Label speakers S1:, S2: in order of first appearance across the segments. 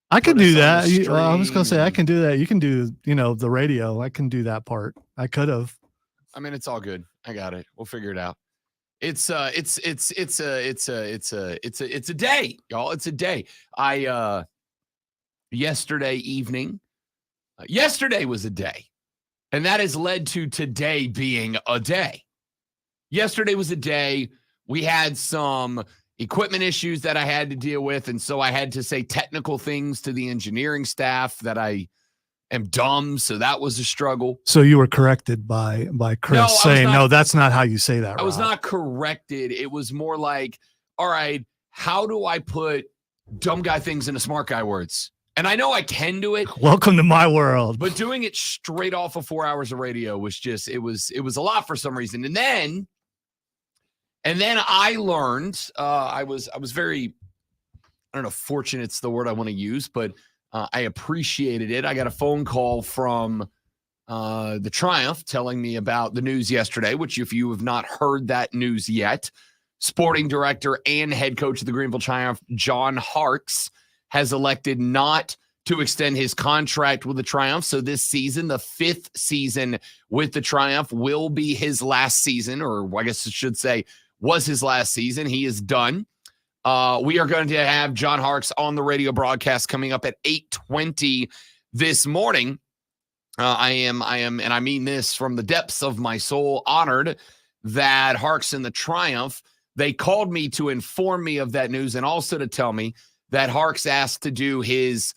S1: I can
S2: put us
S1: do
S2: on
S1: that.
S2: the
S1: I was going to say, I
S2: stream.
S1: can do that. You can do, the radio. I can do that part. I could have.
S2: I mean, it's all good. I got it. We'll figure it out. It's a day, y'all. It's a day. Yesterday was a day, and that has led to today being a day. Yesterday was a day. We had some equipment issues that I had to deal with, and so I had to say technical things to the engineering staff that I am dumb, so that was a struggle.
S1: So you were corrected by Chris saying, no, that's not how you say that, Rob.
S2: I was not corrected. It was more like, all right, how do I put dumb guy things into smart guy words? And I know I can do it.
S1: Welcome to my world.
S2: But doing it straight off of 4 hours of radio was just, it was a lot for some reason. And then I learned, I was very, I don't know, fortunate's the word I want to use, but I appreciated it. I got a phone call from the Triumph telling me about the news yesterday, which if you have not heard that news yet, sporting director and head coach of the Greenville Triumph, John Harkes, has elected not to extend his contract with the Triumph. So this season, the 5th season with the Triumph, will be his last season, or I guess I should say was his last season. He is done. We are going to have John Harkes on the radio broadcast coming up at 8:20 this morning. I am, and I mean this from the depths of my soul, honored that Harkes and the Triumph, they called me to inform me of that news and also to tell me that Harkes asked to do his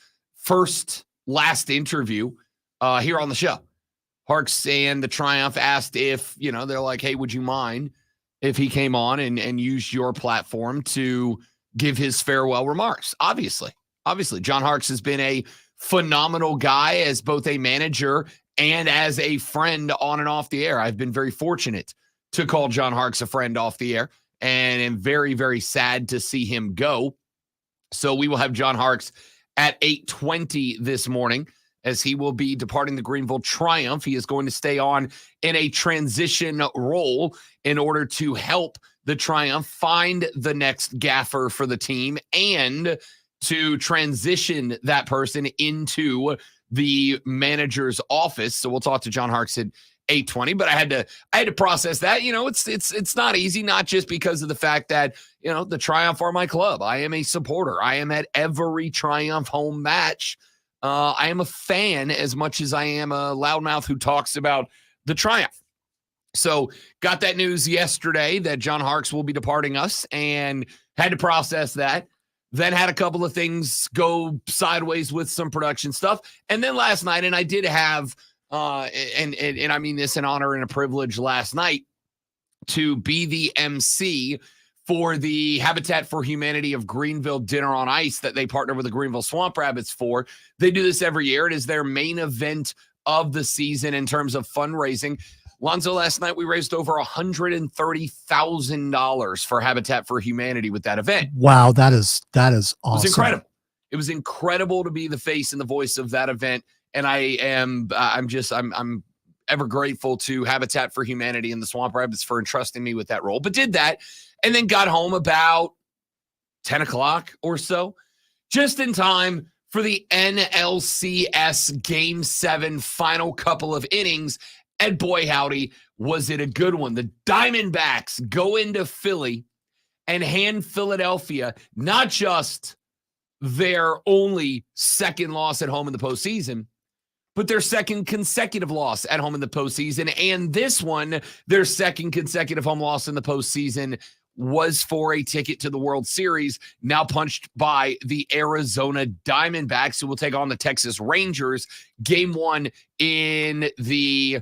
S2: last interview here on the show. Harkes and the Triumph asked if, they're like, hey, would you mind if he came on and used your platform to give his farewell remarks? Obviously, John Harkes has been a phenomenal guy as both a manager and as a friend on and off the air. I've been very fortunate to call John Harkes a friend off the air, and am very, very sad to see him go. So we will have John Harkes at 8:20 this morning as he will be departing the Greenville Triumph. He is going to stay on in a transition role in order to help the Triumph find the next gaffer for the team and to transition that person into the manager's office. So we'll talk to John Harkes at 8:20, but I had to process that. It's not easy, not just because of the fact that, the Triumph are my club. I am a supporter. I am at every Triumph home match. I am a fan as much as I am a loudmouth who talks about the Triumph. So got that news yesterday that John Harkes will be departing us and had to process that. Then had a couple of things go sideways with some production stuff. And then last night, and I did have, and I mean this in honor and a privilege last night, to be the MC for the Habitat for Humanity of Greenville Dinner on Ice that they partner with the Greenville Swamp Rabbits for. They do this every year. It is their main event of the season in terms of fundraising. Lonzo, last night we raised over $130,000 for Habitat for Humanity with that event.
S1: Wow, that is awesome.
S2: It was incredible. It was incredible to be the face and the voice of that event, and I'm ever grateful to Habitat for Humanity and the Swamp Rabbits for entrusting me with that role. But did that, and then got home about 10 o'clock or so, just in time for the NLCS Game 7 final couple of innings. And boy, howdy, was it a good one. The Diamondbacks go into Philly and hand Philadelphia not just their only second loss at home in the postseason, but their second consecutive loss at home in the postseason. And this one, their second consecutive home loss in the postseason, was for a ticket to the World Series, now punched by the Arizona Diamondbacks, who will take on the Texas Rangers. Game 1 in the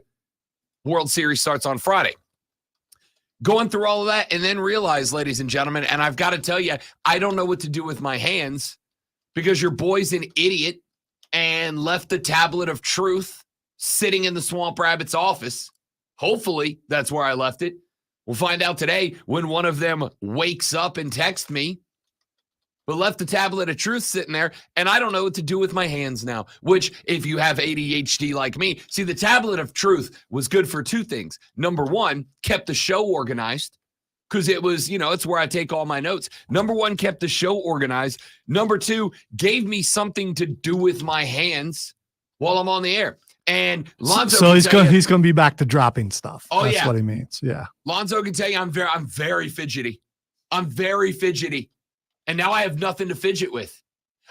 S2: World Series starts on Friday. Going through all of that and then realize, ladies and gentlemen, and I've got to tell you, I don't know what to do with my hands because your boy's an idiot and left the tablet of truth sitting in the Swamp Rabbit's office. Hopefully that's where I left it. We'll find out today when one of them wakes up and texts me. But left the tablet of truth sitting there, and I don't know what to do with my hands now, which if you have ADHD like me, see, the tablet of truth was good for two things. Number one, kept the show organized. because it was, it's where I take all my notes. Number one, kept the show organized. Number two, gave me something to do with my hands while I'm on the air. And Lonzo,
S1: so he's going to be back to dropping stuff.
S2: Oh,
S1: that's
S2: yeah.
S1: what he means. Yeah.
S2: Lonzo can tell you I'm very fidgety. I'm very fidgety. And now I have nothing to fidget with.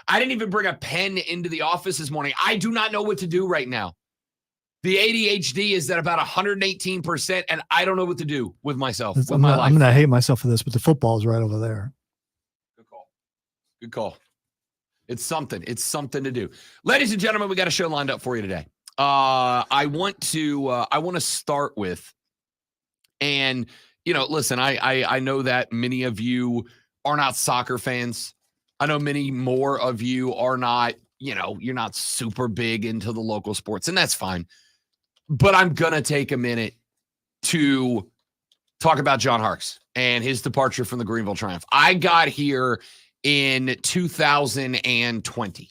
S2: I didn't even bring a pen into the office this morning. I do not know what to do right now. The ADHD is at about 118%, and I don't know what to do with myself, with my life.
S1: I'm going to hate myself for this, but the football's right over there.
S2: Good call. It's something. It's something to do. Ladies and gentlemen, we got a show lined up for you today. I want to start with, and listen, I know that many of you are not soccer fans. I know many more of you are not, you're not super big into the local sports, and that's fine. But I'm going to take a minute to talk about John Harkes and his departure from the Greenville Triumph. I got here in 2020.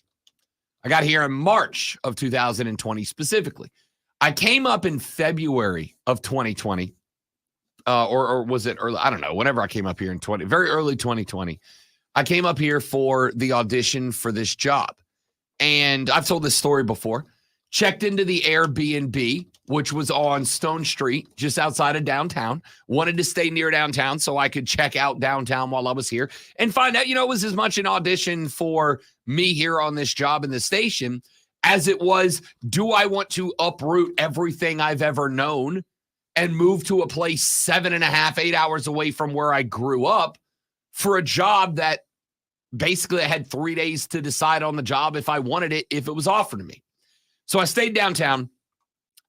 S2: I got here in March of 2020 specifically. I came up in February of 2020, or was it early? I don't know. Whenever I came up here in very early 2020, I came up here for the audition for this job. And I've told this story before. Checked into the Airbnb, which was on Stone Street, just outside of downtown. Wanted to stay near downtown so I could check out downtown while I was here and find out, it was as much an audition for me here on this job in the station as it was, do I want to uproot everything I've ever known and move to a place 7.5, 8 hours away from where I grew up for a job that basically I had 3 days to decide on the job if I wanted it, if it was offered to me. So I stayed downtown,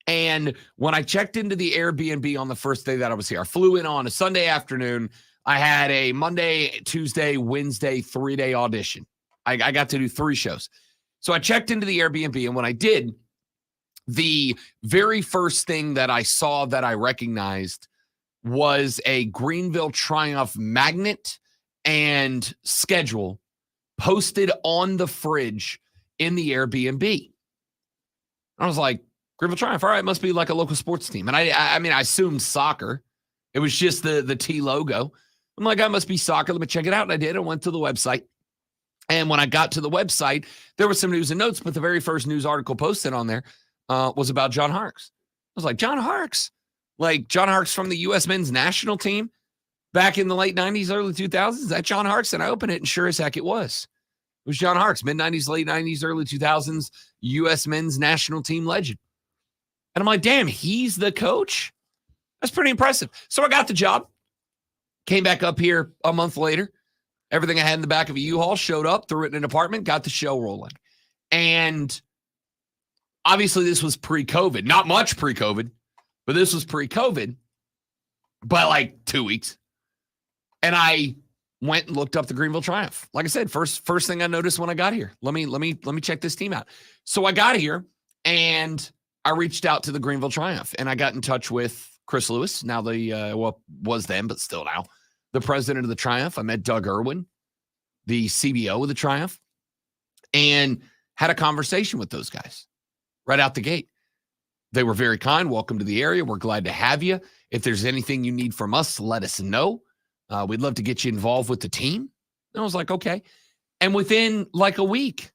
S2: and when I checked into the Airbnb on the first day that I was here, I flew in on a Sunday afternoon. I had a Monday, Tuesday, Wednesday, 3-day audition. I got to do 3 shows. So I checked into the Airbnb, and when I did, the very first thing that I saw that I recognized was a Greenville Triumph magnet and schedule posted on the fridge in the Airbnb. I was like, Greenville Triumph, all right, must be like a local sports team. And I mean, I assumed soccer. It was just the T logo. I'm like, I must be soccer. Let me check it out. And I did. I went to the website. And when I got to the website, there was some news and notes, but the very first news article posted on there was about John Harkes. I was like, John Harkes? Like John Harkes from the U.S. men's national team back in the late 90s, early 2000s? Is that John Harkes? And I opened it, and sure as heck it was. It was John Harkes, mid-90s, late 90s, early 2000s, U.S. men's national team legend. And I'm like, damn, he's the coach? That's pretty impressive. So I got the job, came back up here a month later. Everything I had in the back of a U-Haul showed up, threw it in an apartment, got the show rolling. And obviously this was pre-COVID. Not much pre-COVID, but this was pre-COVID by like 2 weeks. And I went and looked up the Greenville Triumph. Like I said, first thing I noticed when I got here. Let me check this team out. So I got here and I reached out to the Greenville Triumph and I got in touch with Chris Lewis. Now was then, but still now, the president of the Triumph. I met Doug Irwin, the CBO of the Triumph, and had a conversation with those guys right out the gate. They were very kind. Welcome to the area. We're glad to have you. If there's anything you need from us, let us know. We'd love to get you involved with the team. And I was like, okay. And within like a week,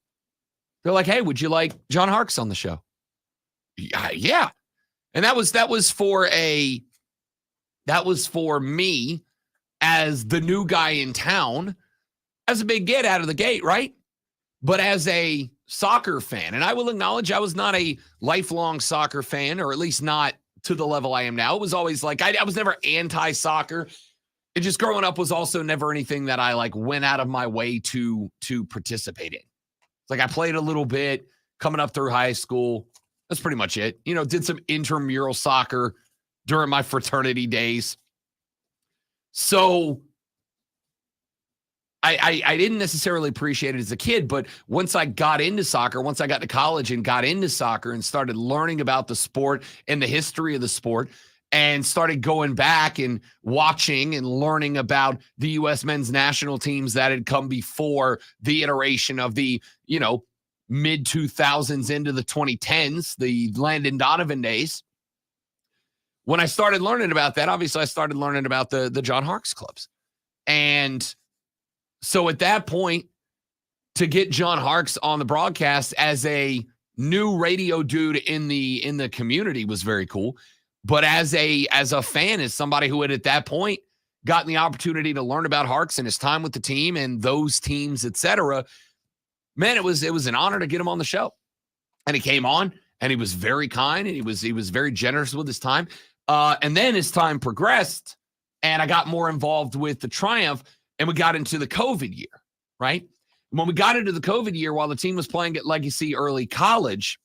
S2: they're like, hey, would you like John Harkes on the show? Yeah. And that was for me as the new guy in town, as a big get out of the gate, right? But as a soccer fan, and I will acknowledge I was not a lifelong soccer fan, or at least not to the level I am now. It was always like, I was never anti-soccer. It just growing up was also never anything that I like went out of my way to participate in. It's like I played a little bit coming up through high school. That's pretty much it. Did some intramural soccer during my fraternity days. So I didn't necessarily appreciate it as a kid, but once I got into soccer, once I got to college and got into soccer and started learning about the sport and the history of the sport, and started going back and watching and learning about the U.S. men's national teams that had come before the iteration of the, mid-2000s into the 2010s, the Landon Donovan days. when I started learning about that, obviously I started learning about the John Harkes clubs. And so at that point, to get John Harkes on the broadcast as a new radio dude in the community was very cool. But as a fan, as somebody who had at that point gotten the opportunity to learn about Harkes and his time with the team and those teams, et cetera, man, it was an honor to get him on the show. And he came on and he was very kind and he was very generous with his time. And then as time progressed and I got more involved with the Triumph and we got into the COVID year, right? When we got into the COVID year, while the team was playing at Legacy Early College,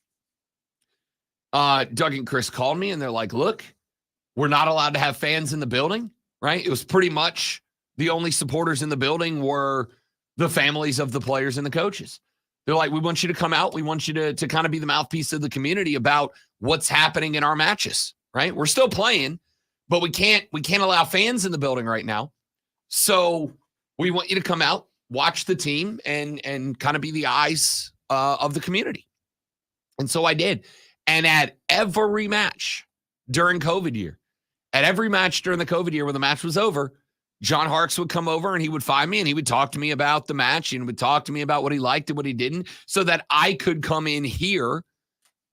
S2: Doug and Chris called me and they're like, look, we're not allowed to have fans in the building, right? It was pretty much the only supporters in the building were the families of the players and the coaches. They're like, we want you to come out. We want you to kind of be the mouthpiece of the community about what's happening in our matches, right? We're still playing, but we can't allow fans in the building right now. So we want you to come out, watch the team, and kind of be the eyes of the community. And so I did. And at every match during COVID year, when the match was over, John Harkes would come over and he would find me and he would talk to me about the match and would talk to me about what he liked and what he didn't so that I could come in here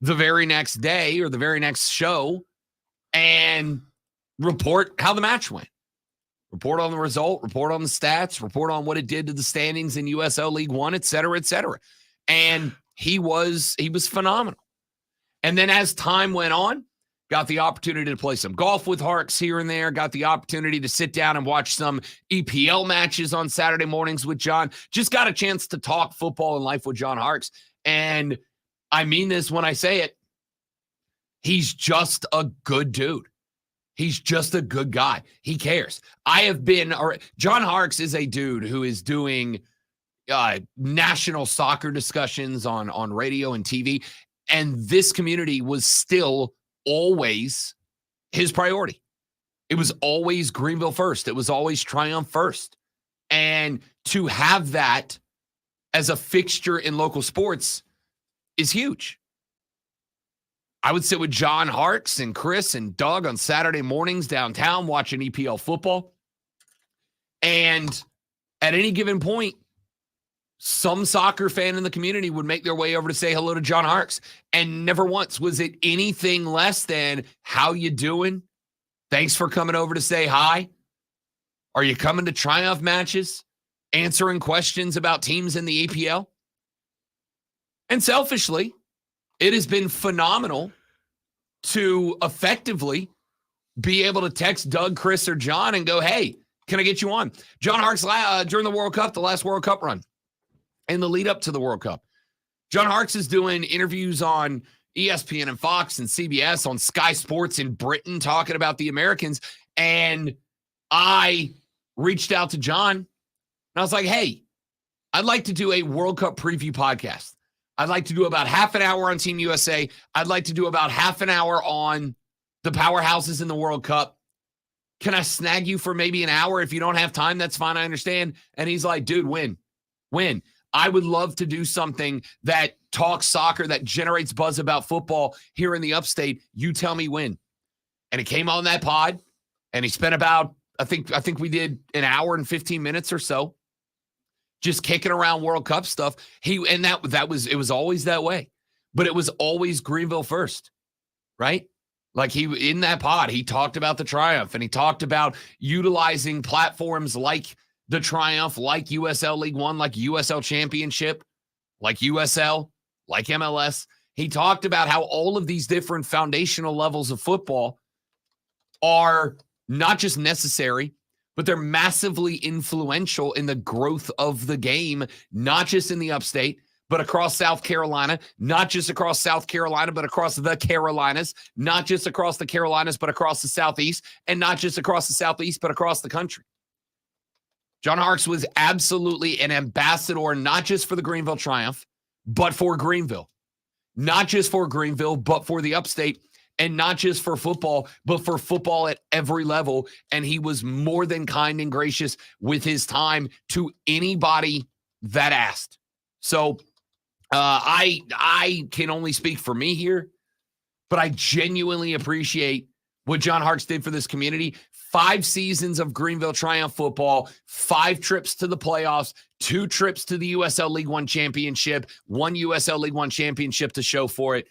S2: the very next day or the very next show and report how the match went. Report on the result, report on the stats, report on what it did to the standings in USL League One, et cetera, et cetera. And he was phenomenal. And then as time went on, got the opportunity to play some golf with Harkes here and there, got the opportunity to sit down and watch some EPL matches on Saturday mornings with John. Just got a chance to talk football and life with John Harkes. And I mean this when I say it, he's just a good dude. He's just a good guy. He cares. John Harkes is a dude who is doing national soccer discussions on radio and TV. And this community was still always his priority. It was always Greenville first. It was always Triumph first. And to have that as a fixture in local sports is huge. I would sit with John Harkes and Chris and Doug on Saturday mornings downtown watching EPL football. And at any given point, some soccer fan in the community would make their way over to say hello to John Harkes. And never once was it anything less than, how you doing? Thanks for coming over to say hi. Are you coming to Triumph matches? Answering questions about teams in the EPL? And selfishly, it has been phenomenal to effectively be able to text Doug, Chris, or John and go, hey, can I get you on? John Harkes, during the World Cup, the last World Cup run, and the lead up to the World Cup, John Harkes is doing interviews on ESPN and Fox and CBS, on Sky Sports in Britain, talking about the Americans. And I reached out to John, and I was like, hey, I'd like to do a World Cup preview podcast. I'd like to do about half an hour on Team USA. I'd like to do about half an hour on the powerhouses in the World Cup. Can I snag you for maybe an hour? If you don't have time, that's fine. I understand. And he's like, dude, win. I would love to do something that talks soccer, that generates buzz about football here in the upstate. You tell me when. And he came on that pod and he spent about, I think we did an hour and 15 minutes or so just kicking around World Cup stuff. It was always that way, but it was always Greenville first, right? Like in that pod, he talked about the Triumph and he talked about utilizing platforms like the Triumph, like USL League One, like USL Championship, like USL, like MLS. He talked about how all of these different foundational levels of football are not just necessary, but they're massively influential in the growth of the game, not just in the upstate, but across South Carolina, not just across South Carolina, but across the Carolinas, not just across the Carolinas, but across the Southeast, and not just across the Southeast, but across the country. John Harkes was absolutely an ambassador, not just for the Greenville Triumph, but for Greenville. Not just for Greenville, but for the upstate. And not just for football, but for football at every level. And he was more than kind and gracious with his time to anybody that asked. So I can only speak for me here, but I genuinely appreciate what John Harkes did for this community. 5 seasons of Greenville Triumph football, 5 trips to the playoffs, 2 trips to the USL League One championship, 1 USL League One championship to show for it.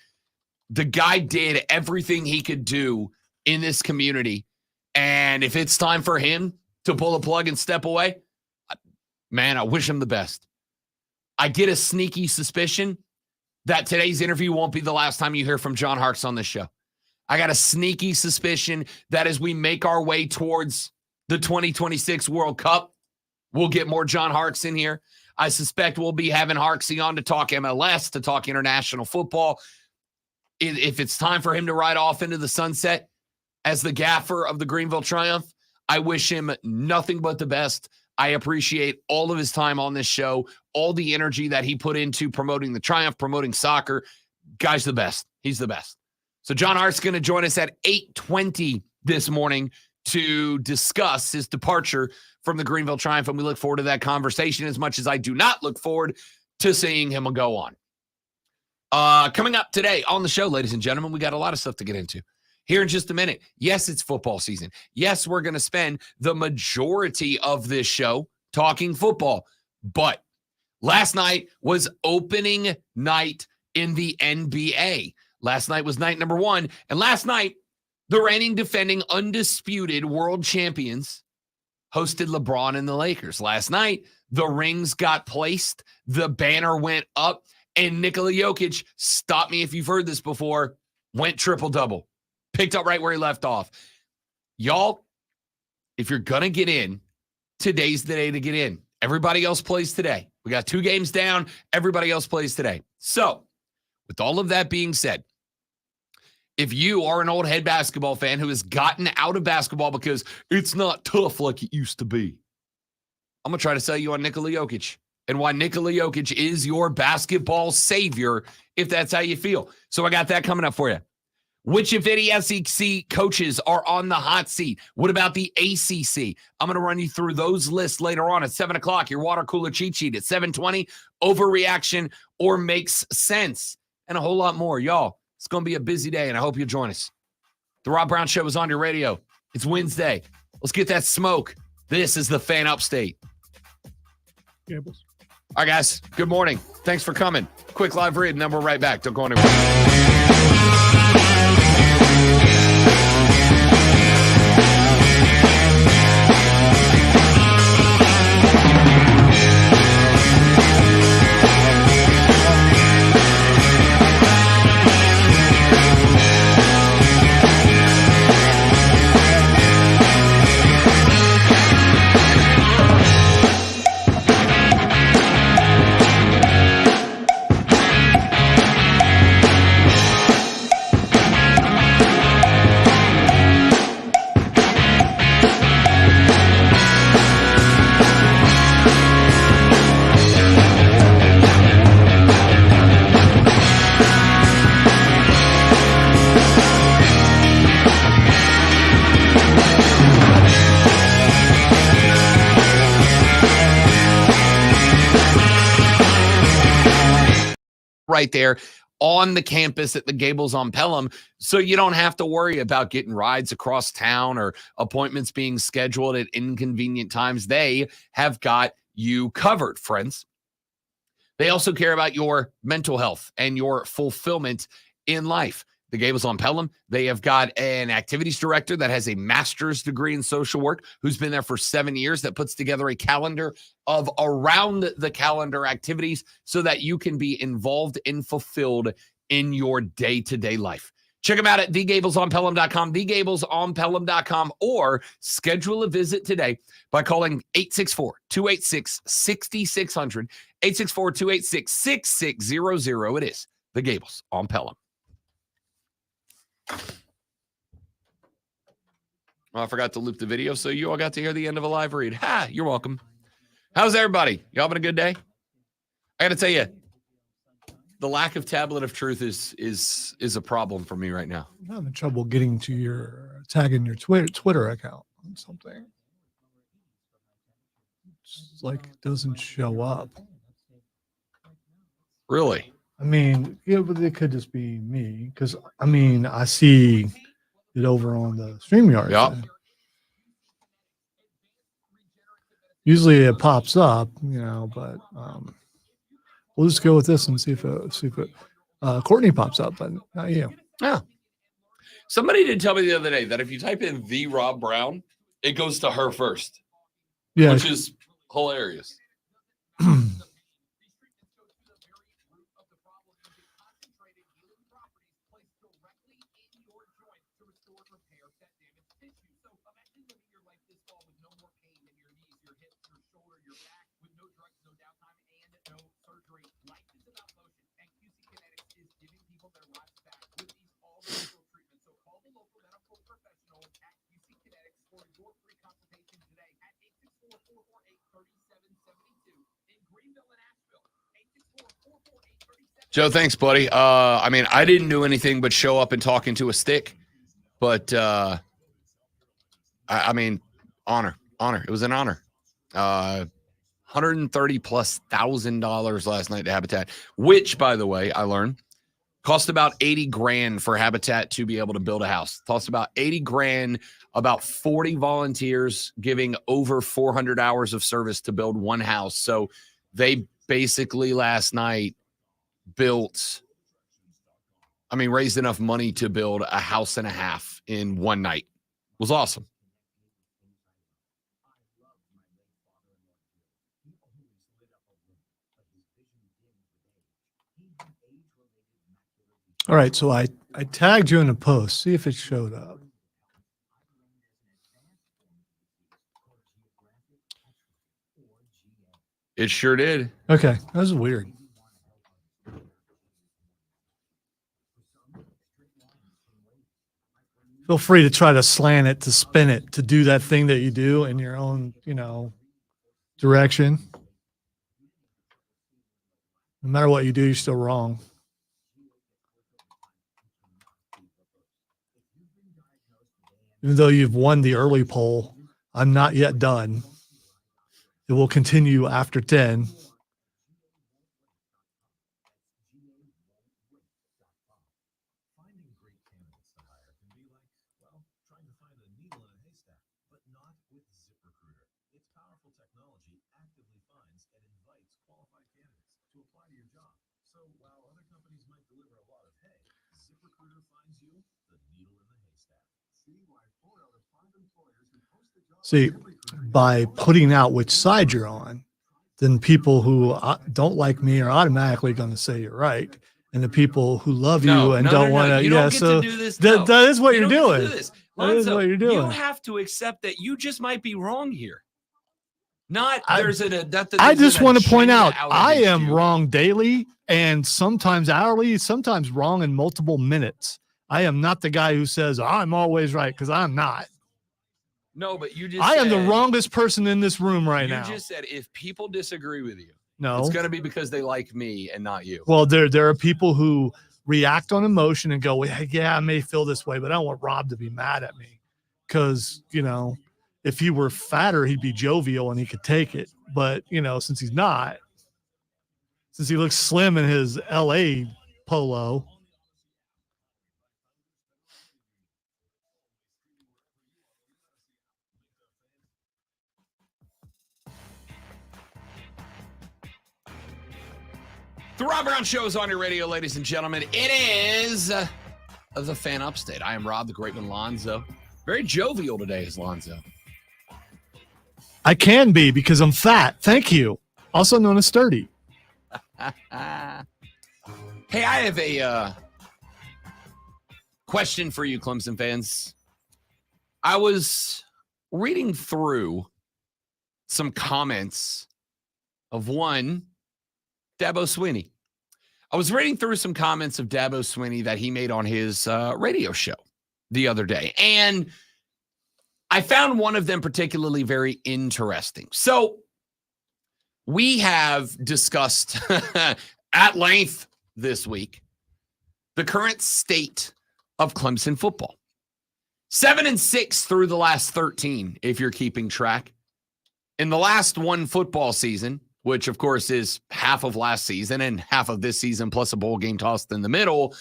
S2: The guy did everything he could do in this community. And if it's time for him to pull a plug and step away, man, I wish him the best. I get a sneaky suspicion that today's interview won't be the last time you hear from John Harkes on this show. I got a sneaky suspicion that as we make our way towards the 2026 World Cup, we'll get more John Harkes in here. I suspect we'll be having Harksey on to talk MLS, to talk international football. If it's time for him to ride off into the sunset as the gaffer of the Greenville Triumph, I wish him nothing but the best. I appreciate all of his time on this show, all the energy that he put into promoting the Triumph, promoting soccer. Guy's the best. He's the best. So John Hart's going to join us at 8:20 this morning to discuss his departure from the Greenville Triumph, and we look forward to that conversation as much as I do not look forward to seeing him go on. Coming up today on the show, ladies and gentlemen, we got a lot of stuff to get into. Here in just a minute, yes, it's football season. Yes, we're going to spend the majority of this show talking football, but last night was opening night in the NBA. Last night was night number 1. And last night, the reigning, defending, undisputed world champions hosted LeBron and the Lakers. Last night, the rings got placed, the banner went up, and Nikola Jokic, stop me if you've heard this before, went triple-double. Picked up right where he left off. Y'all, if you're going to get in, today's the day to get in. Everybody else plays today. We got 2 games down. Everybody else plays today. So, with all of that being said, if you are an old head basketball fan who has gotten out of basketball because it's not tough like it used to be, I'm going to try to sell you on Nikola Jokic and why Nikola Jokic is your basketball savior, if that's how you feel. So I got that coming up for you. Which, if any, SEC coaches are on the hot seat? What about the ACC? I'm going to run you through those lists later on at 7 o'clock. Your water cooler cheat sheet at 7:20. Overreaction or makes sense. And a whole lot more. Y'all, it's going to be a busy day, and I hope you'll join us. The Rob Brown Show is on your radio. It's Wednesday. Let's get that smoke. This is the Fan Upstate.
S1: Gables.
S2: All right, guys. Good morning. Thanks for coming. Quick live read, and then we're right back. Don't go anywhere. Right there on the campus at the Gables on Pelham, so you don't have to worry about getting rides across town or appointments being scheduled at inconvenient times. They have got you covered, friends. They also care about your mental health and your fulfillment in life. The Gables on Pelham, they have got an activities director that has a master's degree in social work who's been there for 7 years that puts together a calendar of around the calendar activities so that you can be involved and fulfilled in your day-to-day life. Check them out at thegablesonpelham.com, thegablesonpelham.com, or schedule a visit today by calling 864-286-6600, 864-286-6600. It is the Gables on Pelham. Oh, I forgot to loop the video, so you all got to hear the end of a live read. Ha! You're welcome. How's everybody? You having a good day? I got to tell you, the lack of tablet of truth is a problem for me right now.
S1: I'm having trouble getting to your tagging your Twitter account on something. It's like it doesn't show up.
S2: Really?
S1: I mean, yeah, but it could just be me because I mean, I see it over on the StreamYard.
S2: Yep.
S1: thing. Usually it pops up, but we'll just go with this and see if Courtney pops up, but not you.
S2: Yeah. Somebody did tell me the other day that if you type in the Rob Brown, it goes to her first.
S1: Yeah.
S2: Which is hilarious. Joe, thanks, buddy. I mean, I didn't do anything but show up and talk into a stick, but I mean, honor. It was an honor. $130,000+ last night to Habitat, which, by the way, I learned cost about $80,000 for Habitat to be able to build a house. Cost about $80,000, about 40 volunteers giving over 400 hours of service to build one house. So they basically last night raised enough money to build a house and a half in one night. It was awesome.
S1: All right, so I tagged you in a post. See if it showed up.
S2: It sure did.
S1: Okay, that was weird. Feel free to try to slant it, to spin it, to do that thing that you do in your own, direction. No matter what you do, you're still wrong. Even though you've won the early poll, I'm not yet done. It will continue after 10. See, by putting out which side you're on, then people who don't like me are automatically going to say you're right. And the people who love you and don't want to,
S2: don't get to do this.
S1: That is what you're doing.
S2: That is
S1: what you're doing.
S2: You have to accept that you just might be wrong here. I
S1: just want to point out, I am wrong daily and sometimes hourly, sometimes wrong in multiple minutes. I am not the guy who says I'm always right, because I'm not.
S2: No, but you just
S1: I am the wrongest person in this room right now.
S2: You just said if people disagree with you,
S1: no,
S2: it's going to be because they like me and not you.
S1: Well, there are people who react on emotion and go, yeah, I may feel this way, but I don't want Rob to be mad at me. Because, if he were fatter, he'd be jovial and he could take it. But, since he's not, since he looks slim in his LA polo.
S2: The Rob Brown Show is on your radio, ladies and gentlemen. It is the Fan Upstate. I am Rob, the great one, Lonzo. Very jovial today is Lonzo.
S1: I can be because I'm fat. Thank you. Also known as sturdy.
S2: Hey, I have a question for you, Clemson fans. I was reading through some comments of one Dabo Swinney. I was reading through some comments of Dabo Swinney that he made on his radio show the other day, and I found one of them particularly very interesting. So we have discussed at length this week the current state of Clemson football. 7-6 through the last 13, if you're keeping track. In the last one football season, which, of course, is half of last season and half of this season, plus a bowl game tossed in the middle,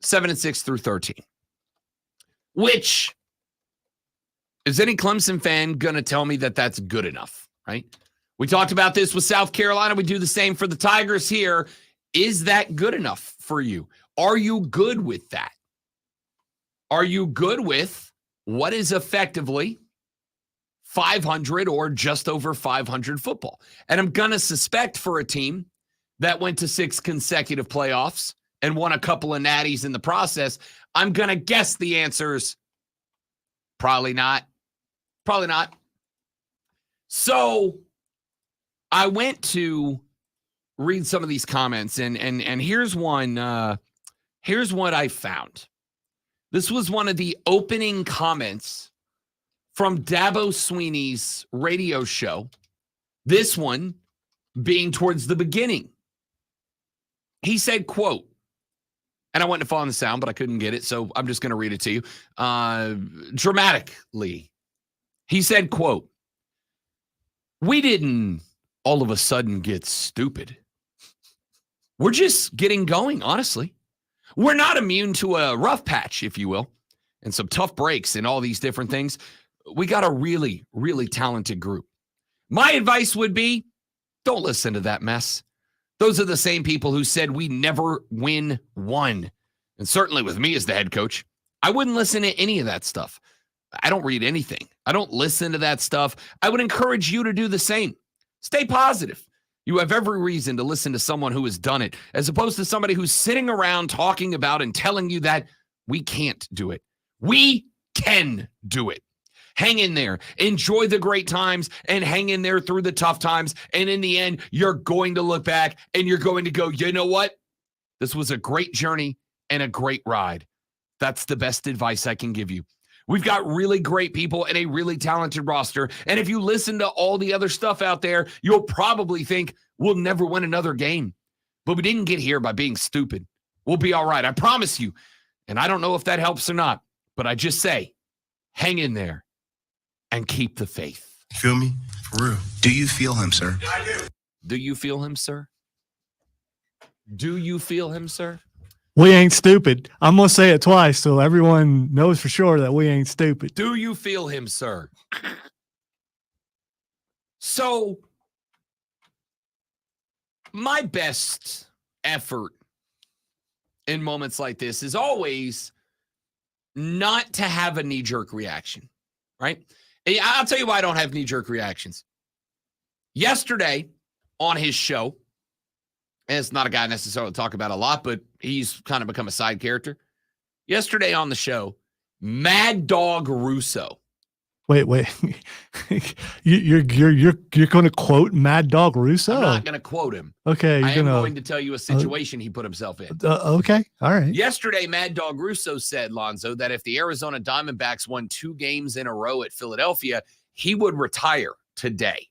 S2: 7-6 through 13. which is any Clemson fan going to tell me that that's good enough, right? We talked about this with South Carolina. We do the same for the Tigers here. Is that good enough for you? Are you good with that? Are you good with what is effectively 500 or just over 500 football? And I'm going to suspect for a team that went to 6 consecutive playoffs and won a couple of natties in the process, I'm going to guess the answer's probably not. Probably not. So I went to read some of these comments, and here's one. Here's what I found. This was one of the opening comments from Dabo Sweeney's radio show. This one being towards the beginning. He said, quote, and I went to find the sound, but I couldn't get it, so I'm just going to read it to you. Dramatically. He said, quote, "We didn't all of a sudden get stupid. We're just getting going, honestly. We're not immune to a rough patch, if you will, and some tough breaks and all these different things. We got a really, really talented group. My advice would be, don't listen to that mess. Those are the same people who said we never win one. And certainly with me as the head coach, I wouldn't listen to any of that stuff. I don't read anything. I don't listen to that stuff. I would encourage you to do the same. Stay positive. You have every reason to listen to someone who has done it, as opposed to somebody who's sitting around talking about and telling you that we can't do it. We can do it. Hang in there. Enjoy the great times and hang in there through the tough times. And in the end, you're going to look back and you're going to go, you know what? This was a great journey and a great ride. That's the best advice I can give you. We've got really great people and a really talented roster. And if you listen to all the other stuff out there, you'll probably think we'll never win another game. But we didn't get here by being stupid. We'll be all right. I promise you. And I don't know if that helps or not, but I just say, hang in there and keep the faith.
S3: Feel me? For real. Do you feel him, sir?
S2: I do. Do you feel him, sir? Do you feel him, sir?
S1: We ain't stupid. I'm going to say it twice so everyone knows for sure that we ain't stupid.
S2: Do you feel him, sir? So, my best effort in moments like this is always not to have a knee-jerk reaction, right? I'll tell you why I don't have knee-jerk reactions. Yesterday on his show, and it's not a guy necessarily to talk about a lot, but he's kind of become a side character. Yesterday on the show, Mad Dog Russo.
S1: Wait. You're going to quote Mad Dog Russo?
S2: I'm not going to quote him.
S1: Okay.
S2: I am going to tell you a situation he put himself in.
S1: Okay. All right.
S2: Yesterday, Mad Dog Russo said, Lonzo, that if the Arizona Diamondbacks won 2 games in a row at Philadelphia, he would retire today.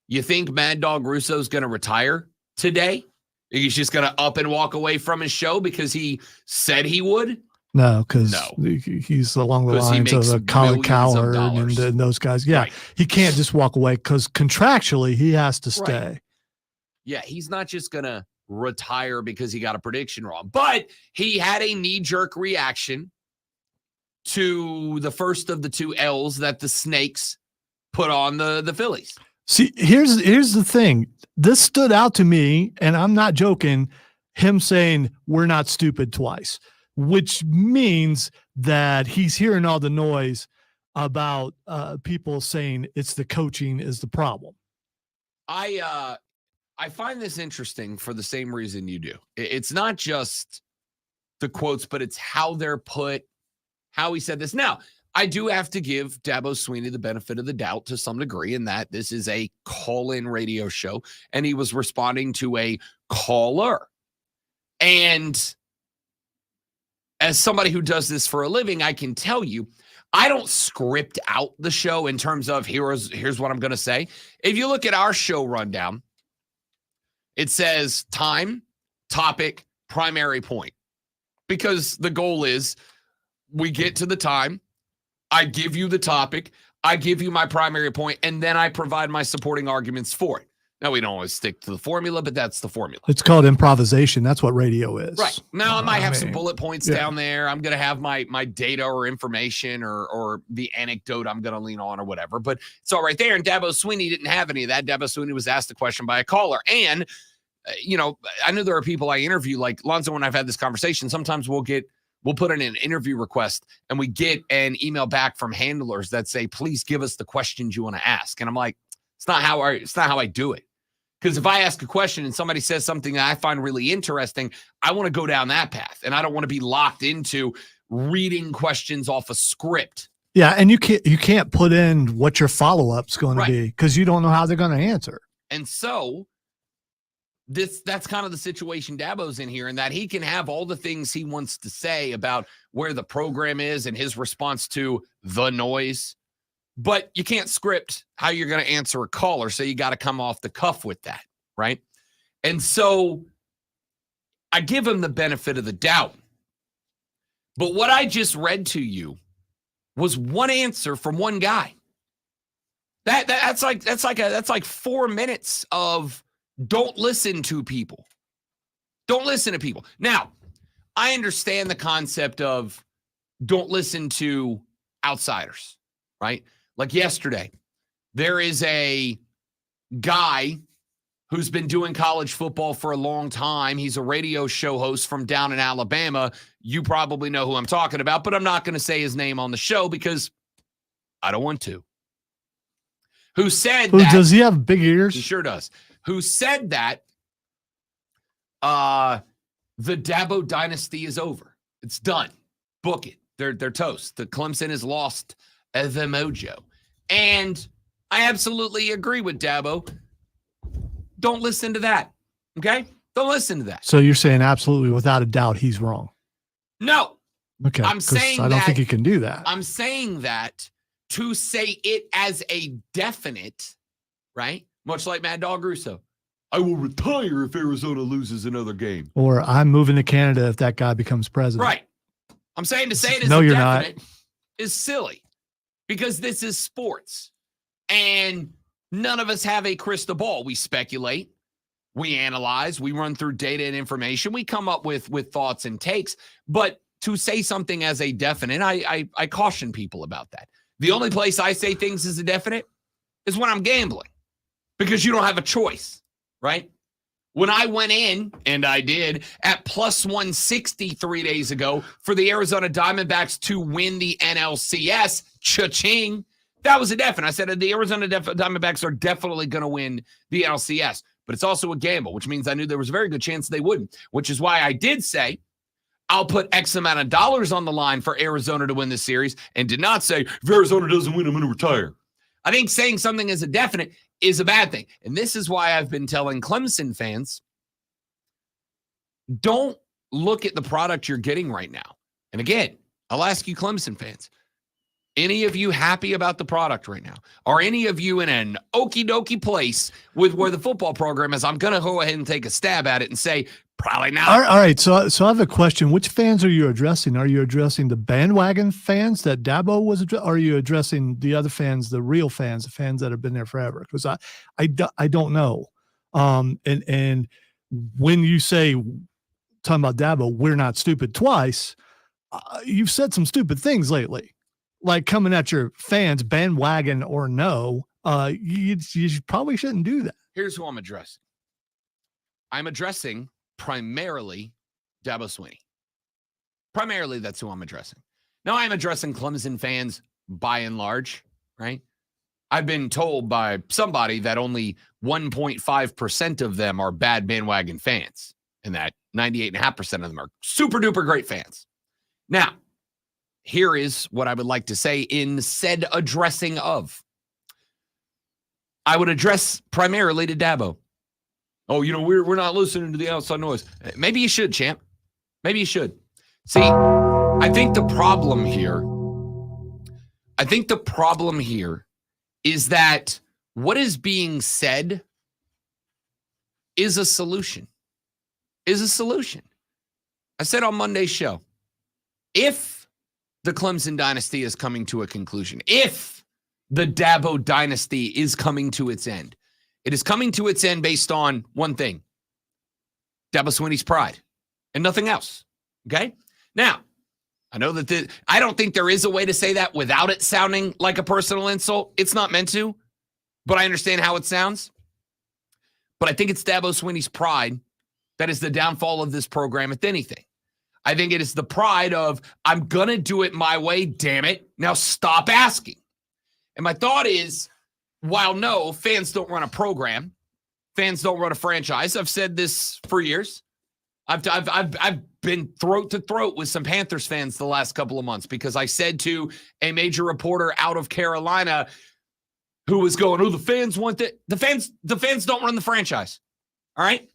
S2: You think Mad Dog Russo's going to retire today? He's just going to up and walk away from his show because he said he would?
S1: No, because he's along the lines of Colin Cowherd and those guys. Yeah, right. He can't just walk away because contractually he has to stay.
S2: Right. Yeah, he's not just going to retire because he got a prediction wrong. But he had a knee-jerk reaction to the first of the 2 L's that the Snakes put on the Phillies.
S1: See, here's the thing. This stood out to me, and I'm not joking, him saying we're not stupid twice, which means that he's hearing all the noise about people saying it's the coaching is the problem.
S2: I find this interesting for the same reason you do. It's not just the quotes, but it's how they're put, how he said this. Now, I do have to give Dabo Sweeney the benefit of the doubt to some degree in that this is a call-in radio show, and he was responding to a caller. And as somebody who does this for a living, I can tell you, I don't script out the show in terms of here's what I'm going to say. If you look at our show rundown, it says time, topic, primary point. Because the goal is we get to the time, I give you the topic, I give you my primary point, and then I provide my supporting arguments for it. Now, we don't always stick to the formula, but that's the formula.
S1: It's called improvisation. That's what radio is.
S2: Right. Now, I might have some
S1: mean,
S2: bullet points down there. I'm going to have my data or information or the anecdote I'm going to lean on or whatever, but it's all right there. And Dabo Swinney didn't have any of that. Dabo Swinney was asked a question by a caller. And, I know there are people I interview, like Lonzo, when I've had this conversation, sometimes we'll put in an interview request and we get an email back from handlers that say, please give us the questions you want to ask. And I'm like, it's not how I do it. Because if I ask a question and somebody says something that I find really interesting, I want to go down that path. And I don't want to be locked into reading questions off a script.
S1: Yeah, and you can't put in what your follow-up's going to be because you don't know how they're going to answer.
S2: And so that's kind of the situation Dabo's in here, in that he can have all the things he wants to say about where the program is and his response to the noise. But you can't script how you're going to answer a caller, so you got to come off the cuff with that, right? And so I give him the benefit of the doubt. But what I just read to you was one answer from one guy. That's like 4 minutes of don't listen to people. Don't listen to people. Now, I understand the concept of don't listen to outsiders, right? Like yesterday, there is a guy who's been doing college football for a long time. He's a radio show host from down in Alabama. You probably know who I'm talking about, but I'm not going to say his name on the show because I don't want to. Who said that?
S1: Does he have big ears?
S2: He sure does. Who said that the Dabo dynasty is over. It's done. Book it. They're toast. The Clemson has lost the mojo. And I absolutely agree with Dabo. Don't listen to that. Okay? Don't listen to that.
S1: So you're saying absolutely without a doubt he's wrong.
S2: No.
S1: Okay.
S2: I'm saying
S1: I don't think he can do that.
S2: I'm saying that to say it as a definite, right? Much like Mad Dog Russo. I will retire if Arizona loses another game.
S1: Or I'm moving to Canada if that guy becomes president.
S2: Right. I'm saying to say it as
S1: No,
S2: a
S1: you're
S2: definite
S1: not.
S2: is silly because this is sports. And none of us have a crystal ball. We speculate, we analyze, we run through data and information, we come up with thoughts and takes. But to say something as a definite, I caution people about that. The only place I say things as a definite is when I'm gambling because you don't have a choice, right? When I went in, and I did, at plus 160 3 days ago for the Arizona Diamondbacks to win the NLCS, cha-ching, that was a definite. I said the Arizona Diamondbacks are definitely going to win the NLCS, but it's also a gamble, which means I knew there was a very good chance they wouldn't, which is why I did say I'll put X amount of dollars on the line for Arizona to win this series and did not say, if Arizona doesn't win, I'm going to retire. I think saying something as a definite is a bad thing. And this is why I've been telling Clemson fans, don't look at the product you're getting right now. And again, I'll ask you Clemson fans, any of you happy about the product right now? Are any of you in an okie dokie place with where the football program is? I'm going to go ahead and take a stab at it and say, probably not.
S1: All right. So I have a question. Which fans are you addressing? Are you addressing the bandwagon fans that Dabo was addressing? Or are you addressing the other fans, the real fans, the fans that have been there forever? Because I don't know. And when you say, talking about Dabo, we're not stupid twice, you've said some stupid things lately. Like coming at your fans, bandwagon or no, you probably shouldn't do that.
S2: Here's who I'm addressing. I'm addressing primarily Dabo Swinney. Primarily, that's who I'm addressing. Now, I'm addressing Clemson fans by and large, right? I've been told by somebody that only 1.5% of them are bad bandwagon fans, and that 98.5% of them are super duper great fans. Now, here is what I would like to say in said addressing of. I would address primarily to Dabo. Oh, we're not listening to the outside noise. Maybe you should, champ. Maybe you should. See, I think the problem here is that what is being said is a solution. I said on Monday's show, if the Clemson dynasty is coming to a conclusion, if the Dabo dynasty is coming to its end, It is coming to its end based on one thing, Dabo Swinney's pride and nothing else. Okay? Now, I know that I don't think there is a way to say that without it sounding like a personal insult. It's not meant to, but I understand how it sounds. But I think it's Dabo Swinney's pride that is the downfall of this program, if anything. I think it is the pride of, I'm going to do it my way, damn it. Now stop asking. And my thought is, while no, fans don't run a program, fans don't run a franchise. I've said this for years. I've been throat to throat with some Panthers fans the last couple of months because I said to a major reporter out of Carolina who was going, "Oh, the fans want that." The fans don't run the franchise. All right?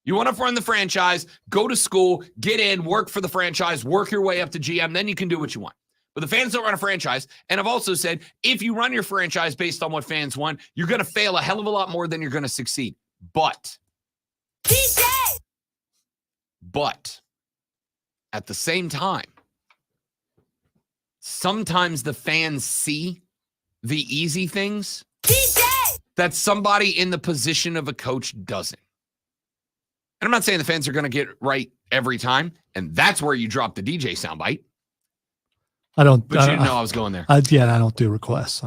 S2: You want to run the franchise, go to school, get in, work for the franchise, work your way up to GM, then you can do what you want. But the fans don't run a franchise. And I've also said, if you run your franchise based on what fans want, you're going to fail a hell of a lot more than you're going to succeed. But at the same time, sometimes the fans see the easy things that somebody in the position of a coach doesn't. And I'm not saying the fans are going to get right every time, and that's where you drop the DJ soundbite.
S1: I don't.
S2: But you didn't know I was going there.
S1: I don't do requests.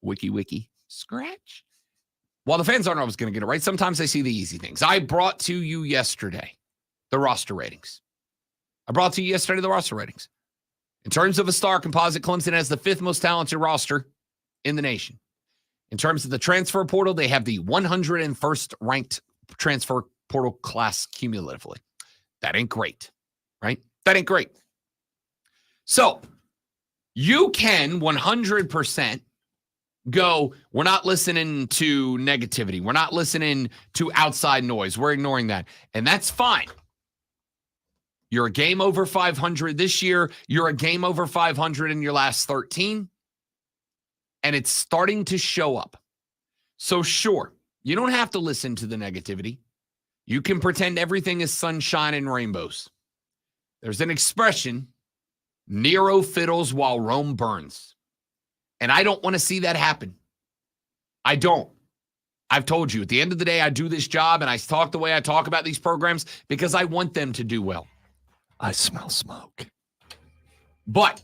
S2: Wiki, scratch. While the fans aren't always going to get it right, sometimes they see the easy things. I brought to you yesterday the roster ratings. In terms of a star composite, Clemson has the 5th most talented roster in the nation. In terms of the transfer portal, they have the 101st ranked transfer portal class cumulatively. That ain't great, right? That ain't great. So you can 100% go, we're not listening to negativity. We're not listening to outside noise. We're ignoring that. And that's fine. You're a game over 500 this year. You're a game over 500 in your last 13. And it's starting to show up. So sure, you don't have to listen to the negativity. You can pretend everything is sunshine and rainbows. There's an expression, Nero fiddles while Rome burns. And I don't want to see that happen. I don't. I've told you, at the end of the day, I do this job and I talk the way I talk about these programs because I want them to do well.
S1: I smell smoke.
S2: But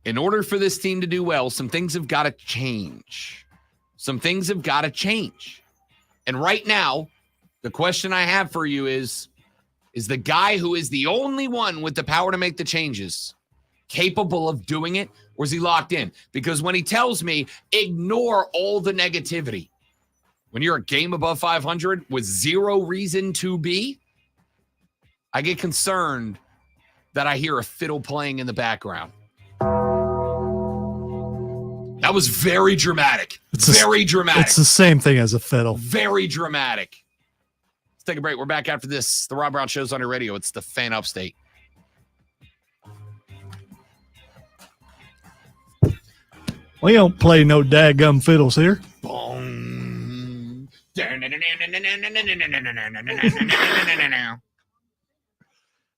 S2: in order for this team to do well, some things have got to change. And right now, the question I have for you is the guy who is the only one with the power to make the changes capable of doing it, or is he locked in? Because when he tells me, ignore all the negativity, when you're a game above 500 with zero reason to be, I get concerned that I hear a fiddle playing in the background. That was very dramatic. Very dramatic.
S1: It's the same thing as a fiddle.
S2: Very dramatic. Let's take a break. We're back after this. The Rob Brown Show's on your radio. It's the Fan Upstate.
S1: We don't play no daggum fiddles here.
S2: Boom.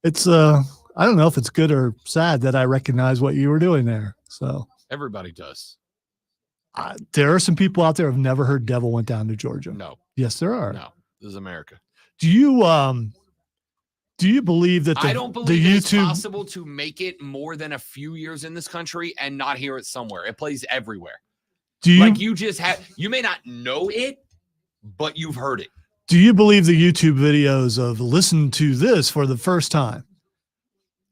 S1: It's I don't know if it's good or sad that I recognize what you were doing there. So
S2: everybody does.
S1: There are some people out there who've never heard Devil Went Down to Georgia.
S2: No.
S1: Yes, there are.
S2: No. This is America.
S1: Do you believe that
S2: I don't believe it's possible to make it more than a few years in this country and not hear it somewhere? It plays everywhere. You may not know it, but you've heard it.
S1: Do you believe the YouTube videos of listen to this for the first time?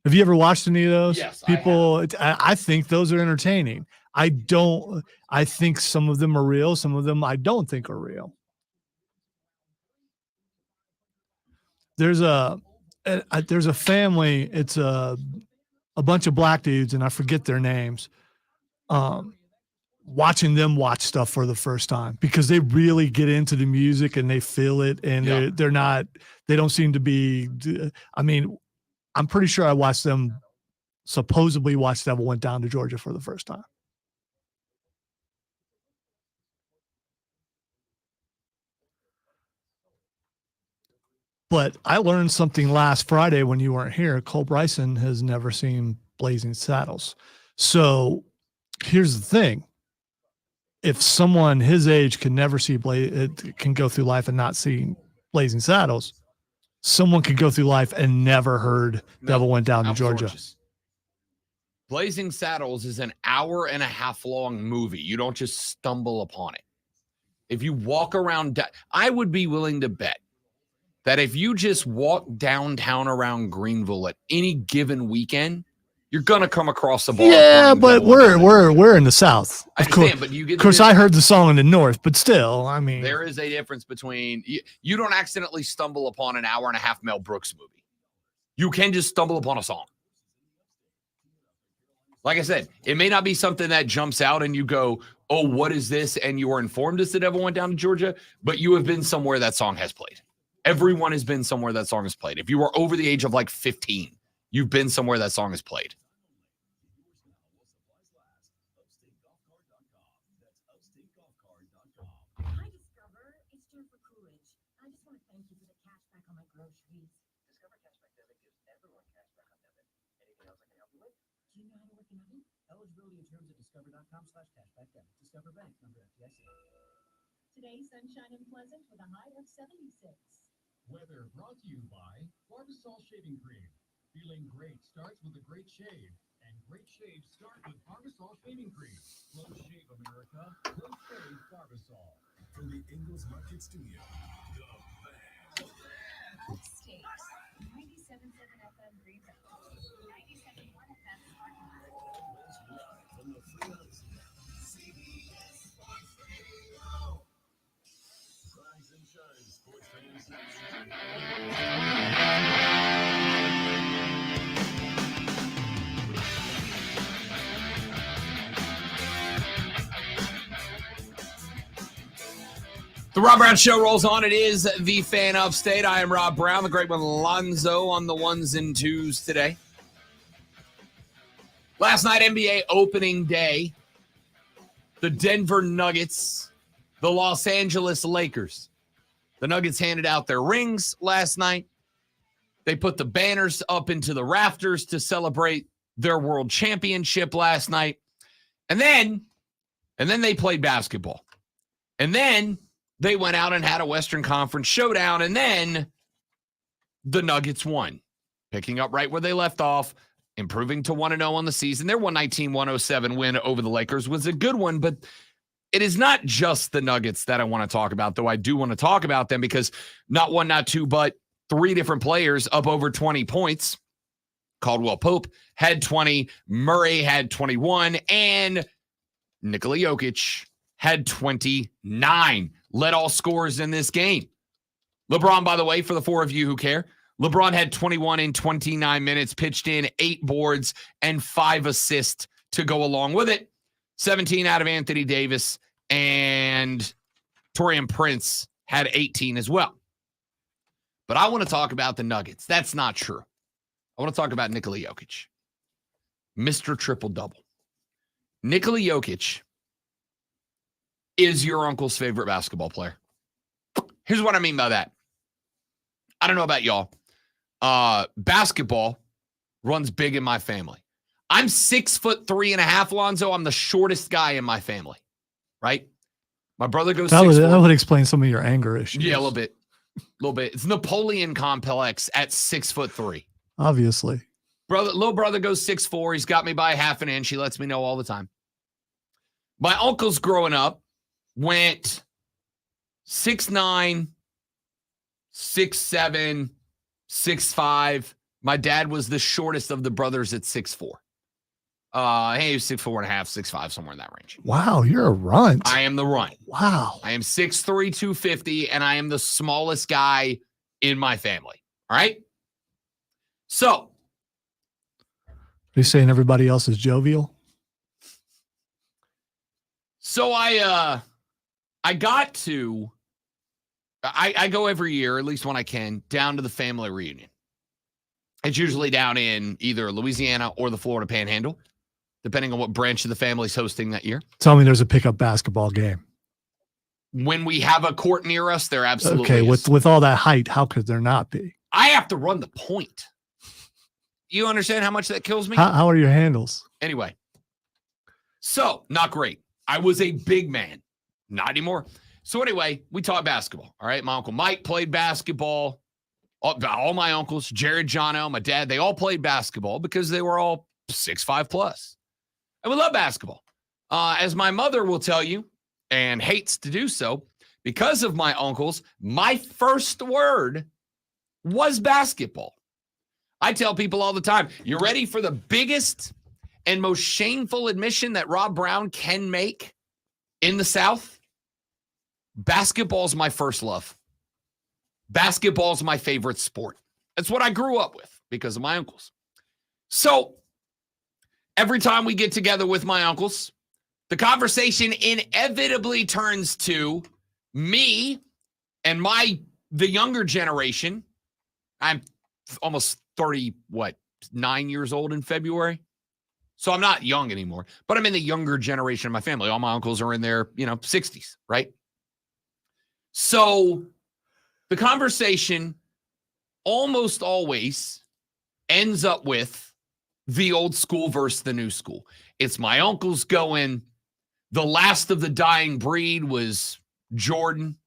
S1: Have you ever watched any of those?
S2: Yes,
S1: people. I think those are entertaining. I think some of them are real. Some of them I don't think are real. There's a family. It's a bunch of black dudes, and I forget their names. Watching them watch stuff for the first time because they really get into the music and they feel it, and they don't seem to be. I mean, I'm pretty sure I watched them supposedly watch Devil Went Down to Georgia for the first time. But I learned something last Friday when you weren't here. Cole Bryson has never seen Blazing Saddles. So here's the thing. if someone his age can never see can go through life and not see Blazing Saddles, someone could go through life and never heard Devil Went Down to Georgia.
S2: Gorgeous. Blazing Saddles is an 1.5 hour long movie. You don't just stumble upon it. If you walk around, I would be willing to bet that if you just walk downtown around Greenville at any given weekend, you're gonna come across the bar.
S1: Yeah, but we're in the South.
S2: I understand, but you get.
S1: Of course, I heard the song in the North, but still, I mean,
S2: there is a difference between you don't accidentally stumble upon an 1.5 hour Mel Brooks movie. You can just stumble upon a song. Like I said, it may not be something that jumps out and you go, "Oh, what is this?" and you are informed as the Devil Went Down to Georgia, but you have been somewhere that song has played. Everyone has been somewhere that song has played. If you are over the age of like 15, you've been somewhere that song has played.
S4: Eligibility in terms of discover.com/cashback debit. Discover Bank, member FDIC.
S5: Today, sunshine and pleasant with a high of 76.
S6: Weather brought to you by Barbasol Shaving Cream. Feeling great starts with a great shave, and great shaves start with Barbasol Shaving Cream. Slow shave, America. Slow shave Barbasol. From the Ingles Market Studio, the band.
S5: State 97.7 FM Greenville, 97.1 FM Spartanburg.
S6: From the Freelance CBS Sports Radio. Rise and shine, sports fans.
S2: The Rob Brown Show rolls on. It is the Fan Upstate. I am Rob Brown, the great one Lonzo on the ones and twos today. Last night, NBA opening day. The Denver Nuggets, the Los Angeles Lakers. The Nuggets handed out their rings last night. They put the banners up into the rafters to celebrate their world championship last night. And then they played basketball. And then they went out and had a Western Conference showdown, and then the Nuggets won, picking up right where they left off, improving to 1-0 on the season. Their 119-107 win over the Lakers was a good one, but it is not just the Nuggets that I want to talk about, though I do want to talk about them because not one, not two, but three different players up over 20 points. Caldwell Pope had 20, Murray had 21, and Nikola Jokic had 29. Led all scorers in this game. LeBron, by the way, for the four of you who care, LeBron had 21 in 29 minutes, pitched in 8 boards and 5 assists to go along with it. 17 out of Anthony Davis, and Taurean Prince had 18 as well. But I want to talk about the Nuggets. That's not true. I want to talk about Nikola Jokic. Mr. Triple-Double. Nikola Jokic is your uncle's favorite basketball player. Here's what I mean by that. I don't know about y'all. Basketball runs big in my family. I'm 6'3.5", Lonzo. I'm the shortest guy in my family, right? My brother goes 6'4".
S1: That would explain some of your anger issues.
S2: Yeah, a little bit. It's Napoleon complex at 6'3".
S1: Obviously.
S2: Little brother goes 6'4". He's got me by 1/2 inch. He lets me know all the time. My uncles growing up went 6'9", 6'7", 6'5". My dad was the shortest of the brothers at 6'4". He was 6'4.5", 6'5", somewhere in that range.
S1: Wow, you're a runt.
S2: I am the runt.
S1: Wow.
S2: I am 6'3", 250, and I am the smallest guy in my family. All right? So.
S1: Are you saying everybody else is jovial?
S2: So I go every year, at least when I can, down to the family reunion. It's usually down in either Louisiana or the Florida Panhandle, depending on what branch of the family's hosting that year.
S1: Tell me there's a pickup basketball game.
S2: When we have a court near us, there absolutely
S1: okay,
S2: is.
S1: with all that height, how could there not be?
S2: I have to run the point. You understand how much that kills me?
S1: How are your handles?
S2: Anyway, so not great. I was a big man. Not anymore. So anyway, we taught basketball. All right. My Uncle Mike played basketball. All my uncles, Jared, Jono, my dad, they all played basketball because they were all 6'5 plus. And we love basketball. As my mother will tell you, and hates to do so, because of my uncles, my first word was basketball. I tell people all the time, you ready for the biggest and most shameful admission that Rob Brown can make in the South? Basketball's my first love. Basketball's my favorite sport. That's what I grew up with because of my uncles. So every time we get together with my uncles, the conversation inevitably turns to me and the younger generation. I'm almost 9 years old in February. So I'm not young anymore, but I'm in the younger generation of my family. All my uncles are in their, 60s, right? So the conversation almost always ends up with the old school versus the new school. It's my uncles going, the last of the dying breed was Jordan,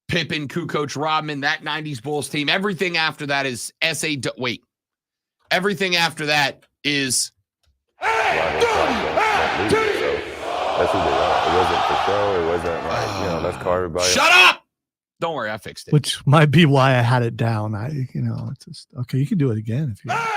S2: Pippen, Kukoc, Rodman, that 90s Bulls team. Everything after that is everything after that is
S7: That's who they are. It wasn't for show. It wasn't like, let's call everybody.
S2: Shut up! Don't worry, I fixed it.
S1: Which might be why I had it down. It's just okay. You can do it again if you want.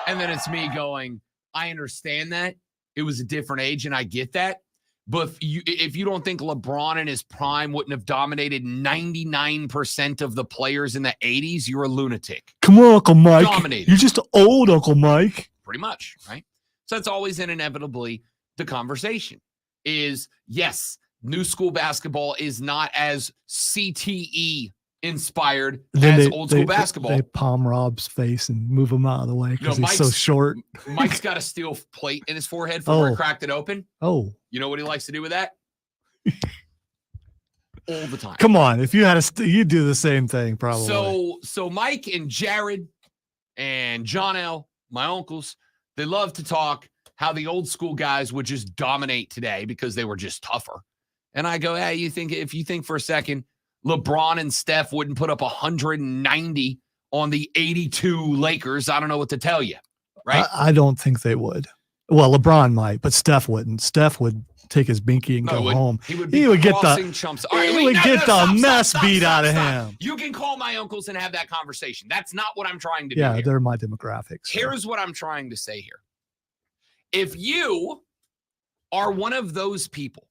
S2: And then it's me going, I understand that. It was a different age, and I get that. But if you don't think LeBron in his prime wouldn't have dominated 99% of the players in the 80s, you're a lunatic.
S1: Come on, Uncle Mike.
S2: Dominated.
S1: You're just old, Uncle Mike.
S2: Pretty much, right? So that's always and inevitably the conversation is, yes, new school basketball is not as CTE inspired as old school basketball.
S1: They palm Rob's face and move him out of the way because he's so short.
S2: Mike's got a steel plate in his forehead from where he cracked it open.
S1: Oh.
S2: You know what he likes to do with that? All the time.
S1: Come on. If you had you'd do the same thing probably.
S2: So Mike and Jared and John L., my uncles, they love to talk how the old school guys would just dominate today because they were just tougher. And I go, hey, if you think for a second LeBron and Steph wouldn't put up 190 on the 82 Lakers, I don't know what to tell you, right?
S1: I don't think they would. Well, LeBron might, but Steph wouldn't. Steph would take his binky and go home.
S2: He would
S1: get the
S2: chumps.
S1: Mess beat out of him.
S2: You can call my uncles and have that conversation. That's not what I'm trying to do.
S1: Yeah, they're my demographics. So.
S2: Here's what I'm trying to say here. If you are one of those people,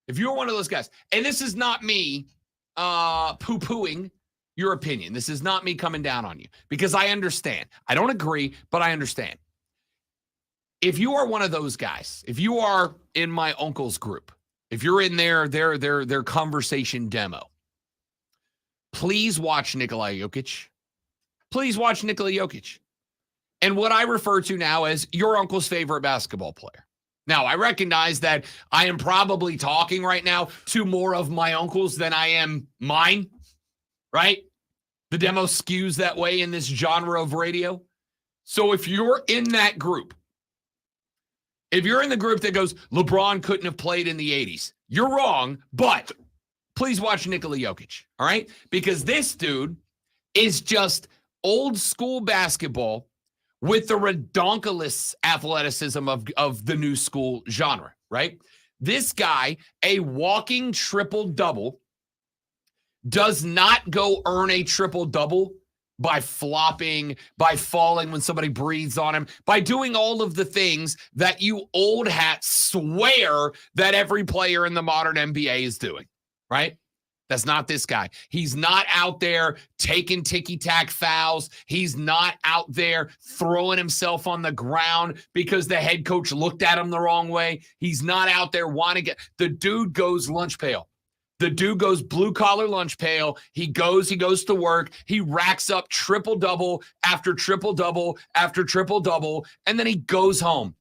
S2: if you're one of those guys, and this is not me poo-pooing your opinion. This is not me coming down on you because I understand. I don't agree, but I understand. If you are one of those guys, if you are in my uncle's group, if you're in their conversation demo, please watch Nikola Jokic. Please watch Nikola Jokic. And what I refer to now as your uncle's favorite basketball player. Now, I recognize that I am probably talking right now to more of my uncles than I am mine, right? The demo skews that way in this genre of radio. So if you're in that group, if you're in the group that goes, LeBron couldn't have played in the 80s, you're wrong, but please watch Nikola Jokic, all right? Because this dude is just old school basketball with the redonkulous athleticism of the new school genre, right? This guy, a walking triple-double, does not go earn a triple-double by flopping, by falling when somebody breathes on him, by doing all of the things that you old hats swear that every player in the modern NBA is doing, right? That's not this guy. He's not out there taking ticky-tack fouls. He's not out there throwing himself on the ground because the head coach looked at him the wrong way. He's not out there wanting to get – the dude goes lunch pail. The dude goes blue-collar lunch pail. He goes to work. He racks up triple-double after triple-double after triple-double, and then he goes home.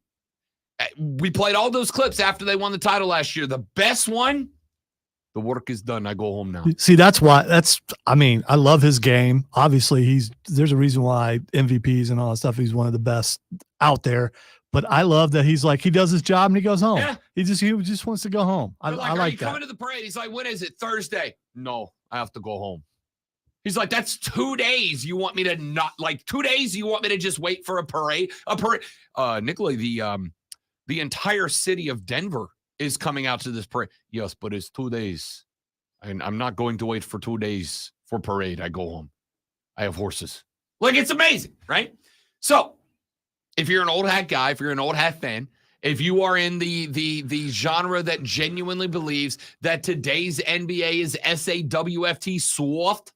S2: We played all those clips after they won the title last year. The best one The work is done. I go home now.
S1: See, I love his game. Obviously, there's a reason why MVPs and all that stuff, he's one of the best out there. But I love that he's like, he does his job and he goes home.
S2: Yeah.
S1: He just wants to go home. I
S2: Are
S1: like
S2: you
S1: that.
S2: coming to the parade? He's like, when is it? Thursday. No, I have to go home. He's like, that's 2 days. You want me to not, like, 2 days? You want me to just wait for a parade? Nicola, the entire city of Denver is coming out to this parade. Yes, but it's 2 days. And I'm not going to wait for 2 days for parade. I go home. I have horses. Like, it's amazing, right? So if you're an old hat guy, if you're an old hat fan, if you are in the genre that genuinely believes that today's NBA is SAWFT soft,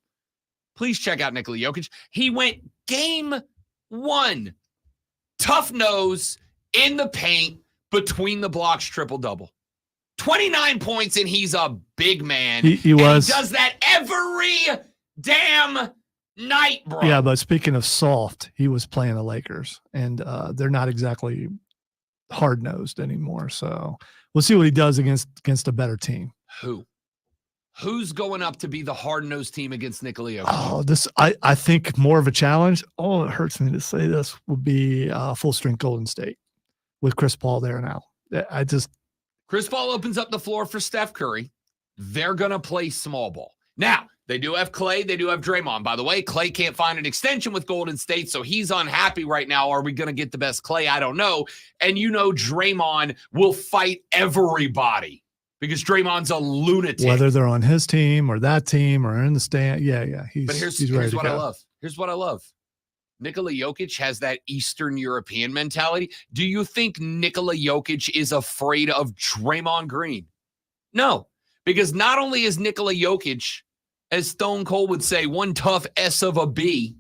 S2: please check out Nikola Jokic. He went game 1, tough nose in the paint, between the blocks, triple-double. 29 points, and he's a big man.
S1: He was.
S2: He does that every damn night, bro.
S1: Yeah, but speaking of soft, he was playing the Lakers, and they're not exactly hard-nosed anymore. So we'll see what he does against a better team.
S2: Who's going up to be the hard-nosed team against Nikola Jokic?
S1: Oh, I think more of a challenge. Oh, it hurts me to say this, would be full-strength Golden State with Chris Paul there now.
S2: Chris Paul opens up the floor for Steph Curry. They're going to play small ball. Now, they do have Clay. They do have Draymond. By the way, Clay can't find an extension with Golden State, so he's unhappy right now. Are we going to get the best Clay? I don't know. And you know Draymond will fight everybody because Draymond's a lunatic.
S1: Whether they're on his team or that team or in the stand. Yeah.
S2: But here's what I love. Here's what I love. Nikola Jokic has that Eastern European mentality. Do you think Nikola Jokic is afraid of Draymond Green? No, because not only is Nikola Jokic, as Stone Cold would say, one tough S of a B,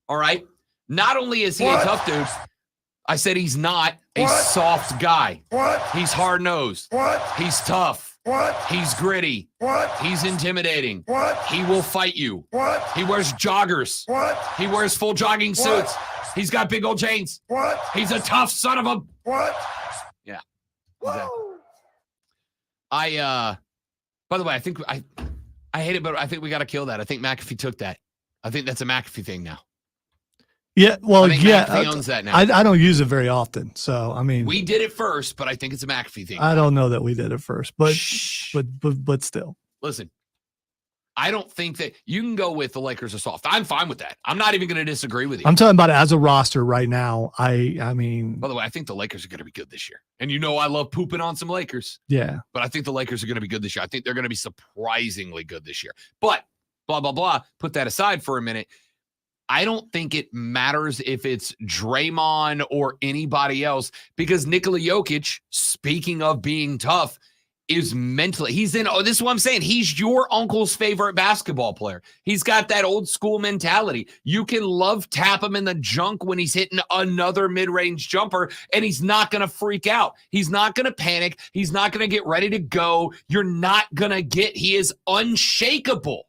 S2: all right? Not only is he a tough dude, I said he's not a soft guy. He's hard-nosed. He's tough. He's gritty. He's intimidating. He will fight you. He wears joggers. He wears full jogging suits. He's got big old chains. He's a tough son of a... Yeah, exactly. By the way, I think I hate it, but I think we got to kill that. I think McAfee took that. I think that's a McAfee thing now.
S1: Yeah, well,
S2: I think
S1: yeah.
S2: McAfee owns that now.
S1: I don't use it very often, so I mean,
S2: we did it first, but I think it's a McAfee thing.
S1: I don't know that we did it first, but still.
S2: Listen, I don't think that you can go with the Lakers are soft. I'm fine with that. I'm not even going to disagree with you.
S1: I'm talking about as a roster right now. I mean,
S2: by the way, I think the Lakers are going to be good this year, and you know I love pooping on some Lakers.
S1: Yeah,
S2: but I think the Lakers are going to be good this year. I think they're going to be surprisingly good this year. But blah blah blah. Put that aside for a minute. I don't think it matters if it's Draymond or anybody else because Nikola Jokic, speaking of being tough, is mentally, this is what I'm saying. He's your uncle's favorite basketball player. He's got that old school mentality. You can love tap him in the junk when he's hitting another mid-range jumper and he's not going to freak out. He's not going to panic. He's not going to get ready to go. You're not going to he is unshakable.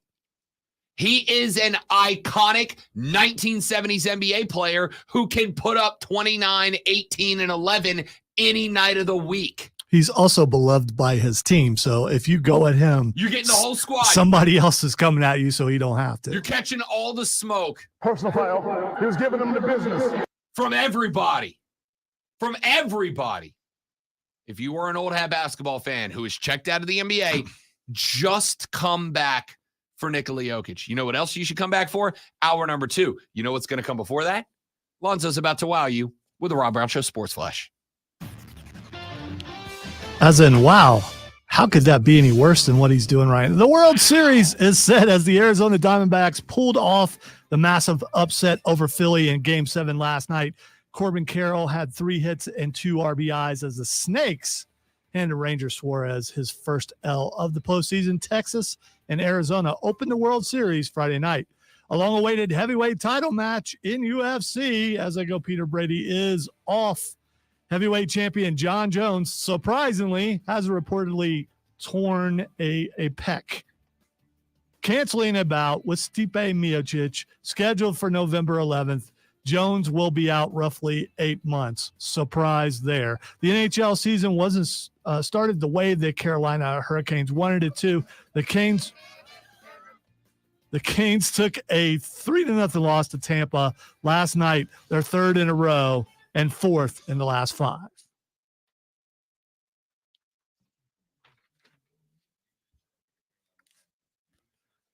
S2: He is an iconic 1970s NBA player who can put up 29, 18, and 11 any night of the week.
S1: He's also beloved by his team. So if you go at him,
S2: you're getting the whole squad. Somebody
S1: else is coming at you so you don't have to.
S2: You're catching all the smoke.
S8: Personal foul. He was giving them the business.
S2: From everybody. From everybody. If you are an old hat basketball fan who is checked out of the NBA, just come back for Nikola Jokic. You know what else you should come back for? Hour number 2. You know what's going to come before that? Lonzo's about to wow you with the Rob Brown Show Sports Flash.
S1: As in, wow, how could that be any worse than what he's doing right now? The World Series is set as the Arizona Diamondbacks pulled off the massive upset over Philly in Game 7 last night. Corbin Carroll had 3 hits and 2 RBIs as the Snakes handed Ranger Suarez his first L of the postseason. Texas and Arizona opened the World Series Friday night. A long-awaited heavyweight title match in UFC. As I go, Peter Brady is off. Heavyweight champion John Jones, surprisingly, has reportedly torn a pec. Canceling a bout with Stipe Miocic, scheduled for November 11th. Jones will be out roughly 8 months. Surprise there. The NHL season wasn't started the way the Carolina Hurricanes wanted it to. The Canes took a 3-0 loss to Tampa last night, their third in a row and fourth in the last 5.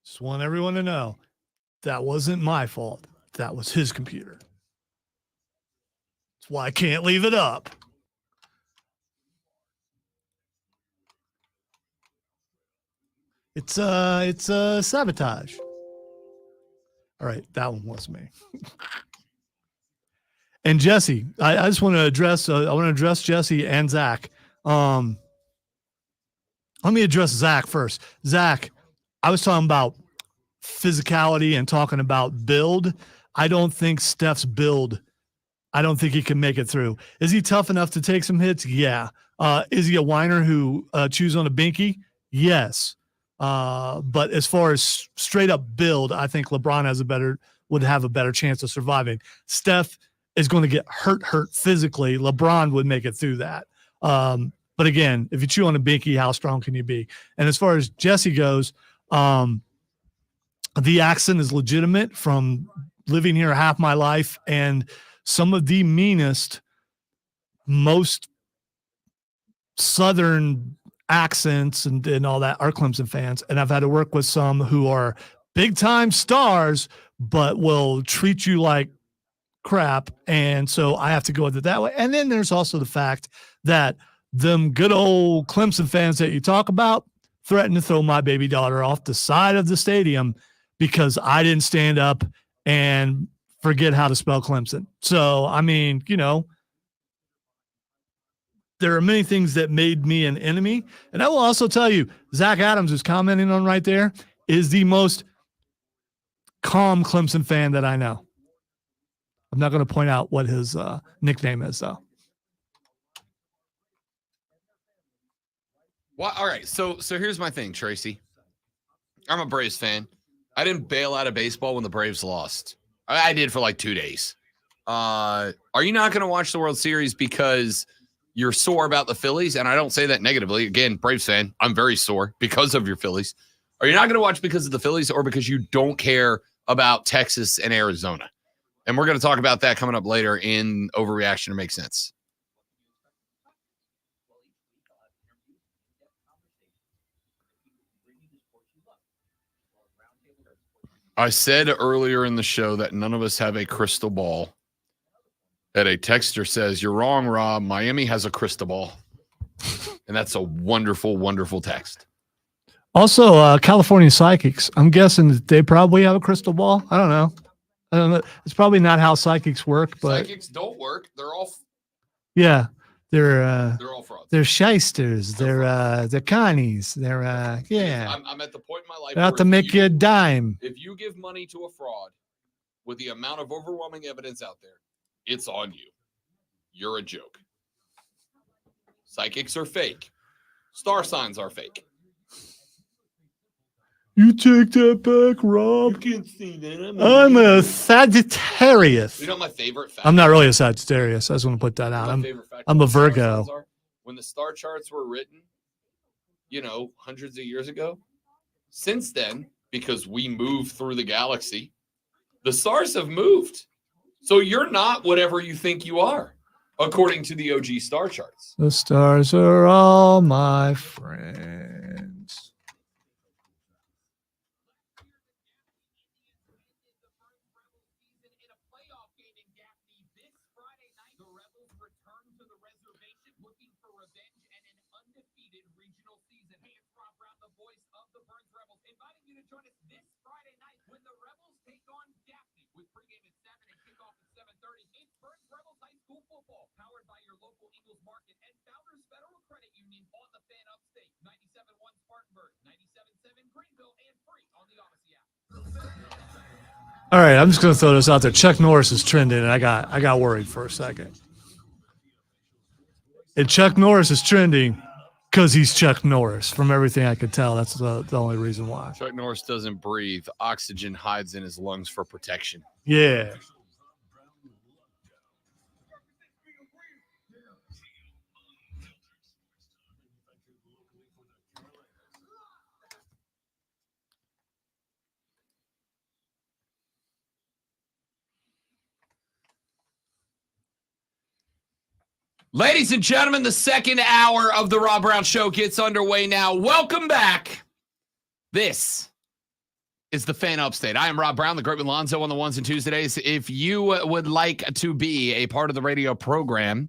S1: Just want everyone to know that wasn't my fault. That was his computer. That's why I can't leave it up. It's sabotage. All right, that one was me. And Jesse, I just want to address. I want to address Jesse and Zach. Let me address Zach first. Zach, I was talking about physicality and talking about build. I don't think Steph's build. I don't think he can make it through. Is he tough enough to take some hits? Yeah. Is he a whiner who chews on a binky? Yes. But as far as straight up build, I think LeBron would have a better chance of surviving. Steph is going to get hurt physically. LeBron would make it through that. But again, if you chew on a binky, how strong can you be? And as far as Jesse goes, the accent is legitimate from living here half my life, and some of the meanest, most Southern accents and all that are Clemson fans. And I've had to work with some who are big time stars, but will treat you like crap. And so I have to go with it that way. And then there's also the fact that them good old Clemson fans that you talk about threatened to throw my baby daughter off the side of the stadium because I didn't stand up and forget how to spell Clemson. So, I mean, you know, there are many things that made me an enemy. And I will also tell you, Zach Adams, who's commenting on right there, is the most calm Clemson fan that I know. I'm not going to point out what his nickname is, though.
S2: Well, all right. So here's my thing, Tracy. I'm a Braves fan. I didn't bail out of baseball when the Braves lost. I did for like 2 days. Are you not going to watch the World Series because you're sore about the Phillies? And I don't say that negatively. Again, Braves fan, I'm very sore because of your Phillies. Are you not going to watch because of the Phillies or because you don't care about Texas and Arizona? And we're going to talk about that coming up later in Overreaction to Make Sense. I said earlier in the show that none of us have a crystal ball. That a texter says, "You're wrong, Rob. Miami has a crystal ball." And that's a wonderful, wonderful text.
S1: Also, California psychics. I'm guessing that they probably have a crystal ball. I don't know. It's probably not how psychics work, but
S2: psychics don't work. They're all
S1: yeah. They're
S2: all frauds.
S1: They're shysters. They're connies. They're yeah.
S2: I'm at the point in my life
S1: they're out to make you a dime.
S2: If you give money to a fraud with the amount of overwhelming evidence out there, it's on you. You're a joke. Psychics are fake. Star signs are fake.
S1: You take that back, Rob.
S2: You can't see that.
S1: I'm a Sagittarius.
S2: You know my favorite fact?
S1: I'm not really a Sagittarius. I just want to put that out. I'm a Virgo.
S2: When the star charts were written, you know, hundreds of years ago, since then, because we move through the galaxy, the stars have moved. So you're not whatever you think you are, according to the OG star charts.
S1: The stars are all my friends. All right, I'm just going to throw this out there. Chuck Norris is trending, and I got worried for a second. And Chuck Norris is trending because he's Chuck Norris. From everything I could tell, that's the only reason why.
S2: Chuck Norris doesn't breathe. Oxygen hides in his lungs for protection.
S1: Yeah.
S2: Ladies and gentlemen, the second hour of the Rob Brown Show gets underway now. Welcome back. This is the Fan Upstate. I am Rob Brown, the great with Lonzo on the ones and twos today. If you would like to be a part of the radio program,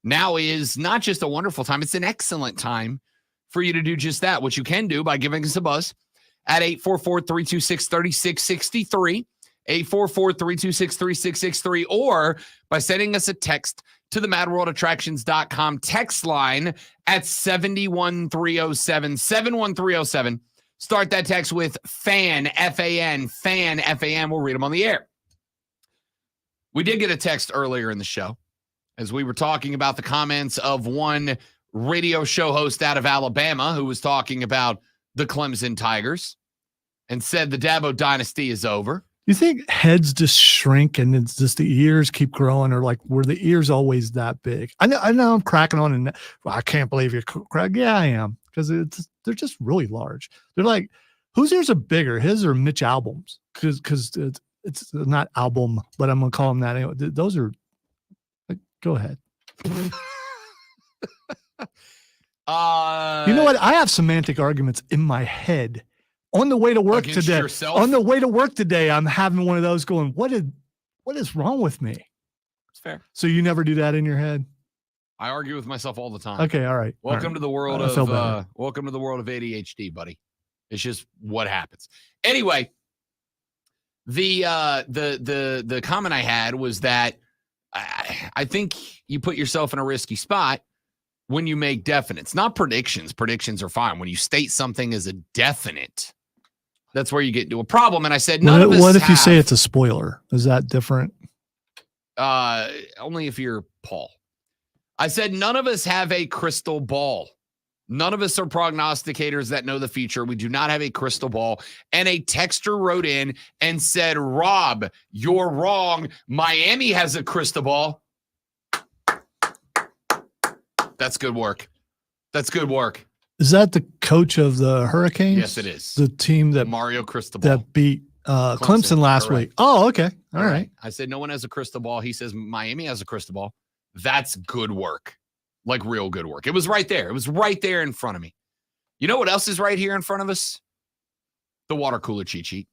S2: now is not just a wonderful time, it's an excellent time for you to do just that, which you can do by giving us a buzz at 844-326-3663, 844-326-3663, or by sending us a text to the madworldattractions.com text line at 71307, 71307. Start that text with FAN, F-A-N, FAN, F-A-N. We'll read them on the air. We did get a text earlier in the show as we were talking about the comments of one radio show host out of Alabama who was talking about the Clemson Tigers and said the Dabo dynasty is over.
S1: You think heads just shrink and it's just the ears keep growing, or like were the ears always that big? I know I'm cracking on, and well, I can't believe you're cracking. Yeah, I am, because they're just really large. They're like, whose ears are bigger, his or Mitch Albom's? Because it's not album, but I'm gonna call him that anyway. Those are. Like, go ahead. You know what? I have semantic arguments in my head. On the way to work
S2: Against
S1: today,
S2: yourself?
S1: on the way to work today, I'm having one of those going, what is wrong with me?
S2: It's fair.
S1: So you never do that in your head?
S2: I argue with myself all the time.
S1: Okay, all right.
S2: Welcome to the world
S1: I feel better.
S2: welcome to the world of ADHD, buddy. It's just what happens. Anyway, the comment I had was that I think you put yourself in a risky spot when you make definites, not predictions. Predictions are fine. When you state something as a definite, that's where you get into a problem. And I said,
S1: what if you say it's a spoiler? Is that different?
S2: Only if you're Paul. I said, none of us have a crystal ball. None of us are prognosticators that know the future. We do not have a crystal ball. And a texter wrote in and said, Rob, you're wrong. Miami has a crystal ball. That's good work. That's good work.
S1: Is that the coach of the Hurricanes?
S2: Yes, it is.
S1: The team that
S2: Mario Cristobal.
S1: that beat Clemson last
S2: correct.
S1: week. Oh, okay. All right.
S2: I said no one has a crystal ball. He says Miami has a crystal ball. That's good work. Like real good work. It was right there. It was right there in front of me. You know what else is right here in front of us? The water cooler cheat sheet.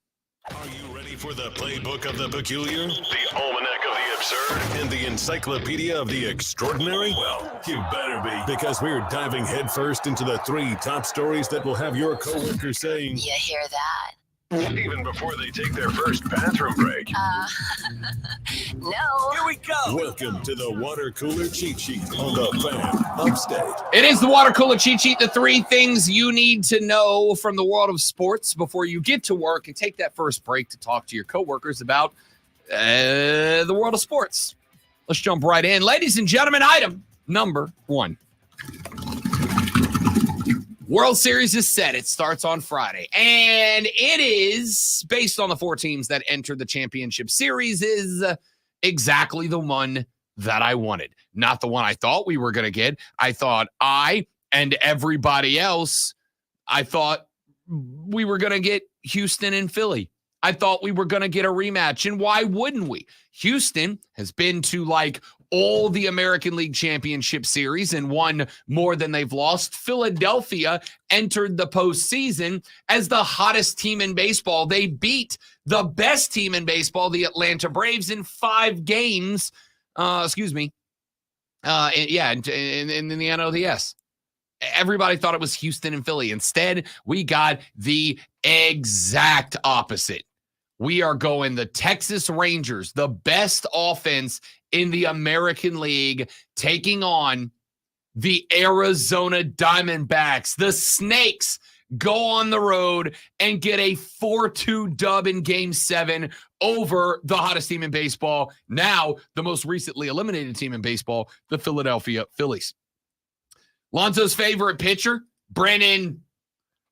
S9: Are you ready for the playbook of the peculiar, the almanac of the absurd, and the encyclopedia of the extraordinary? Well, you better be, because we're diving headfirst into the 3 top stories that will have your coworkers saying,
S10: You hear that?
S9: even before they take their first bathroom break.
S10: No.
S9: Here we go. Welcome to the water cooler cheat sheet on the Fan Upstate.
S2: It is the water cooler cheat sheet. The 3 things you need to know from the world of sports before you get to work and take that first break to talk to your coworkers about the world of sports. Let's jump right in. Ladies and gentlemen, item number 1. World Series is set. It starts on Friday. And it is, based on the 4 teams that entered the championship series, is exactly the one that I wanted. Not the one I thought we were going to get. I thought I and everybody else, I thought we were going to get Houston and Philly. I thought we were going to get a rematch. And why wouldn't we? Houston has been to like all the American League Championship Series and won more than they've lost. Philadelphia entered the postseason as the hottest team in baseball. They beat the best team in baseball, the Atlanta Braves, in 5 games. In the NLDS. Everybody thought it was Houston and Philly. Instead, we got the exact opposite. We are going the Texas Rangers, the best offense in the American League, taking on the Arizona Diamondbacks. The Snakes go on the road and get a 4-2 dub in Game 7 over the hottest team in baseball, now the most recently eliminated team in baseball, the Philadelphia Phillies. Lonzo's favorite pitcher, Brennan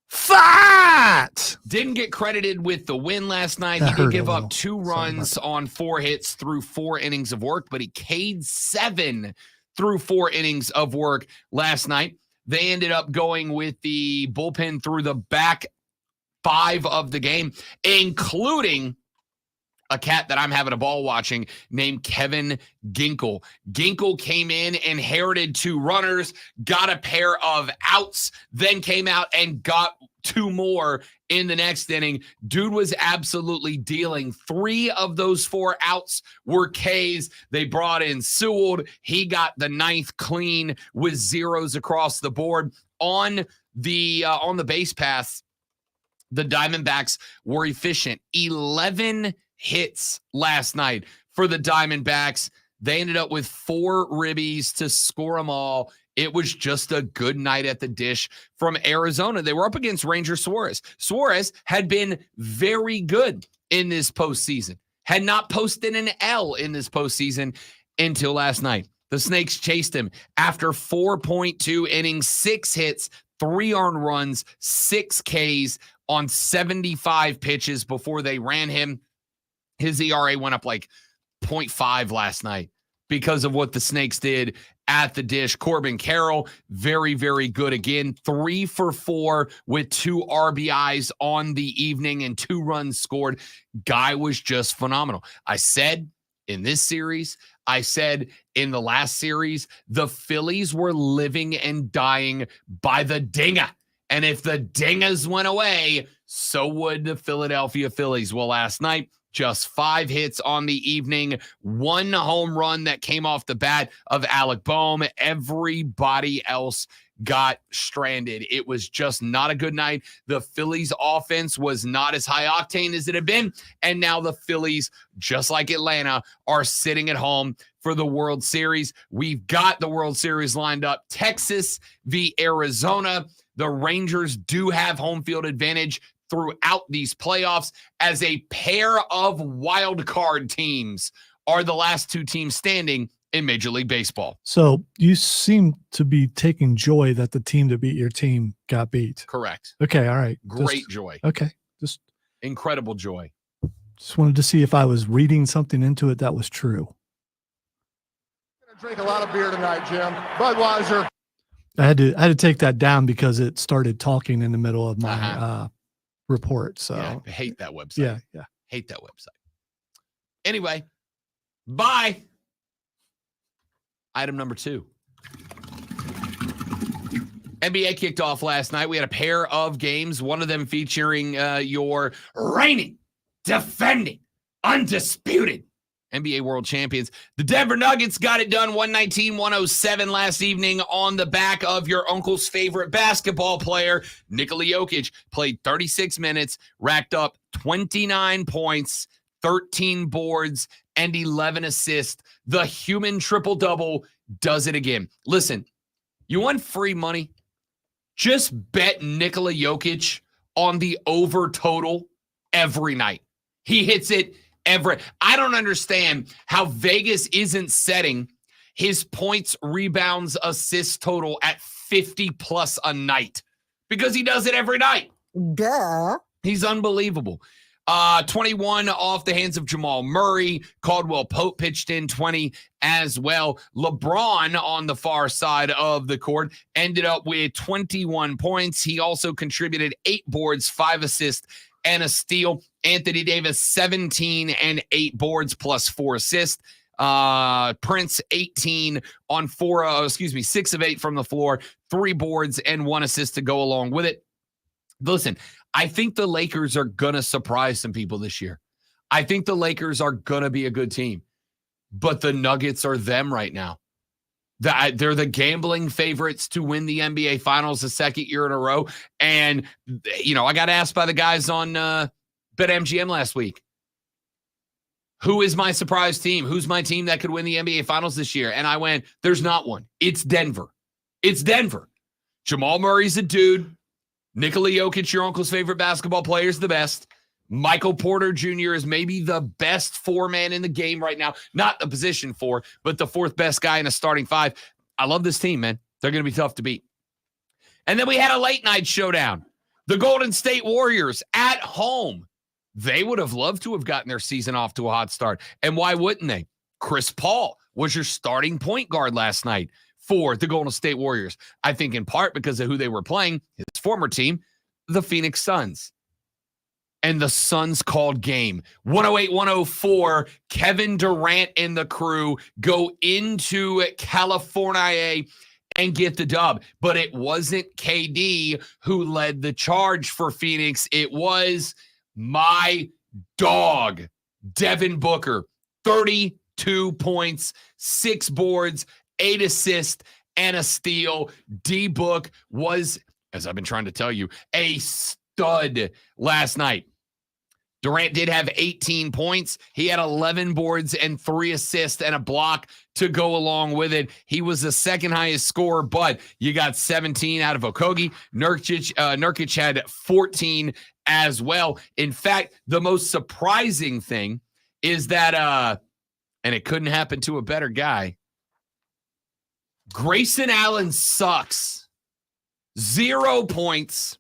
S1: Fat
S2: didn't get credited with the win last night.
S1: That
S2: He did
S1: hurt
S2: give
S1: a
S2: up
S1: little.
S2: 2 runs on 4 hits through 4 innings of work, but he K'd 7 through 4 innings of work last night. They ended up going with the bullpen through the back 5 of the game, including a cat that I'm having a ball watching named Kevin Ginkle. Ginkle came in, inherited 2 runners, got a pair of outs, then came out and got 2 more in the next inning. Dude was absolutely dealing. 3 of those 4 outs were Ks. They brought in Sewell. He got the 9th clean with zeros across the board. On the base paths, the Diamondbacks were efficient. 11 hits last night for the Diamondbacks. They ended up with 4 ribbies to score them all. It was just a good night at the dish from Arizona. They were up against Ranger Suarez. Suarez had been very good in this postseason, had not posted an L in this postseason until last night. The Snakes chased him after 4.2 innings, 6 hits, 3 earned runs, 6 Ks on 75 pitches before they ran him. His ERA went up like 0.5 last night because of what the Snakes did at the dish. Corbin Carroll, very, very good again. 3 for 4 with 2 RBIs on the evening and 2 runs scored. Guy was just phenomenal. I said in this series, I said in the last series, the Phillies were living and dying by the dinger. And if the dingers went away, so would the Philadelphia Phillies. Well, last night, just 5 hits on the evening, 1 home run that came off the bat of Alec Boehm. Everybody else got stranded. It was just not a good night. The Phillies offense was not as high octane as it had been. And now the Phillies, just like Atlanta, are sitting at home for the World Series. We've got the World Series lined up. Texas v. Arizona. The Rangers do have home field advantage throughout these playoffs, as a pair of wild card teams are the last 2 teams standing in Major League Baseball.
S1: So you seem to be taking joy that the team to beat your team got beat.
S2: Correct.
S1: Okay. All right.
S2: Great joy.
S1: Okay. Just
S2: incredible joy.
S1: Just wanted to see if I was reading something into it that was true.
S8: I'm gonna drink a lot of beer tonight, Jim. Budweiser.
S1: I had to take that down because it started talking in the middle of my report. So
S2: yeah, I hate that website.
S1: Yeah.
S2: Hate that website. Anyway, bye. Item number 2. NBA kicked off last night. We had a pair of games, one of them featuring your reigning, defending, undisputed NBA world champions. The Denver Nuggets got it done 119-107 last evening on the back of your uncle's favorite basketball player, Nikola Jokic. Played 36 minutes, racked up 29 points, 13 boards, and 11 assists. The human triple-double does it again. Listen, you want free money? Just bet Nikola Jokic on the over total every night. He hits it I don't understand how Vegas isn't setting his points, rebounds, assists total at 50 plus a night, because he does it every night.
S10: Duh.
S2: He's unbelievable. 21 off the hands of Jamal Murray. Caldwell Pope pitched in 20 as well. LeBron on the far side of the court ended up with 21 points. He also contributed 8 boards, 5 assists, and a steal. Anthony Davis, 17 and 8 boards plus 4 assists. Prince, 18 on 6 of 8 from the floor, 3 boards and 1 assist to go along with it. Listen, I think the Lakers are going to surprise some people this year. I think the Lakers are going to be a good team, but the Nuggets are them right now. They're the gambling favorites to win the NBA Finals the second year in a row. And, I got asked by the guys on BetMGM last week, who is my surprise team? Who's my team that could win the NBA Finals this year? And I went, there's not one. It's Denver. It's Denver. Jamal Murray's a dude. Nikola Jokic, your uncle's favorite basketball player, is the best. Michael Porter Jr. is maybe the best 4-man in the game right now. Not the position 4, but the 4th best guy in a starting 5. I love this team, man. They're going to be tough to beat. And then we had a late night showdown. The Golden State Warriors at home. They would have loved to have gotten their season off to a hot start. And why wouldn't they? Chris Paul was your starting point guard last night for the Golden State Warriors. I think in part because of who they were playing, his former team, the Phoenix Suns. and the Suns called game. 108-104, Kevin Durant and the crew go into California and get the dub. But it wasn't KD who led the charge for Phoenix. It was my dog, Devin Booker. 32 points, 6 boards, 8 assists, and a steal. D-Book was, as I've been trying to tell you, a stud last night. Durant did have 18 points. He had 11 boards and 3 assists and a block to go along with it. He was the second highest scorer, but you got 17 out of Okogie. Nurkic had 14 as well. In fact, the most surprising thing is that, and it couldn't happen to a better guy, Grayson Allen sucks. 0 points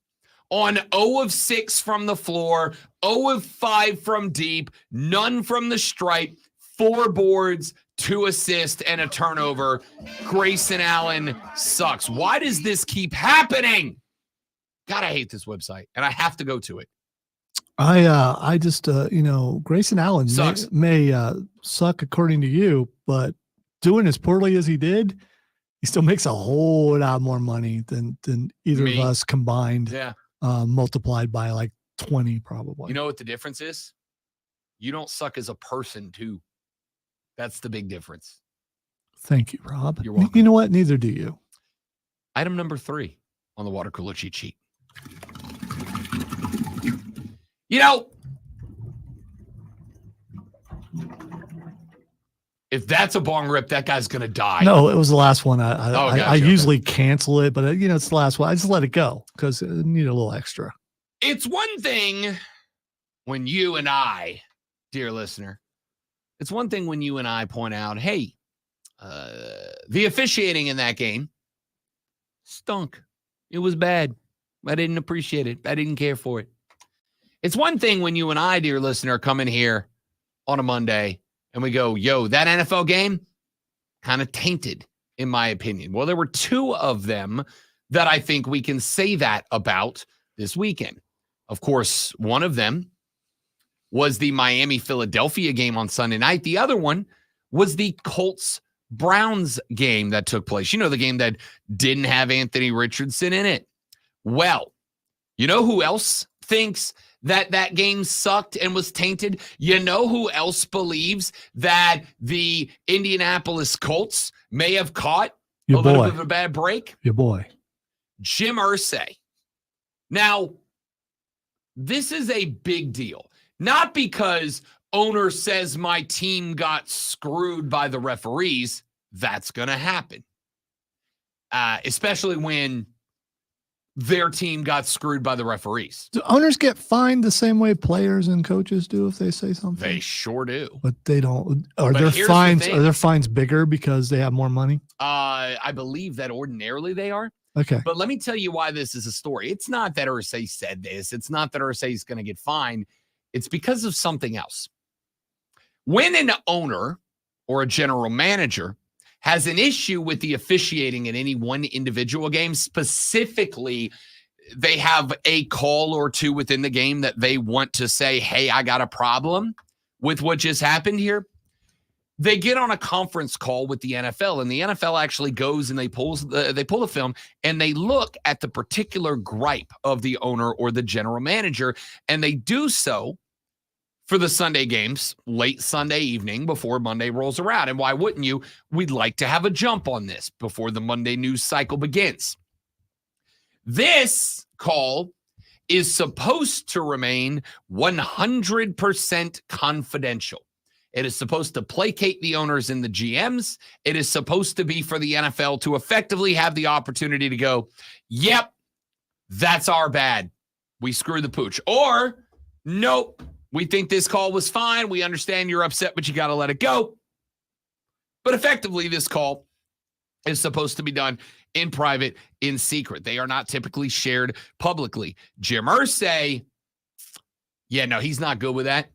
S2: on 0 of 6 from the floor, 0 of 5 from deep, none from the stripe, 4 boards, 2 assists, and a turnover. Grayson Allen sucks. Why does this keep happening? God, I hate this website, and I have to go to it.
S1: I just, Grayson Allen
S2: Sucks.
S1: may suck according to you, but doing as poorly as he did, he still makes a whole lot more money than either of us combined.
S2: Yeah.
S1: Multiplied by like 20 probably.
S2: You know what the difference is? You don't suck as a person too. That's the big difference.
S1: Thank you, Rob.
S2: You're welcome.
S1: You know what? Neither do you.
S2: Item number 3 on the water cooler cheat sheet. You know, if that's a bong rip, that guy's going to die.
S1: No, it was the last one. I
S2: Gotcha,
S1: usually cancel it, but it's the last one. I just let it go because I need a little extra.
S2: It's one thing when you and I, dear listener, it's one thing when you and I point out, hey, the officiating in that game stunk. It was bad. I didn't appreciate it. I didn't care for it. It's one thing when you and I, dear listener, come in here on a Monday and we go, yo, that NFL game kind of tainted, in my opinion. Well, there were 2 of them that I think we can say that about this weekend. Of course, one of them was the Miami-Philadelphia game on Sunday night. The other one was the Colts-Browns game that took place. You know, the game that didn't have Anthony Richardson in it. Well, you know who else thinks that game sucked and was tainted? You know who else believes that the Indianapolis Colts may have caught a little bit of a bad break?
S1: Your boy.
S2: Jim Irsay. Now, this is a big deal. Not because owner says my team got screwed by the referees. That's going to happen. Especially when their team got screwed by the referees.
S1: Do owners get fined the same way players and coaches do if they say something?
S2: They sure do.
S1: But they don't. Are
S2: But
S1: their
S2: here's the
S1: fines?
S2: thing.
S1: Are their fines bigger because they have more money?
S2: I believe that ordinarily they are.
S1: Okay.
S2: But let me tell you why this is a story. It's not that Irsay said this. It's not that Irsay is going to get fined. It's because of something else. When an owner or a general manager has an issue with the officiating in any one individual game, specifically, they have a call or two within the game that they want to say, hey, I got a problem with what just happened here. They get on a conference call with the NFL, and the NFL actually goes and they pull the film and they look at the particular gripe of the owner or the general manager, and they do so for the Sunday games, late Sunday evening before Monday rolls around. And why wouldn't you? We'd like to have a jump on this before the Monday news cycle begins. This call is supposed to remain 100% confidential. It is supposed to placate the owners and the GMs. It is supposed to be for the NFL to effectively have the opportunity to go, yep, that's our bad. We screwed the pooch. Or, nope, we think this call was fine. We understand you're upset, but you got to let it go. But effectively, this call is supposed to be done in private, in secret. They are not typically shared publicly. Jim Irsay, yeah, no, he's not good with that.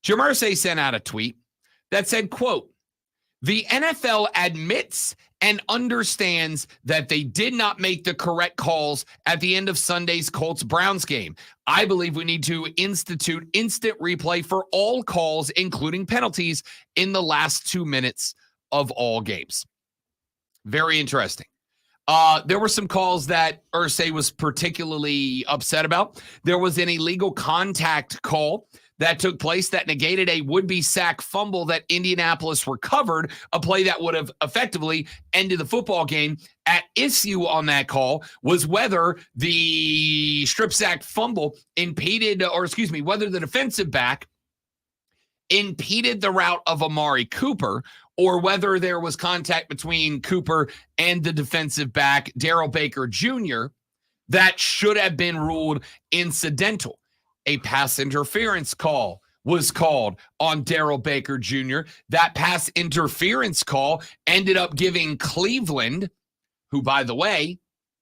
S2: Jim Irsay sent out a tweet that said, quote, the NFL admits and understands that they did not make the correct calls at the end of Sunday's Colts-Browns game. I believe we need to institute instant replay for all calls, including penalties, in the last 2 minutes of all games. Very interesting. There were some calls that Irsay was particularly upset about. There was an illegal contact call that took place that negated a would-be sack fumble that Indianapolis recovered, a play that would have effectively ended the football game. At issue on that call was whether the strip sack fumble whether the defensive back impeded the route of Amari Cooper, or whether there was contact between Cooper and the defensive back, Darrell Baker Jr., that should have been ruled incidental. A pass interference call was called on Darrell Baker Jr. That pass interference call ended up giving Cleveland, who, by the way,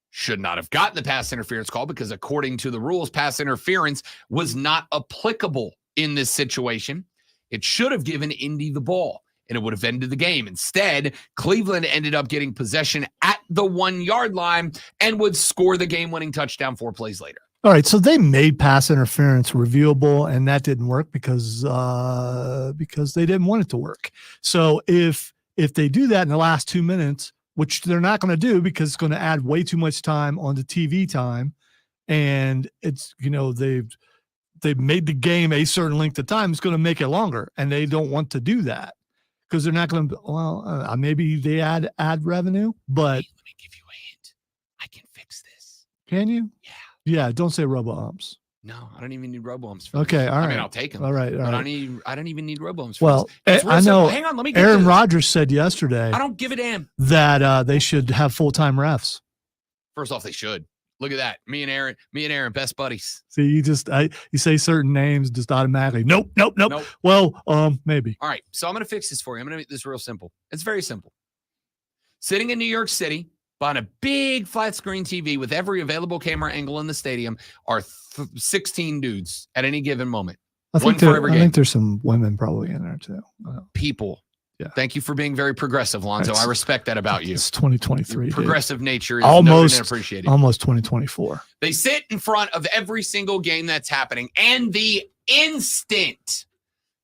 S2: should not have gotten the pass interference call because according to the rules, pass interference was not applicable in this situation. It should have given Indy the ball, and it would have ended the game. Instead, Cleveland ended up getting possession at the 1 yard line and would score the game-winning touchdown 4 plays later.
S1: All right, so they made pass interference reviewable, and that didn't work because they didn't want it to work. So if they do that in the last 2 minutes, which they're not going to do because it's going to add way too much time on the TV time, and it's they've made the game a certain length of time, it's going to make it longer, and they don't want to do that because they're not going to. Maybe they add revenue, but
S2: Hey, let me give you a hint. I can fix this.
S1: Can you?
S2: Yeah.
S1: Yeah, don't say robo-umps.
S2: No, I don't even need robo-umps for
S1: Okay,
S2: this.
S1: all
S2: I
S1: right.
S2: mean, I'll take them.
S1: All right,
S2: But
S1: right.
S2: I don't even need robo-umps for
S1: Well,
S2: this. It's real
S1: I
S2: simple.
S1: know
S2: Hang on, let me get
S1: Aaron
S2: this.
S1: Rodgers said yesterday
S2: I don't give a damn.
S1: that they should have full-time refs.
S2: First off, they should. Look at that. Me and Aaron, best buddies.
S1: See, you say certain names just automatically. Nope. Well, maybe.
S2: All right, so I'm going to fix this for you. I'm going to make this real simple. It's very simple. Sitting in New York City on a big flat screen TV with every available camera angle in the stadium are 16 dudes at any given moment.
S1: I
S2: One
S1: think
S2: for every game.
S1: think there's some women probably in there too.
S2: People.
S1: Yeah.
S2: Thank you for being very progressive, Lonzo.
S1: It's-
S2: I respect that about you.
S1: It's 2023. dude.
S2: Progressive nature is
S1: Almost-
S2: noted and appreciated.
S1: Almost 2024.
S2: They sit in front of every single game that's happening, and the instant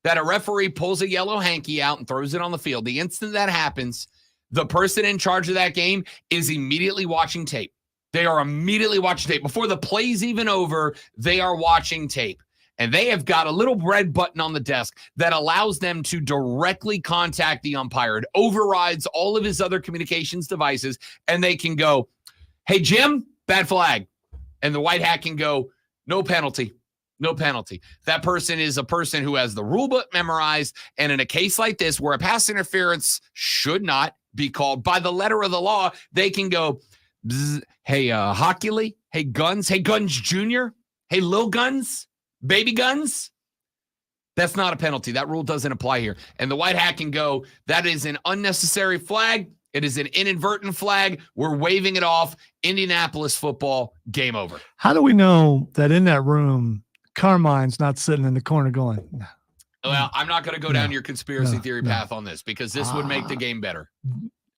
S2: that a referee pulls a yellow hanky out and throws it on the field, the instant that happens, the person in charge of that game is immediately watching tape. They are immediately watching tape. Before the play's even over, they are watching tape. And they have got a little red button on the desk that allows them to directly contact the umpire. It overrides all of his other communications devices, and they can go, "Hey, Jim, bad flag." And the white hat can go, "No penalty. No penalty." That person is a person who has the rule book memorized, and in a case like this where a pass interference should not be called by the letter of the law, they can go, "Bzz, hey, Hockley, hey, Guns Jr., hey, Lil Guns, Baby Guns." That's not a penalty. That rule doesn't apply here. And the white hat can go, "That is an unnecessary flag. It is an inadvertent flag. We're waving it off. Indianapolis football, game over."
S1: How do we know that in that room, Carmine's not sitting in the corner going, "Nah."
S2: Well, I'm not going to go down your conspiracy
S1: No,
S2: theory
S1: no.
S2: path on this because this would make the game better.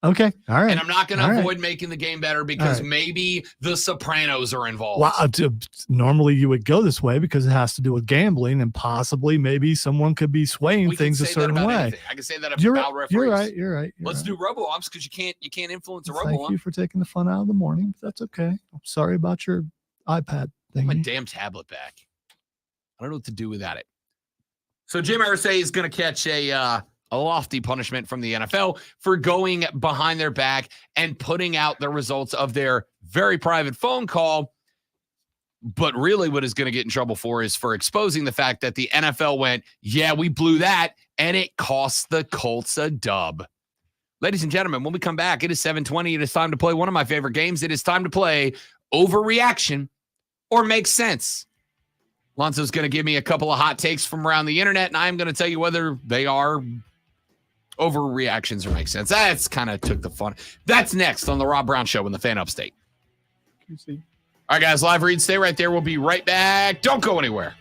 S1: Okay, all right.
S2: And I'm not going to
S1: All right.
S2: avoid making the game better because
S1: right.
S2: maybe the Sopranos are involved.
S1: Well, normally you would go this way because it has to do with gambling and possibly maybe someone could be swaying
S2: We can
S1: things a
S2: say that
S1: certain
S2: about
S1: way.
S2: anything. I can say that about
S1: You're
S2: referees.
S1: right. You're right.
S2: Let's do robo-umps because you can't influence a
S1: Thank
S2: robo-ump.
S1: you for taking the fun out of the morning. That's okay. I'm sorry about your iPad thing.
S2: My damn tablet back. I don't know what to do without it. So Jim Irsay is going to catch a lofty punishment from the NFL for going behind their back and putting out the results of their very private phone call. But really what is going to get in trouble for is for exposing the fact that the NFL went, "Yeah, we blew that," and it cost the Colts a dub. Ladies and gentlemen, when we come back, it is 7:20. It is time to play one of my favorite games. It is time to play Overreaction or Make Sense. Lonzo's going to give me a couple of hot takes from around the internet, and I'm going to tell you whether they are overreactions or make sense. That's kind of took the fun. That's next on the Rob Brown Show in the Fan Upstate. All right, guys, live read. Stay right there. We'll be right back. Don't go anywhere.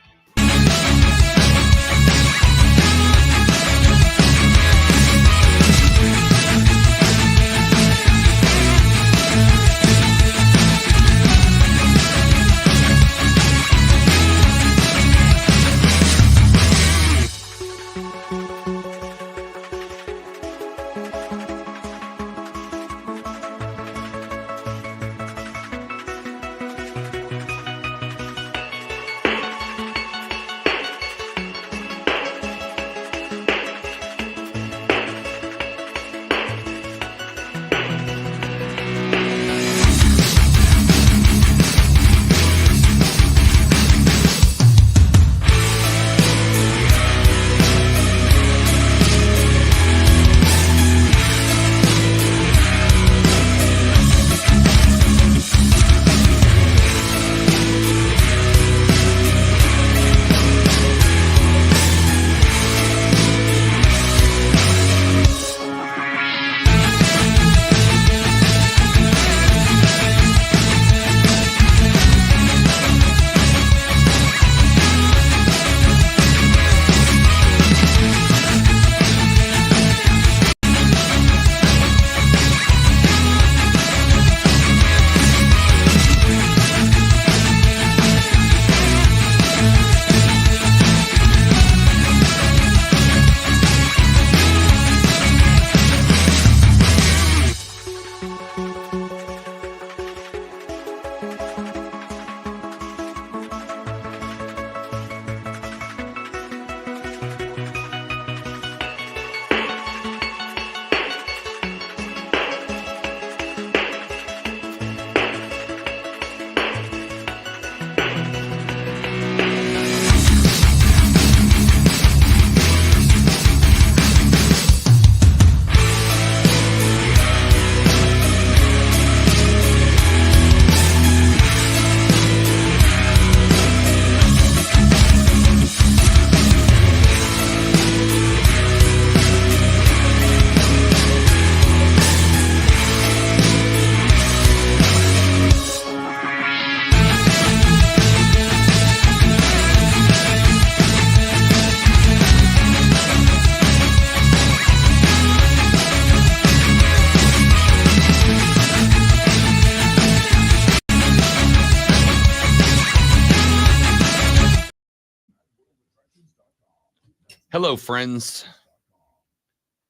S2: Hello, friends.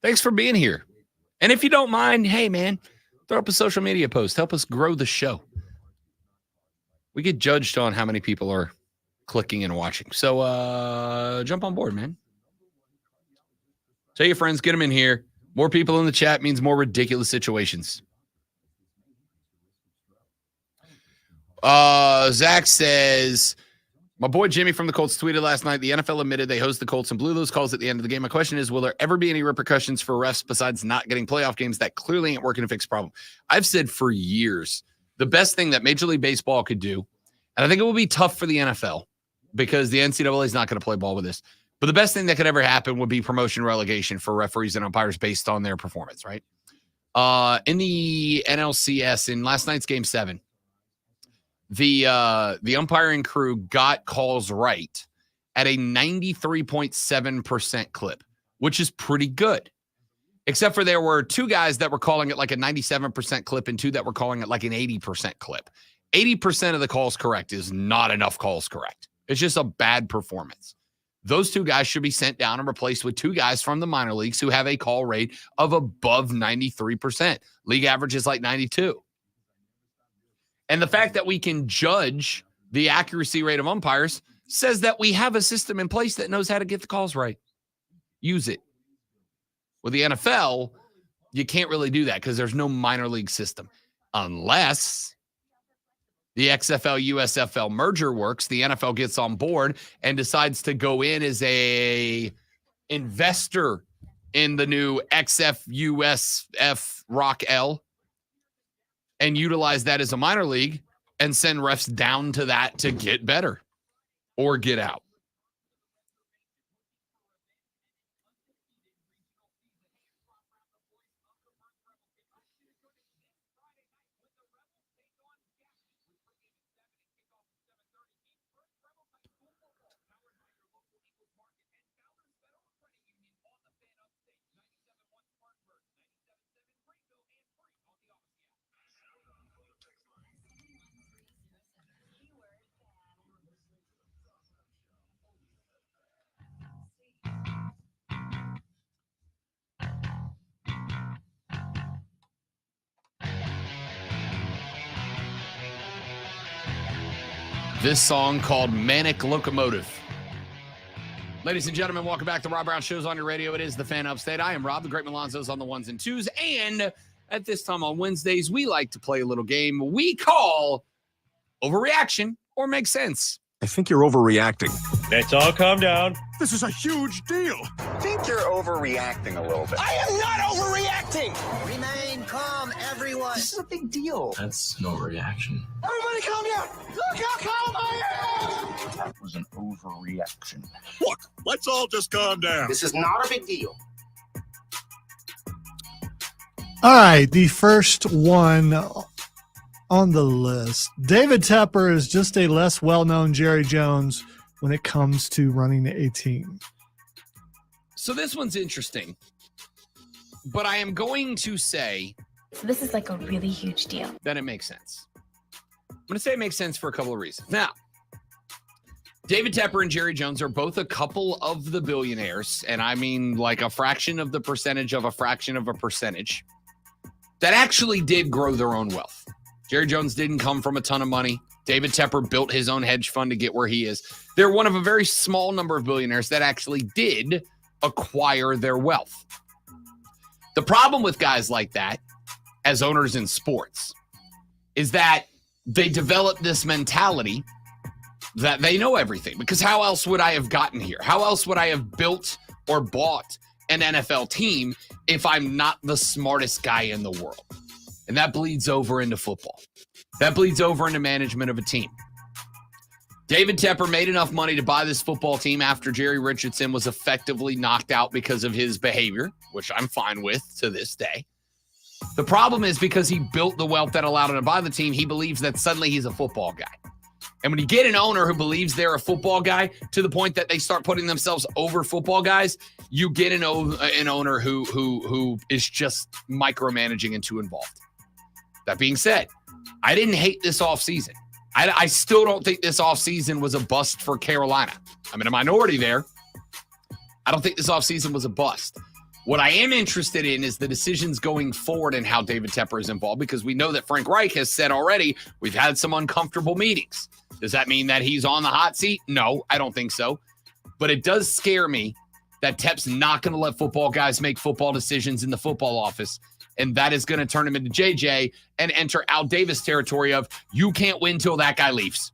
S2: Thanks for being here. And if you don't mind, hey, man, throw up a social media post. Help us grow the show. We get judged on how many people are clicking and watching. So jump on board, man. Tell your friends, get them in here. More people in the chat means more ridiculous situations. Zach says, my boy Jimmy from the Colts tweeted last night, the NFL admitted they host the Colts and blew those calls at the end of the game. My question is, will there ever be any repercussions for refs besides not getting playoff games? That clearly ain't working to fix the problem. I've said for years, the best thing that Major League Baseball could do, and I think it will be tough for the NFL because the NCAA is not going to play ball with this, but the best thing that could ever happen would be promotion relegation for referees and umpires based on their performance, right? In the NLCS, in last night's Game 7, the umpiring crew got calls right at a 93.7% clip, which is pretty good. Except for there were two guys that were calling it like a 97% clip and two that were calling it like an 80% clip. 80% of the calls correct is not enough calls correct. It's just a bad performance. Those two guys should be sent down and replaced with two guys from the minor leagues who have a call rate of above 93%. League average is like 92. And the fact that we can judge the accuracy rate of umpires says that we have a system in place that knows how to get the calls right. Use it. With the NFL, you can't really do that because there's no minor league system. Unless the XFL USFL merger works, the NFL gets on board and decides to go in as a investor in the new XFUSF Rock L and utilize that as a minor league and send refs down to that to get better or get out. This song called Manic Locomotive. Ladies and gentlemen, welcome back to Rob Brown Shows on your radio. It is the Fan Upstate. I am Rob, the Great Melanzo's on the ones and twos. And at this time on Wednesdays, we like to play a little game we call Overreaction or Make Sense.
S10: I think you're overreacting.
S11: Let's all calm down.
S10: This is a huge deal.
S3: I think you're overreacting a little bit.
S12: I am not overreacting. Remain calm, everyone. This is a big deal.
S13: That's no reaction.
S12: Everybody calm down. Look how calm I am.
S3: That was an overreaction.
S10: Look, let's all just calm down.
S12: This is not a big deal.
S1: All right, the first one on the list. David Tepper is just a less well-known Jerry Jones when it comes to running the A-team.
S2: So this one's interesting, but I am going to say
S14: so this is like a really huge deal.
S2: That it makes sense. I'm going to say it makes sense for a couple of reasons. Now, David Tepper and Jerry Jones are both a couple of the billionaires, and I mean like a fraction of the percentage of a fraction of a percentage, that actually did grow their own wealth. Jerry Jones didn't come from a ton of money. David Tepper built his own hedge fund to get where he is. They're one of a very small number of billionaires that actually did acquire their wealth. The problem with guys like that, as owners in sports, is that they develop this mentality that they know everything. Because how else would I have gotten here? How else would I have built or bought an NFL team if I'm not the smartest guy in the world? And that bleeds over into football. That bleeds over into management of a team. David Tepper made enough money to buy this football team after Jerry Richardson was effectively knocked out because of his behavior, which I'm fine with to this day. The problem is because he built the wealth that allowed him to buy the team, he believes that suddenly he's a football guy. And when you get an owner who believes they're a football guy to the point that they start putting themselves over football guys, you get an owner who is just micromanaging and too involved. That being said, I didn't hate this offseason. I still don't think this offseason was a bust for Carolina. I'm in a minority there. I don't think this offseason was a bust. What I am interested in is the decisions going forward and how David Tepper is involved, because we know that Frank Reich has said already, we've had some uncomfortable meetings. Does that mean that he's on the hot seat? No, I don't think so. But it does scare me that Tep's not going to let football guys make football decisions in the football office. And that is going to turn him into JJ and enter Al Davis territory of you can't win till that guy leaves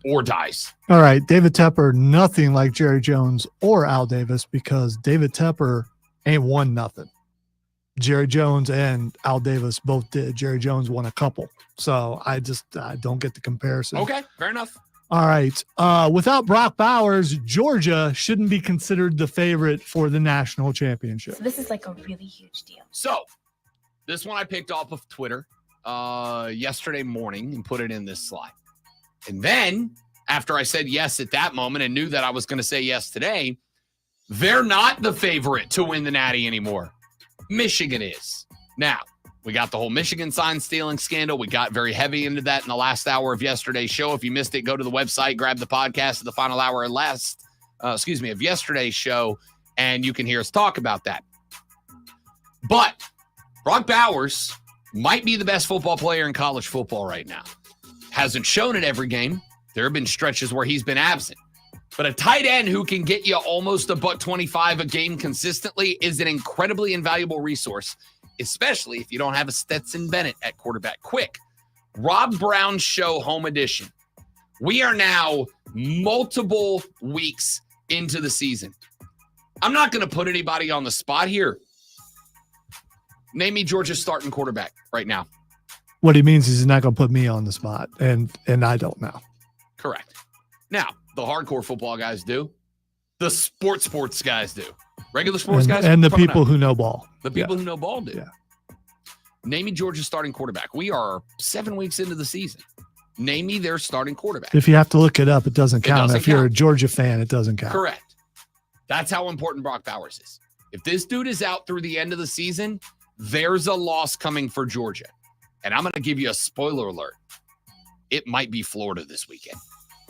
S2: or dies.
S1: All right, David Tepper, nothing like Jerry Jones or Al Davis, because David Tepper ain't won nothing. Jerry Jones and Al Davis both did. Jerry Jones won a couple. So I don't get the comparison.
S2: Okay, fair enough.
S1: All right. Without Brock Bowers, Georgia shouldn't be considered the favorite for the national championship.
S14: So this is like a really huge deal.
S2: So this one I picked off of Twitter yesterday morning and put it in this slide. And then after I said yes at that moment and knew that I was going to say yes today, they're not the favorite to win the Natty anymore. Michigan is. Now, we got the whole Michigan sign stealing scandal. We got very heavy into that in the last hour of yesterday's show. If you missed it, go to the website, grab the podcast of the final hour of yesterday's show, and you can hear us talk about that. But Brock Bowers might be the best football player in college football right now. Hasn't shown it every game. There have been stretches where he's been absent. But a tight end who can get you almost $125 a game consistently is an incredibly invaluable resource, especially if you don't have a Stetson Bennett at quarterback. Quick, Rob Brown's Show Home Edition. We are now multiple weeks into the season. I'm not going to put anybody on the spot here. Name me Georgia's starting quarterback right now.
S1: What he means is he's not going to put me on the spot, and I don't know.
S2: Correct. Now, the hardcore football guys do. The sports guys do. Regular sports guys.
S1: And the people who know ball.
S2: The people who know ball do.
S1: Yeah.
S2: Name me Georgia's starting quarterback. We are 7 weeks into the season. Name me their starting quarterback.
S1: If you have to look it up, it doesn't count. If you're a Georgia fan, it doesn't count.
S2: Correct. That's how important Brock Bowers is. If this dude is out through the end of the season, there's a loss coming for Georgia. And I'm going to give you a spoiler alert. It might be Florida this weekend.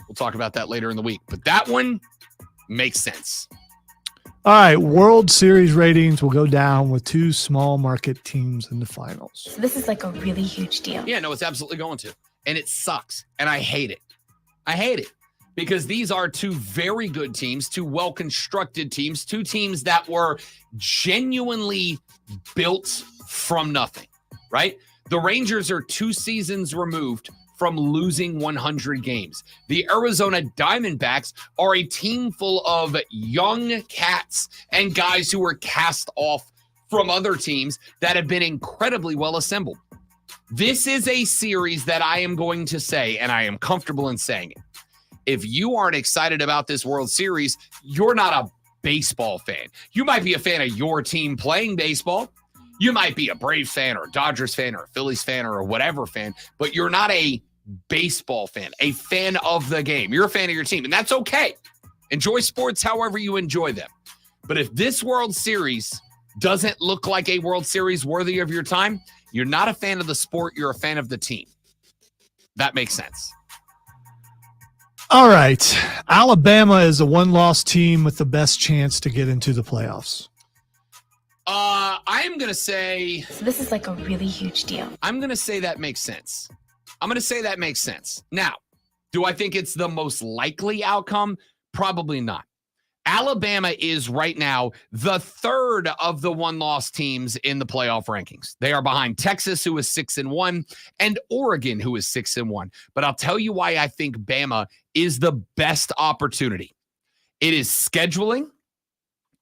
S2: We'll talk about that later in the week. But that one makes sense.
S1: All right. World Series ratings will go down with two small market teams in the finals.
S14: So this is like a really huge deal.
S2: Yeah, no, it's absolutely going to. And it sucks. And I hate it. I hate it. Because these are two very good teams, two well-constructed teams, two teams that were genuinely built from nothing, right? The Rangers are 2 seasons removed from losing 100 games. The Arizona Diamondbacks are a team full of young cats and guys who were cast off from other teams that have been incredibly well assembled. This is a series that I am going to say, and I am comfortable in saying it. If you aren't excited about this World Series, you're not a baseball fan. You might be a fan of your team playing baseball. You might be a Braves fan or a Dodgers fan or a Phillies fan or a whatever fan, but you're not a baseball fan, a fan of the game. You're a fan of your team, and that's okay. Enjoy sports however you enjoy them. But if this World Series doesn't look like a World Series worthy of your time, you're not a fan of the sport, you're a fan of the team. That makes sense.
S1: All right. Alabama is a one-loss team with the best chance to get into the playoffs.
S2: I'm going to say...
S14: So this is like a really huge deal.
S2: I'm going to say that makes sense. Now, do I think it's the most likely outcome? Probably not. Alabama is right now the third of the one-loss teams in the playoff rankings. They are behind Texas, who is 6-1, and Oregon, who is 6-1. But I'll tell you why I think Bama is the best opportunity. It is scheduling,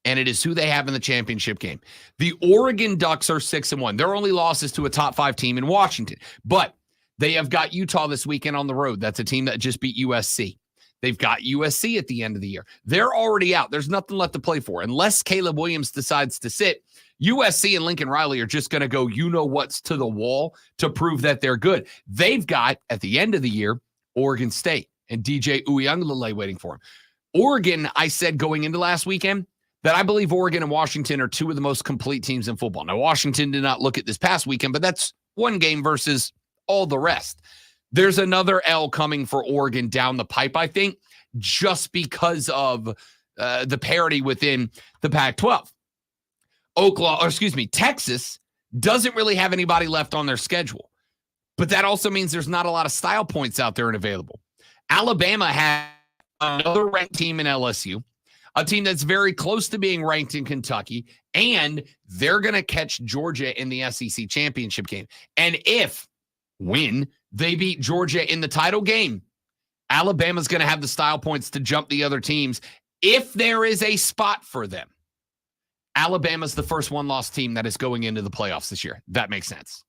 S2: and it is who they have in the championship game. The Oregon Ducks are 6-1. Their only loss is to a top 5 team in Washington. But they have got Utah this weekend on the road. That's a team that just beat USC. They've got USC at the end of the year. They're already out. There's nothing left to play for. Unless Caleb Williams decides to sit, USC and Lincoln Riley are just going to go you-know-what's to the wall to prove that they're good. They've got, at the end of the year, Oregon State and DJ Uiagalelei waiting for him. Oregon, I said going into last weekend, that I believe Oregon and Washington are 2 of the most complete teams in football. Now, Washington did not look at this past weekend, but that's one game versus all the rest. There's another L coming for Oregon down the pipe, I think, just because of the parity within the Pac-12. Texas doesn't really have anybody left on their schedule. But that also means there's not a lot of style points out there and available. Alabama has another ranked team in LSU, a team that's very close to being ranked in Kentucky, and they're going to catch Georgia in the SEC championship game. And when they beat Georgia in the title game, Alabama's going to have the style points to jump the other teams if there is a spot for them. Alabama's the first one-loss team that is going into the playoffs this year. That makes sense.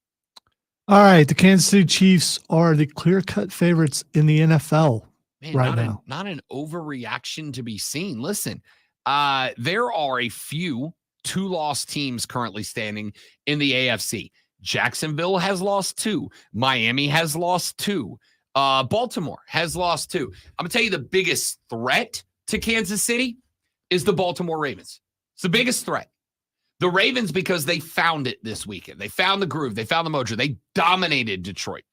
S1: All right. The Kansas City Chiefs are the clear-cut favorites in the NFL now.
S2: Not an overreaction to be seen. Listen, there are a few two-loss teams currently standing in the AFC. Jacksonville has lost 2. Miami has lost 2. Baltimore has lost 2. I'm going to tell you the biggest threat to Kansas City is the Baltimore Ravens. It's the biggest threat. The Ravens, because they found it this weekend. They found the groove. They found the mojo. They dominated Detroit.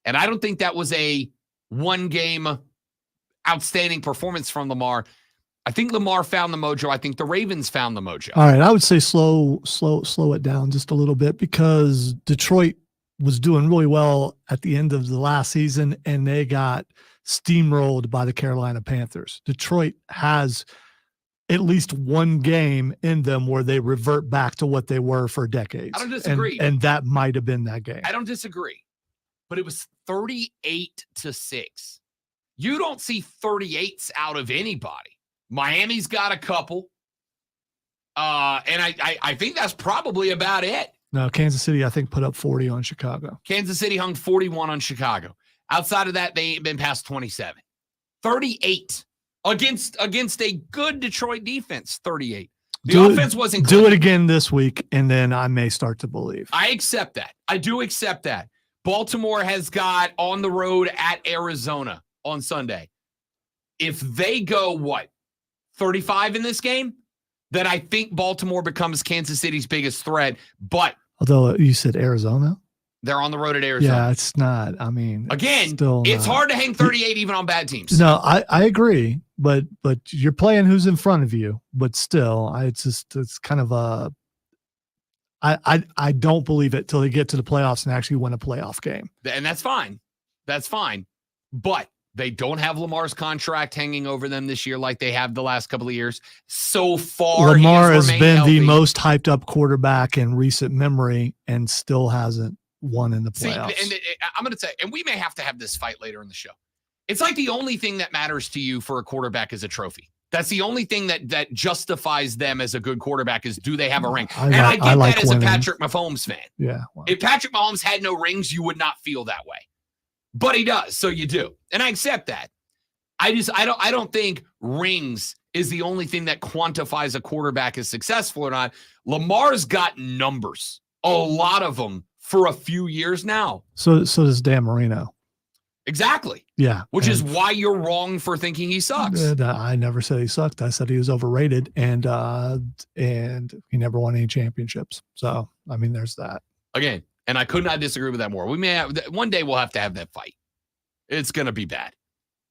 S2: And I don't think that was a one-game outstanding performance from Lamar. I think Lamar found the mojo. I think the Ravens found the mojo.
S1: All right. I would say slow it down just a little bit because Detroit was doing really well at the end of the last season, and they got steamrolled by the Carolina Panthers. Detroit has at least one game in them where they revert back to what they were for decades.
S2: I don't disagree.
S1: And that might have been that game.
S2: I don't disagree. But it was 38-6. You don't see 38s out of anybody. Miami's got a couple. And I think that's probably about it.
S1: No, Kansas City, I think, put up 40 on Chicago.
S2: Kansas City hung 41 on Chicago. Outside of that, they ain't been past 27. 38 against a good Detroit defense, 38. The offense wasn't
S1: do it again this week, and then I may start to believe.
S2: I accept that. I do accept that. Baltimore has got on the road at Arizona on Sunday. If they go, 35 in this game, then I think Baltimore becomes Kansas City's biggest threat. But
S1: although you said Arizona?
S2: They're on the road at Arizona.
S1: Yeah, it's not. I mean,
S2: again, it's hard to hang 38 even on bad teams.
S1: No, I agree, but you're playing who's in front of you. But still, it's kind of a. I don't believe it till they get to the playoffs and actually win a playoff game.
S2: And that's fine. That's fine. But they don't have Lamar's contract hanging over them this year like they have the last couple of years. So far,
S1: Lamar has been
S2: healthy.
S1: the most hyped up quarterback in recent memory and still hasn't won in the playoffs.
S2: See, and I'm going to say, and we may have to have this fight later in the show. It's like the only thing that matters to you for a quarterback is a trophy. That's the only thing that justifies them as a good quarterback is, do they have a ring? I get that as
S1: winning.
S2: a Patrick Mahomes fan.
S1: Yeah. Well.
S2: If Patrick Mahomes had no rings, you would not feel that way. But he does, so you do. And I accept that. I don't think rings is the only thing that quantifies a quarterback as successful or not. Lamar's got numbers, a lot of them for a few years now.
S1: So does Dan Marino.
S2: Exactly.
S1: Yeah.
S2: Which is why you're wrong for thinking he sucks.
S1: I never said he sucked. I said he was overrated and he never won any championships. So, I mean, there's that.
S2: Again, and I could not disagree with that more. We may have one day we'll have to have that fight. It's going to be bad.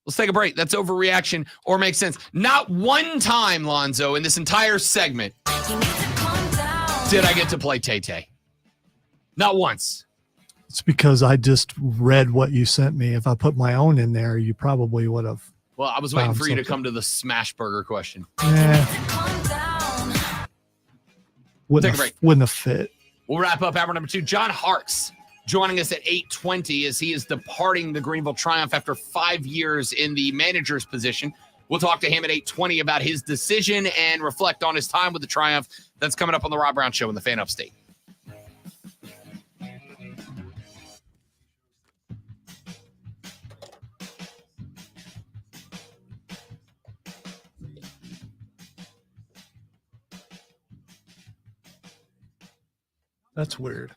S2: Let's take a break. That's overreaction or makes sense. Not one time, Lonzo, in this entire segment did I get to play Tay-Tay. Not once.
S1: It's because I just read what you sent me. If I put my own in there, you probably would have.
S2: Well, I was waiting for you to come to the smash burger question.
S1: Yeah. Wouldn't have fit.
S2: We'll wrap up hour number 2. John Hart's joining us at 8:20 as he is departing the Greenville Triumph after 5 years in the manager's position. We'll talk to him at 8:20 about his decision and reflect on his time with the Triumph. That's coming up on the Rob Brown Show in the Fan Upstate.
S1: That's weird.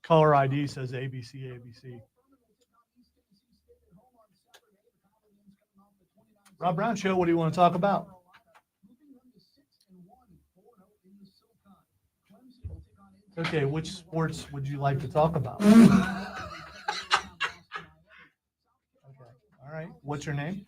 S1: Caller ID says ABC, ABC. Rob Brown Show, what do you want to talk about? Okay, which sports would you like to talk about? Okay, all right. What's your name?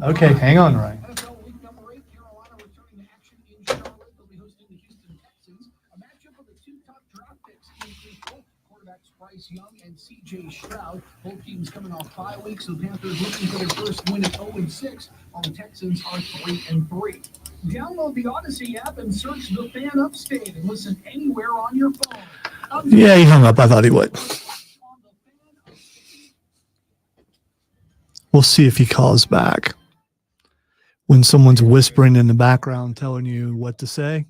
S1: Okay, hang on, Ryan.
S6: NFL week number 8, Carolina returning to action in Charlotte. They'll be hosting the Houston Texans. A matchup of the two top draft picks in April. Quarterbacks Bryce Young and C.J. Stroud. Both teams coming off bye weeks. The Panthers looking for their first win at 0-6, while the Texans are 3-3. Download the Odyssey app and search The Fan Upstate and listen anywhere on your phone.
S1: Yeah, he hung up. I thought he would. We'll see if he calls back. When someone's whispering in the background telling you what to say.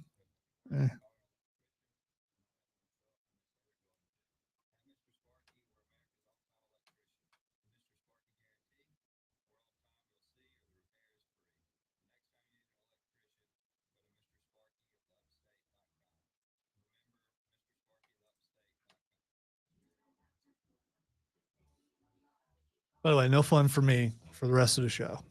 S1: By the way, no fun for me for the rest of the show.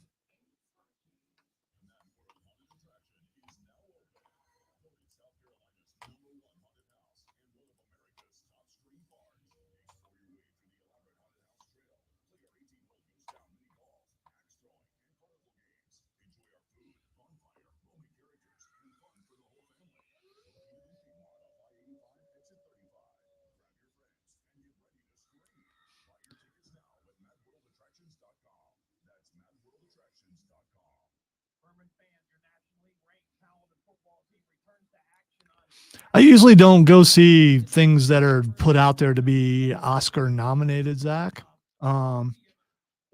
S1: I usually don't go see things that are put out there to be Oscar nominated, Zach. But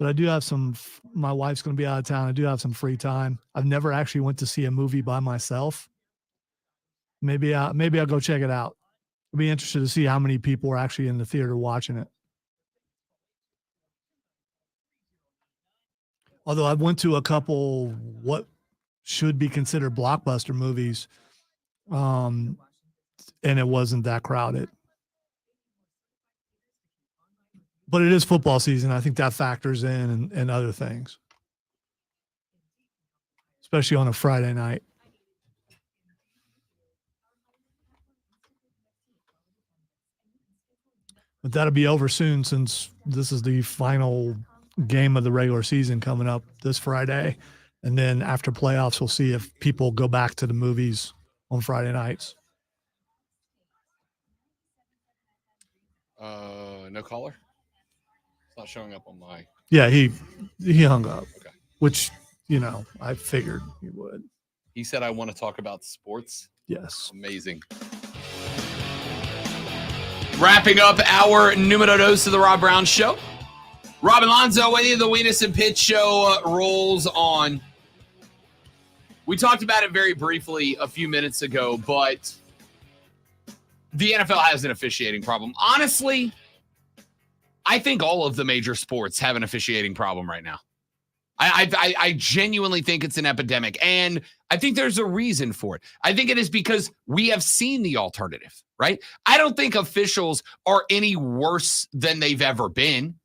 S1: I do have my wife's going to be out of town. I do have some free time. I've never actually went to see a movie by myself. Maybe I'll go check it out. I'll be interested to see how many people are actually in the theater watching it. Although I went to a couple what should be considered blockbuster movies, and it wasn't that crowded. But it is football season. I think that factors in and other things, especially on a Friday night. But that'll be over soon since this is the final game of the regular season coming up this Friday. And then after playoffs, we'll see if people go back to the movies on Friday nights.
S2: No caller? It's not showing up on my...
S1: Yeah, he hung up,
S2: okay.
S1: Which, I figured he would.
S2: He said, I want to talk about sports.
S1: Yes.
S2: Amazing. Wrapping up our numero dos of the Rob Brown Show. Rob and Lonzo, with you, the Weenus and Pitch Show rolls on. We talked about it very briefly a few minutes ago, but the NFL has an officiating problem. Honestly, I think all of the major sports have an officiating problem right now. I genuinely think it's an epidemic, and I think there's a reason for it. I think it is because we have seen the alternative, right? I don't think officials are any worse than they've ever been.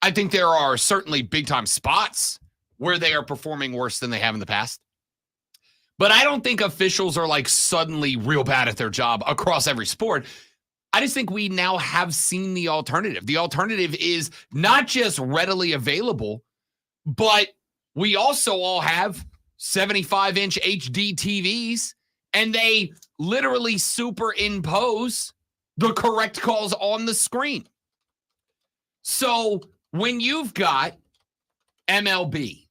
S2: I think there are certainly big-time spots where they are performing worse than they have in the past. But I don't think officials are like suddenly real bad at their job across every sport. I just think we now have seen the alternative. The alternative is not just readily available, but we also all have 75-inch HD TVs, and they literally superimpose the correct calls on the screen. So when you've got MLB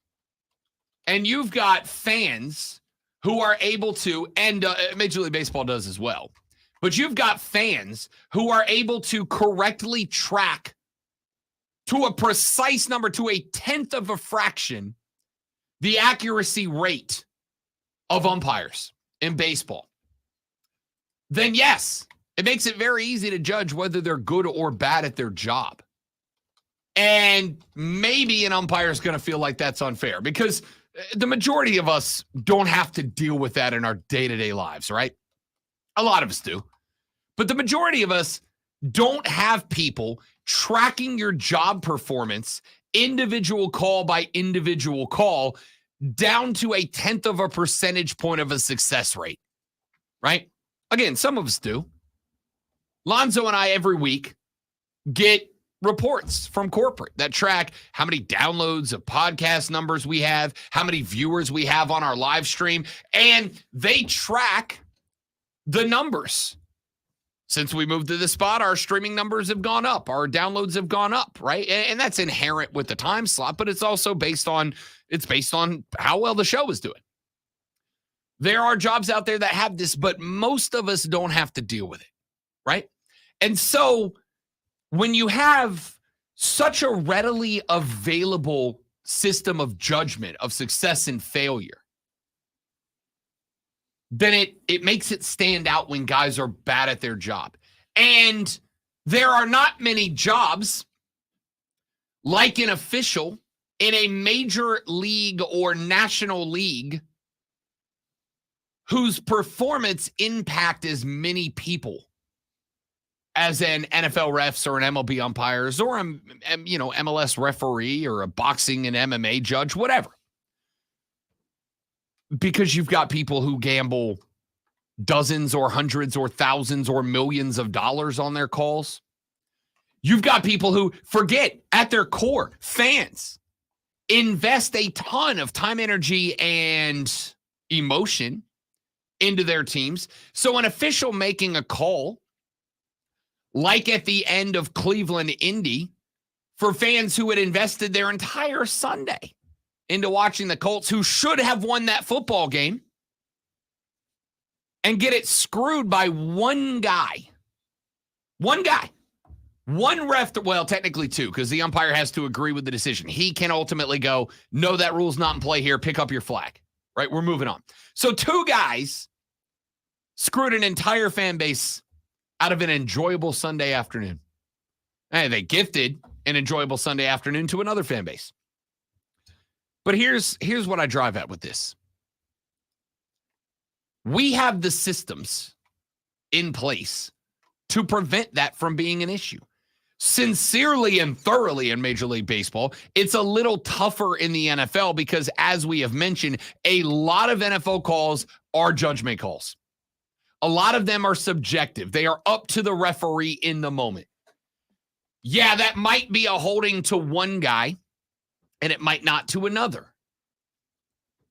S2: and you've got fans who are able to, and Major League Baseball does as well, but you've got fans who are able to correctly track to a precise number, to a tenth of a fraction, the accuracy rate of umpires in baseball, then yes, it makes it very easy to judge whether they're good or bad at their job. And maybe an umpire is going to feel like that's unfair because the majority of us don't have to deal with that in our day-to-day lives, right? A lot of us do. But the majority of us don't have people tracking your job performance, individual call by individual call, down to a tenth of a percentage point of a success rate, right? Again, some of us do. Lonzo and I every week get reports from corporate that track how many downloads of podcast numbers we have, how many viewers we have on our live stream, and they track the numbers. Since we moved to this spot, our streaming numbers have gone up. Our downloads have gone up, right? And that's inherent with the time slot, but it's also based on how well the show is doing. There are jobs out there that have this, but most of us don't have to deal with it, right? And so when you have such a readily available system of judgment of success and failure, then it makes it stand out when guys are bad at their job. And there are not many jobs like an official in a major league or national league whose performance impact as many people as an NFL refs or an MLB umpires or a MLS referee or a boxing and MMA judge, whatever. Because you've got people who gamble dozens or hundreds or thousands or millions of dollars on their calls. You've got people who forget at their core, fans invest a ton of time, energy, and emotion into their teams. So an official making a call, like at the end of Cleveland Indy, for fans who had invested their entire Sunday into watching the Colts, who should have won that football game, and get it screwed by one guy. One guy. One ref, well, technically two, because the umpire has to agree with the decision. He can ultimately go, no, that rule's not in play here. Pick up your flag. Right? We're moving on. So two guys screwed an entire fan base out of an enjoyable Sunday afternoon. And they gifted an enjoyable Sunday afternoon to another fan base. But here's what I drive at with this. We have the systems in place to prevent that from being an issue. Sincerely and thoroughly in Major League Baseball, it's a little tougher in the NFL because, as we have mentioned, a lot of NFL calls are judgment calls. A lot of them are subjective. They are up to the referee in the moment. Yeah, that might be a holding to one guy, and it might not to another.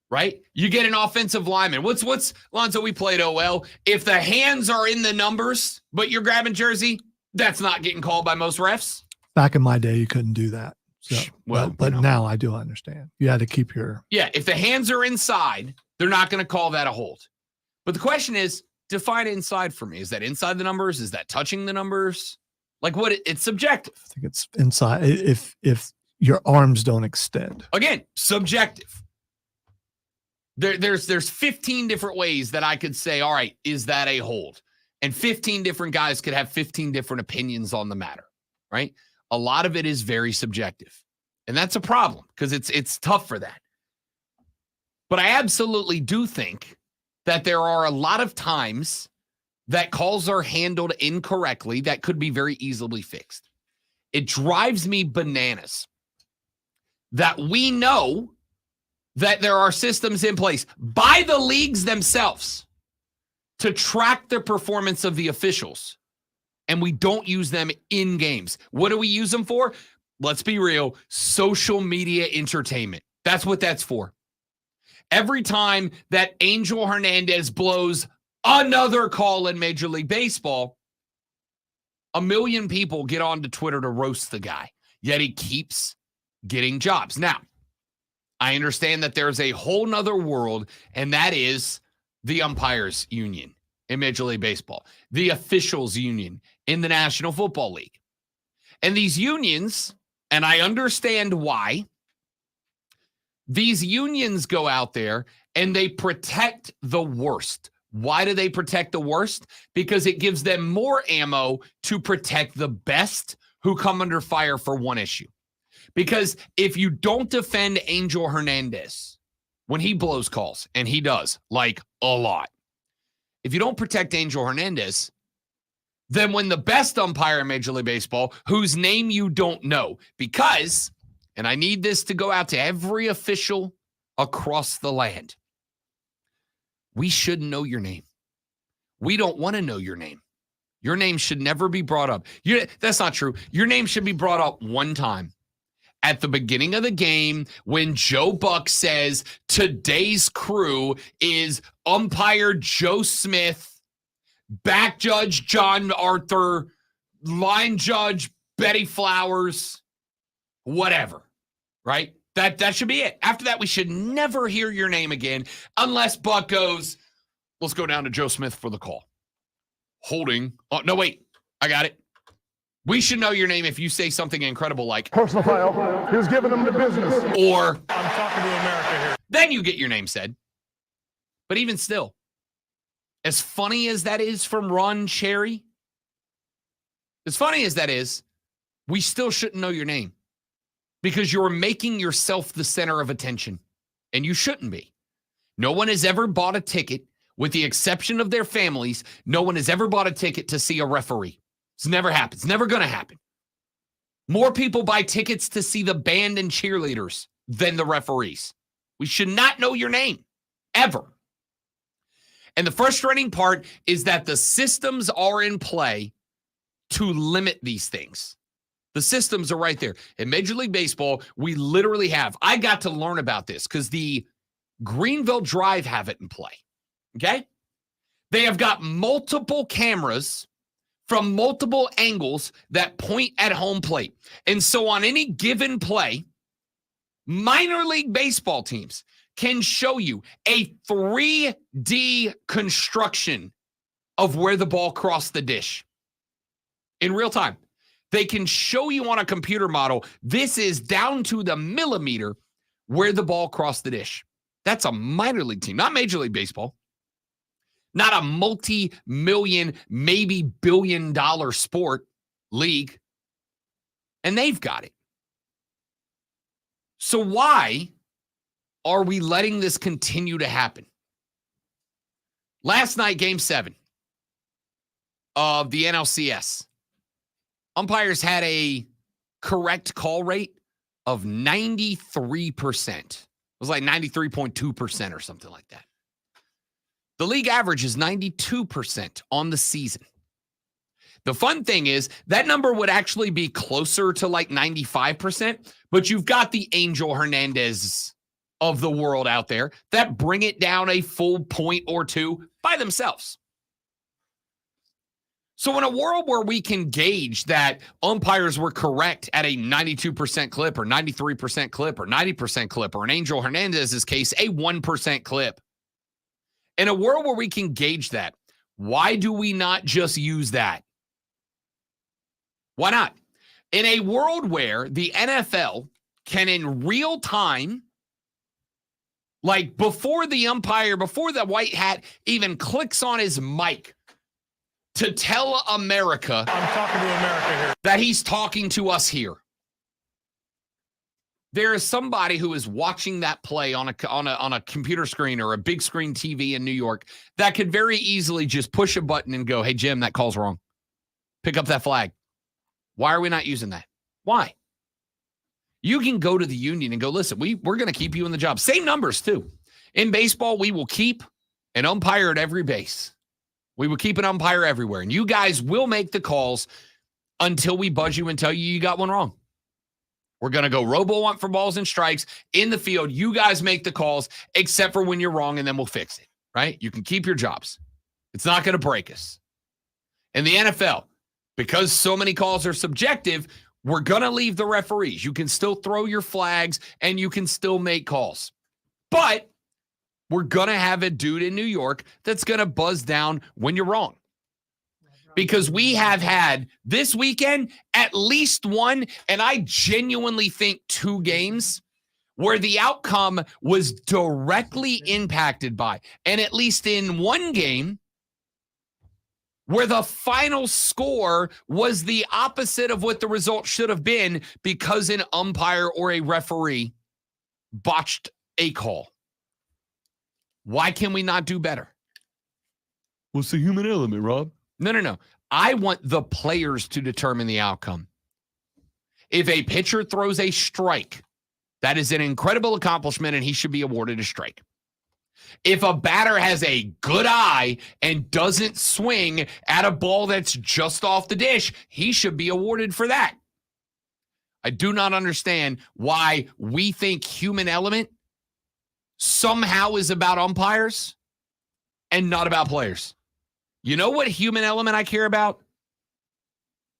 S2: Right? You get an offensive lineman. What's Lonzo, we played OL. If the hands are in the numbers, but you're grabbing jersey, that's not getting called by most refs.
S1: Back in my day, you couldn't do that. So,
S2: well,
S1: but now I do understand. You had to keep your...
S2: Yeah, if the hands are inside, they're not going to call that a hold. But the question is, define inside for me. Is that inside the numbers? Is that touching the numbers? Like what? It's subjective.
S1: I think it's inside. If your arms don't extend.
S2: Again, subjective. There's 15 different ways that I could say, all right, is that a hold? And 15 different guys could have 15 different opinions on the matter, right? A lot of it is very subjective. And that's a problem because it's tough for that. But I absolutely do think that there are a lot of times that calls are handled incorrectly that could be very easily fixed. It drives me bananas that we know that there are systems in place by the leagues themselves to track the performance of the officials, and we don't use them in games. What do we use them for? Let's be real, social media entertainment. That's what that's for. Every time that Angel Hernandez blows another call in Major League Baseball, 1 million people get onto Twitter to roast the guy, yet he keeps getting jobs. Now, I understand that there's a whole nother world, and that is the umpires union in Major League Baseball, the officials union in the National Football League. And these unions, and I understand why, these unions go out there and they protect the worst. Why do they protect the worst? Because it gives them more ammo to protect the best who come under fire for one issue. Because if you don't defend Angel Hernandez when he blows calls, and he does, like a lot, if you don't protect Angel Hernandez, then when the best umpire in Major League Baseball, whose name you don't know, because, and I need this to go out to every official across the land, we should know your name. We don't want to know your name. Your name should never be brought up. That's not true. Your name should be brought up one time at the beginning of the game when Joe Buck says today's crew is umpire Joe Smith, back judge John Arthur, line judge Betty Flowers, whatever, right? That should be it. After that, we should never hear your name again unless Buck goes, let's go down to Joe Smith for the call. Holding. Oh, no, wait. I got it. We should know your name if you say something incredible like
S8: personal foul. He was giving them the business.
S2: Or
S11: I'm talking to America here.
S2: Then you get your name said. But even still, as funny as that is from Ron Cherry, as funny as that is, we still shouldn't know your name because you're making yourself the center of attention, and you shouldn't be. No one has ever bought a ticket, with the exception of their families. No one has ever bought a ticket to see a referee. It's never happened. It's never going to happen. More people buy tickets to see the band and cheerleaders than the referees. We should not know your name, ever. And the frustrating part is that the systems are in play to limit these things. The systems are right there. In Major League Baseball, we literally have, I got to learn about this because the Greenville Drive have it in play. Okay? They have got multiple cameras from multiple angles that point at home plate. And so on any given play, minor league baseball teams can show you a 3D construction of where the ball crossed the dish in real time. They can show you on a computer model, this is down to the millimeter where the ball crossed the dish. That's a minor league team, not Major League Baseball. Not a multi-million, maybe billion-dollar sport league. And they've got it. So why are we letting this continue to happen? Last night, Game 7 of the NLCS, umpires had a correct call rate of 93%. It was like 93.2% or something like that. The league average is 92% on the season. The fun thing is that number would actually be closer to like 95%, but you've got the Angel Hernandez of the world out there that bring it down a full point or two by themselves. So in a world where we can gauge that umpires were correct at a 92% clip or 93% clip or 90% clip, or in Angel Hernandez's case, a 1% clip, in a world where we can gauge that, why do we not just use that? Why not? In a world where the NFL can in real time, like before the umpire, before the white hat even clicks on his mic to tell America,
S11: I'm talking to America here,
S2: that he's talking to us here. There is somebody who is watching that play on a computer screen or a big screen TV in New York that could very easily just push a button and go, hey, Jim, that call's wrong. Pick up that flag. Why are we not using that? Why? You can go to the union and go, listen, we're going to keep you in the job. Same numbers, too. In baseball, we will keep an umpire at every base. We will keep an umpire everywhere. And you guys will make the calls until we buzz you and tell you got one wrong. We're going to go robo-ump for balls and strikes in the field. You guys make the calls, except for when you're wrong, and then we'll fix it, right? You can keep your jobs. It's not going to break us. In the NFL, because so many calls are subjective, we're going to leave the referees. You can still throw your flags, and you can still make calls. But we're going to have a dude in New York that's going to buzz down when you're wrong. Because we have had this weekend at least one, and I genuinely think 2 games where the outcome was directly impacted by, and at least in one game where the final score was the opposite of what the result should have been because an umpire or a referee botched a call. Why can we not do better?
S11: What's the human element, Rob?
S2: No. I want the players to determine the outcome. If a pitcher throws a strike, that is an incredible accomplishment, and he should be awarded a strike. If a batter has a good eye and doesn't swing at a ball that's just off the dish, he should be awarded for that. I do not understand why we think human element somehow is about umpires and not about players. You know what human element I care about?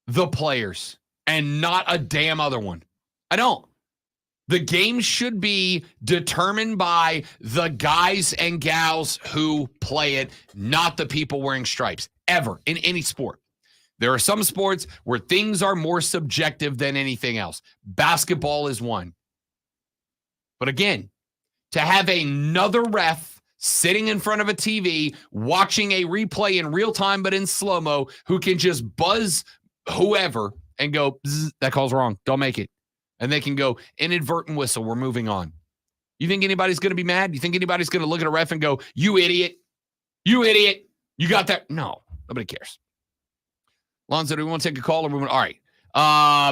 S2: The players and not a damn other one. I don't. The game should be determined by the guys and gals who play it, not the people wearing stripes, ever, in any sport. There are some sports where things are more subjective than anything else. Basketball is one. But again, to have another ref sitting in front of a TV, watching a replay in real time but in slow-mo, who can just buzz whoever and go, that call's wrong, don't make it. And they can go, inadvertent whistle, we're moving on. You think anybody's going to be mad? You think anybody's going to look at a ref and go, you idiot, you got that? No, nobody cares. Lonzo, do we want to take a call? Or we want? All right.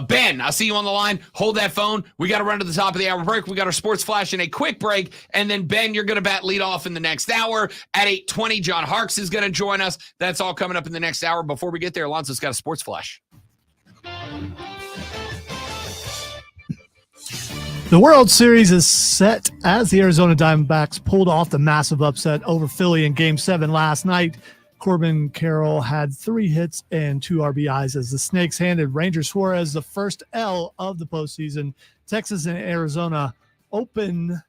S2: Ben, I see you on the line. Hold that phone. We got to run to the top of the hour break. We got our sports flash and a quick break. And then, Ben, you're going to bat lead off in the next hour. At 8:20, John Harkes is going to join us. That's all coming up in the next hour. Before we get there, Lonzo's got a sports flash.
S1: The World Series is set as the Arizona Diamondbacks pulled off the massive upset over Philly in Game 7 last night. Corbin Carroll had 3 hits and 2 RBIs as the Snakes handed Ranger Suarez the first L of the postseason. Texas and Arizona open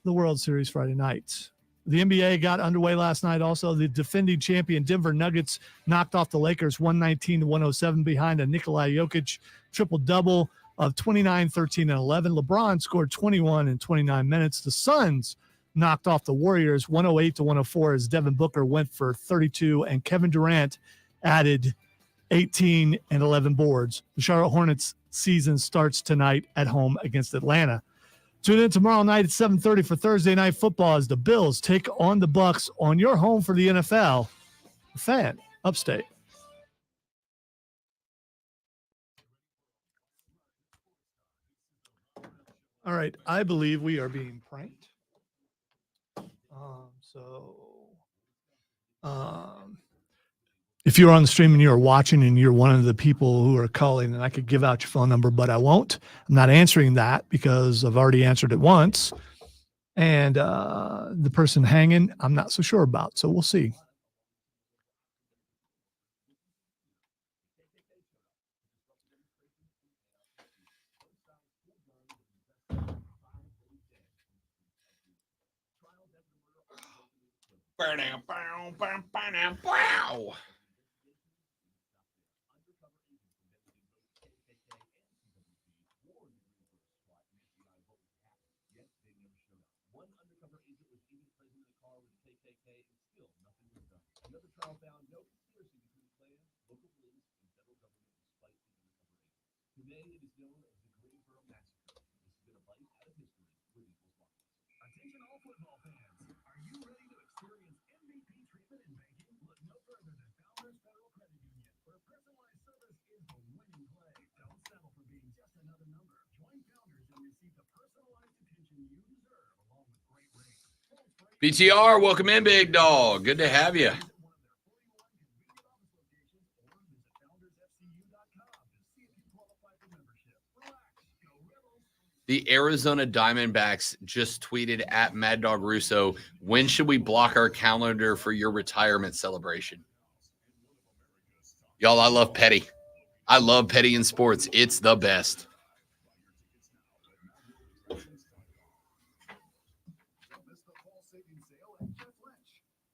S1: the World Series Friday night. The NBA got underway last night also. The defending champion Denver Nuggets knocked off the Lakers 119-107 behind a Nikola Jokic triple-double of 29, 13, and 11. LeBron scored 21 in 29 minutes. The Suns knocked off the Warriors 108-104 as Devin Booker went for 32, and Kevin Durant added 18 and 11 boards. The Charlotte Hornets season starts tonight at home against Atlanta. Tune in tomorrow night at 7:30 for Thursday Night Football as the Bills take on the Bucs on your home for the NFL. Fan Upstate. All right, I believe we are being pranked. If you're on the stream and you're watching and you're one of the people who are calling, and I could give out your phone number, but I won't. I'm not answering that because I've already answered it once. And the person hanging, I'm not so sure about. So we'll see.
S2: Wow.
S6: Today it is known as the Greensboro Massacre. This has been a bite out of history with Eagles Lockers. Attention all football fans. Are you ready to experience MVP treatment in banking? Look no further than Founders Federal Credit Union, where personalized service is the winning play. Don't settle for being just another number. Join Founders and receive the personalized attention you deserve along with great rates.
S2: BTR, welcome in, big dog. Good to have you. The Arizona Diamondbacks just tweeted at Mad Dog Russo, when should we block our calendar for your retirement celebration? Y'all, I love Petty. I love Petty in sports. It's the best.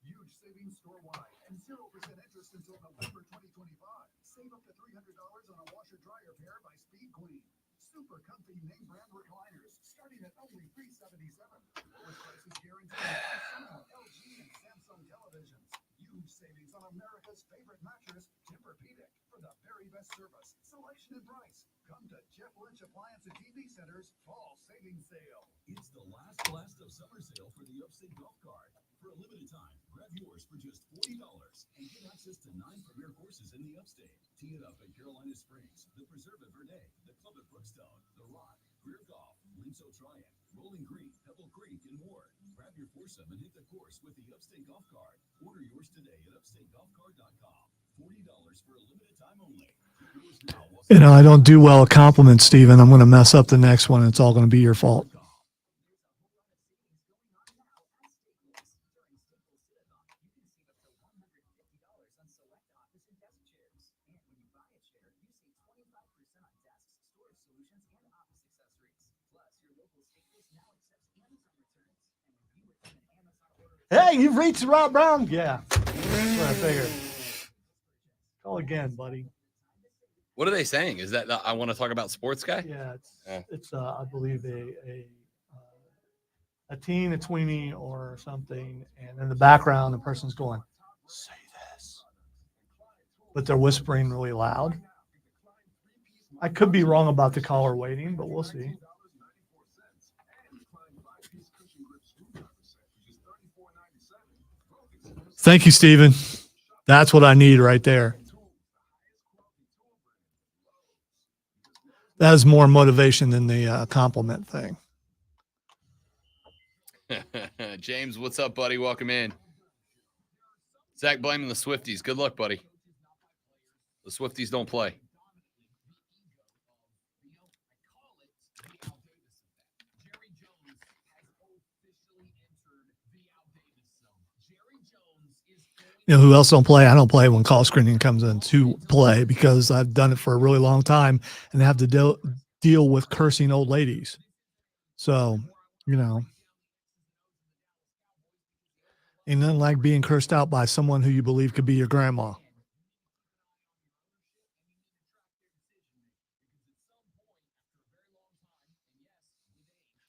S8: Huge savings store-wide and 0% interest until November 2025. Save up to $300 on a washer-dryer pair by Speed Queen. Super comfy name brand recliners starting at only $377. With prices guaranteed on LG and Samsung televisions. Huge savings on America's favorite mattress, Tempur-Pedic, for the very best service, selection, and price. Come to Jeff Lynch Appliance and TV Center's Fall Savings Sale. It's the last blast of summer sale for the Upstate Golf Card. For a limited time, grab yours for just $40 and get access to 9 premier courses in the Upstate. Tee it up at Carolina Springs, the Preserve at Verde, the Club at Brookstone, the Rock, Greer Golf, Linso Triad, Rolling Green, Pebble Creek, and more. Grab
S6: Grab your foursome and hit the course with the Upstate Golf Card. Order yours today at upstategolfcard.com. $40 for a limited time only. Yours now while
S1: You know, I don't do well at compliments, Steven. I'm going to mess up the next one. It's all going to be your fault. Hey, you've reached Rob Brown. Yeah. That's what I figured. Call again, buddy.
S2: What are they saying? Is that I want to talk about sports guy?
S1: Yeah, it's I believe a teen, a tweenie, or something, and in the background, the person's going, "Say this," but they're whispering really loud. I could be wrong about the caller waiting, but we'll see. Thank you, Steven. That's what I need right there. That is more motivation than the compliment thing.
S2: James, what's up, buddy? Welcome in. Zach blaming the Swifties. Good luck, buddy. The Swifties don't play.
S1: You know who else don't play? I don't play when call screening comes into play because I've done it for a really long time and have to deal with cursing old ladies. So, you know, ain't nothing like being cursed out by someone who you believe could be your grandma.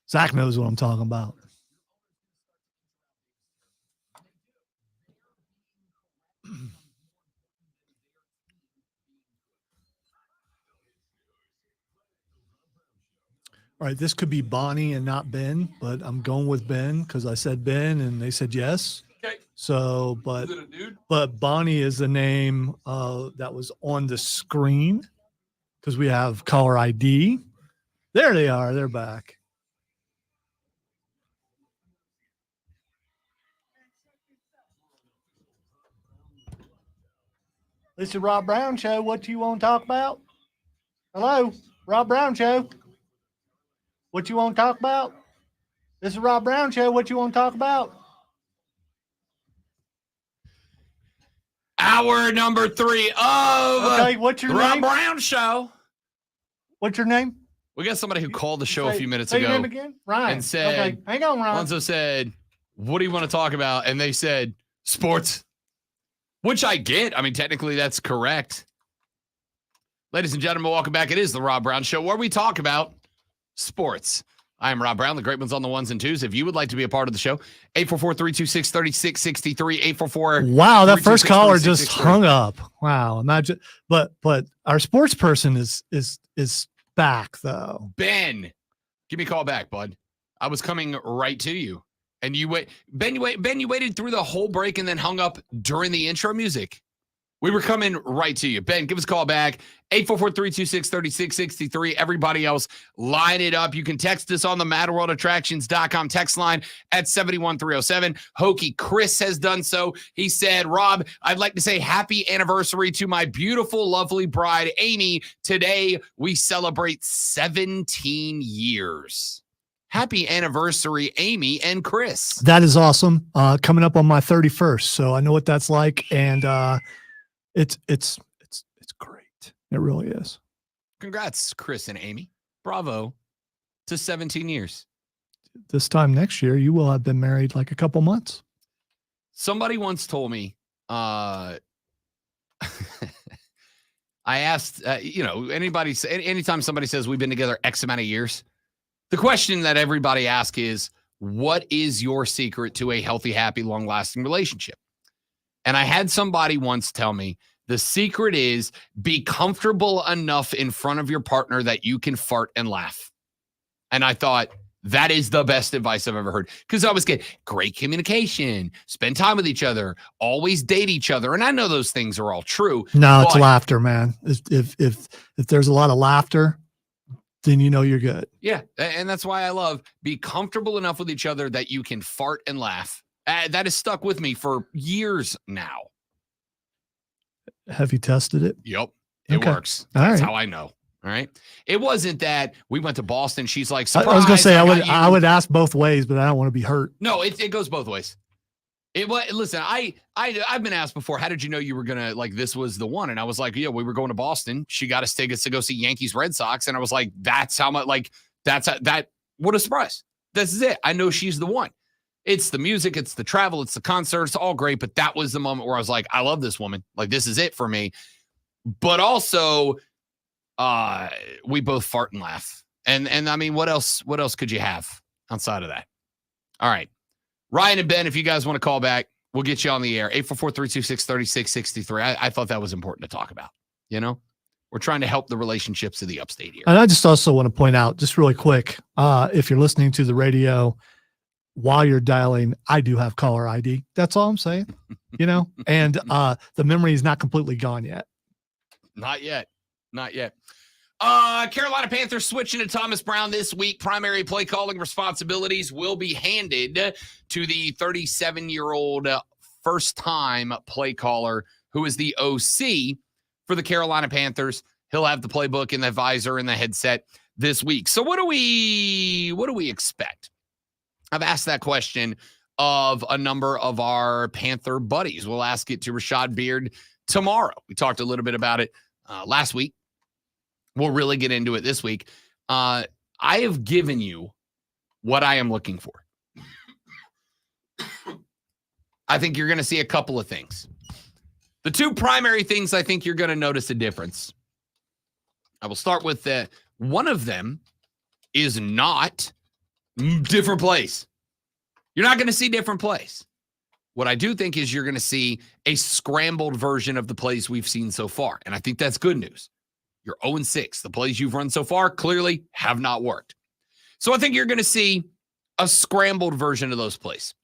S1: Zach knows what I'm talking about. All right, this could be Bonnie and not Ben, but I'm going with Ben because I said Ben and they said yes.
S2: Okay.
S1: So,
S2: Is it a dude?
S1: but Bonnie is the name that was on the screen because we have caller ID. There they are. They're back. This is Rob Brown Show. What do you want to talk about? Hello, Rob Brown Show. What you want to talk about? This is Rob Brown Show. What you want to talk about?
S2: Hour number 3 of
S1: what's your
S2: Rob
S1: name?
S2: Brown Show.
S1: What's your name?
S2: We got somebody who called the show a few minutes
S1: Say your
S2: ago
S1: name again? Ryan.
S2: and said,
S1: okay, hang on, Ryan.
S2: Lonzo said, what do you want to talk about? And they said, sports, which I get. I mean, technically that's correct. Ladies and gentlemen, welcome back. It is the Rob Brown Show where we talk about sports. I am Rob Brown, the great ones on the ones and twos. If you would like to be a part of the show, 844-326-3663, 844.
S1: Wow, that first caller just hung up. Wow, imagine. But our sports person is back though.
S2: Ben, give me a call back, bud. I was coming right to you, and you wait. Ben, you waited through the whole break and then hung up during the intro music. We were coming right to you. Ben, give us a call back. 844-326-3663. Everybody else, line it up. You can text us on the MadWorldAttractions.com text line at 71307. Hokey Chris has done so. He said, Rob, I'd like to say happy anniversary to my beautiful, lovely bride, Amy. Today, we celebrate 17 years. Happy anniversary, Amy and Chris.
S1: That is awesome. Coming up on my 31st, so I know what that's like, and it's great. It really is.
S2: Congrats, Chris and Amy. Bravo to 17 years.
S1: This time next year, you will have been married like a couple months.
S2: Somebody once told me, I asked, anytime somebody says we've been together X amount of years, the question that everybody asks is, what is your secret to a healthy, happy, long-lasting relationship? And I had somebody once tell me, the secret is be comfortable enough in front of your partner that you can fart and laugh. And I thought, that is the best advice I've ever heard. Because I always get great communication, spend time with each other, always date each other. And I know those things are all true.
S1: No, it's laughter, man. If there's a lot of laughter, then you know you're good.
S2: Yeah, and that's why I love be comfortable enough with each other that you can fart and laugh. That has stuck with me for years now.
S1: Have you tested it?
S2: Yep, it works.
S1: All
S2: That's
S1: right.
S2: how I know. All right. It wasn't that we went to Boston. She's like,
S1: I
S2: surprise.
S1: was gonna say
S2: got you.
S1: I would ask both ways, but I don't want to be hurt.
S2: No, it goes both ways. Listen, I've been asked before, how did you know you were gonna like this was the one? And I was like, yeah, we were going to Boston. She got us tickets to go see Yankees Red Sox, and I was like, that's how much what a surprise. This is it. I know she's the one. It's the music, it's the travel, it's the concert, it's all great. But that was the moment where I was like, I love this woman. Like, this is it for me. But also, we both fart and laugh. And I mean, what else could you have outside of that? All right. Ryan and Ben, if you guys want to call back, we'll get you on the air. 844-326-3663. I thought that was important to talk about. You know, we're trying to help the relationships of the upstate here.
S1: And I just also want to point out, just really quick, if you're listening to the radio while you're dialing, I do have caller ID. That's all I'm saying. You know, and the memory is not completely gone yet.
S2: Not yet. Carolina Panthers switching to Thomas Brown this week. Primary play calling responsibilities will be handed to the 37-year-old first-time play caller who is the OC for the Carolina Panthers. He'll have the playbook and the visor and the headset this week. So what do we expect? I've asked that question of a number of our Panther buddies. We'll ask it to Rashad Beard tomorrow. We talked a little bit about it last week. We'll really get into it this week. I have given you what I am looking for. I think you're going to see a couple of things. The two primary things I think you're going to notice a difference. I will start with one of them is not different plays. You're not going to see different plays. What I do think is you're going to see a scrambled version of the plays we've seen so far. And I think that's good news. You're 0-6. The plays you've run so far clearly have not worked. So I think you're going to see a scrambled version of those plays.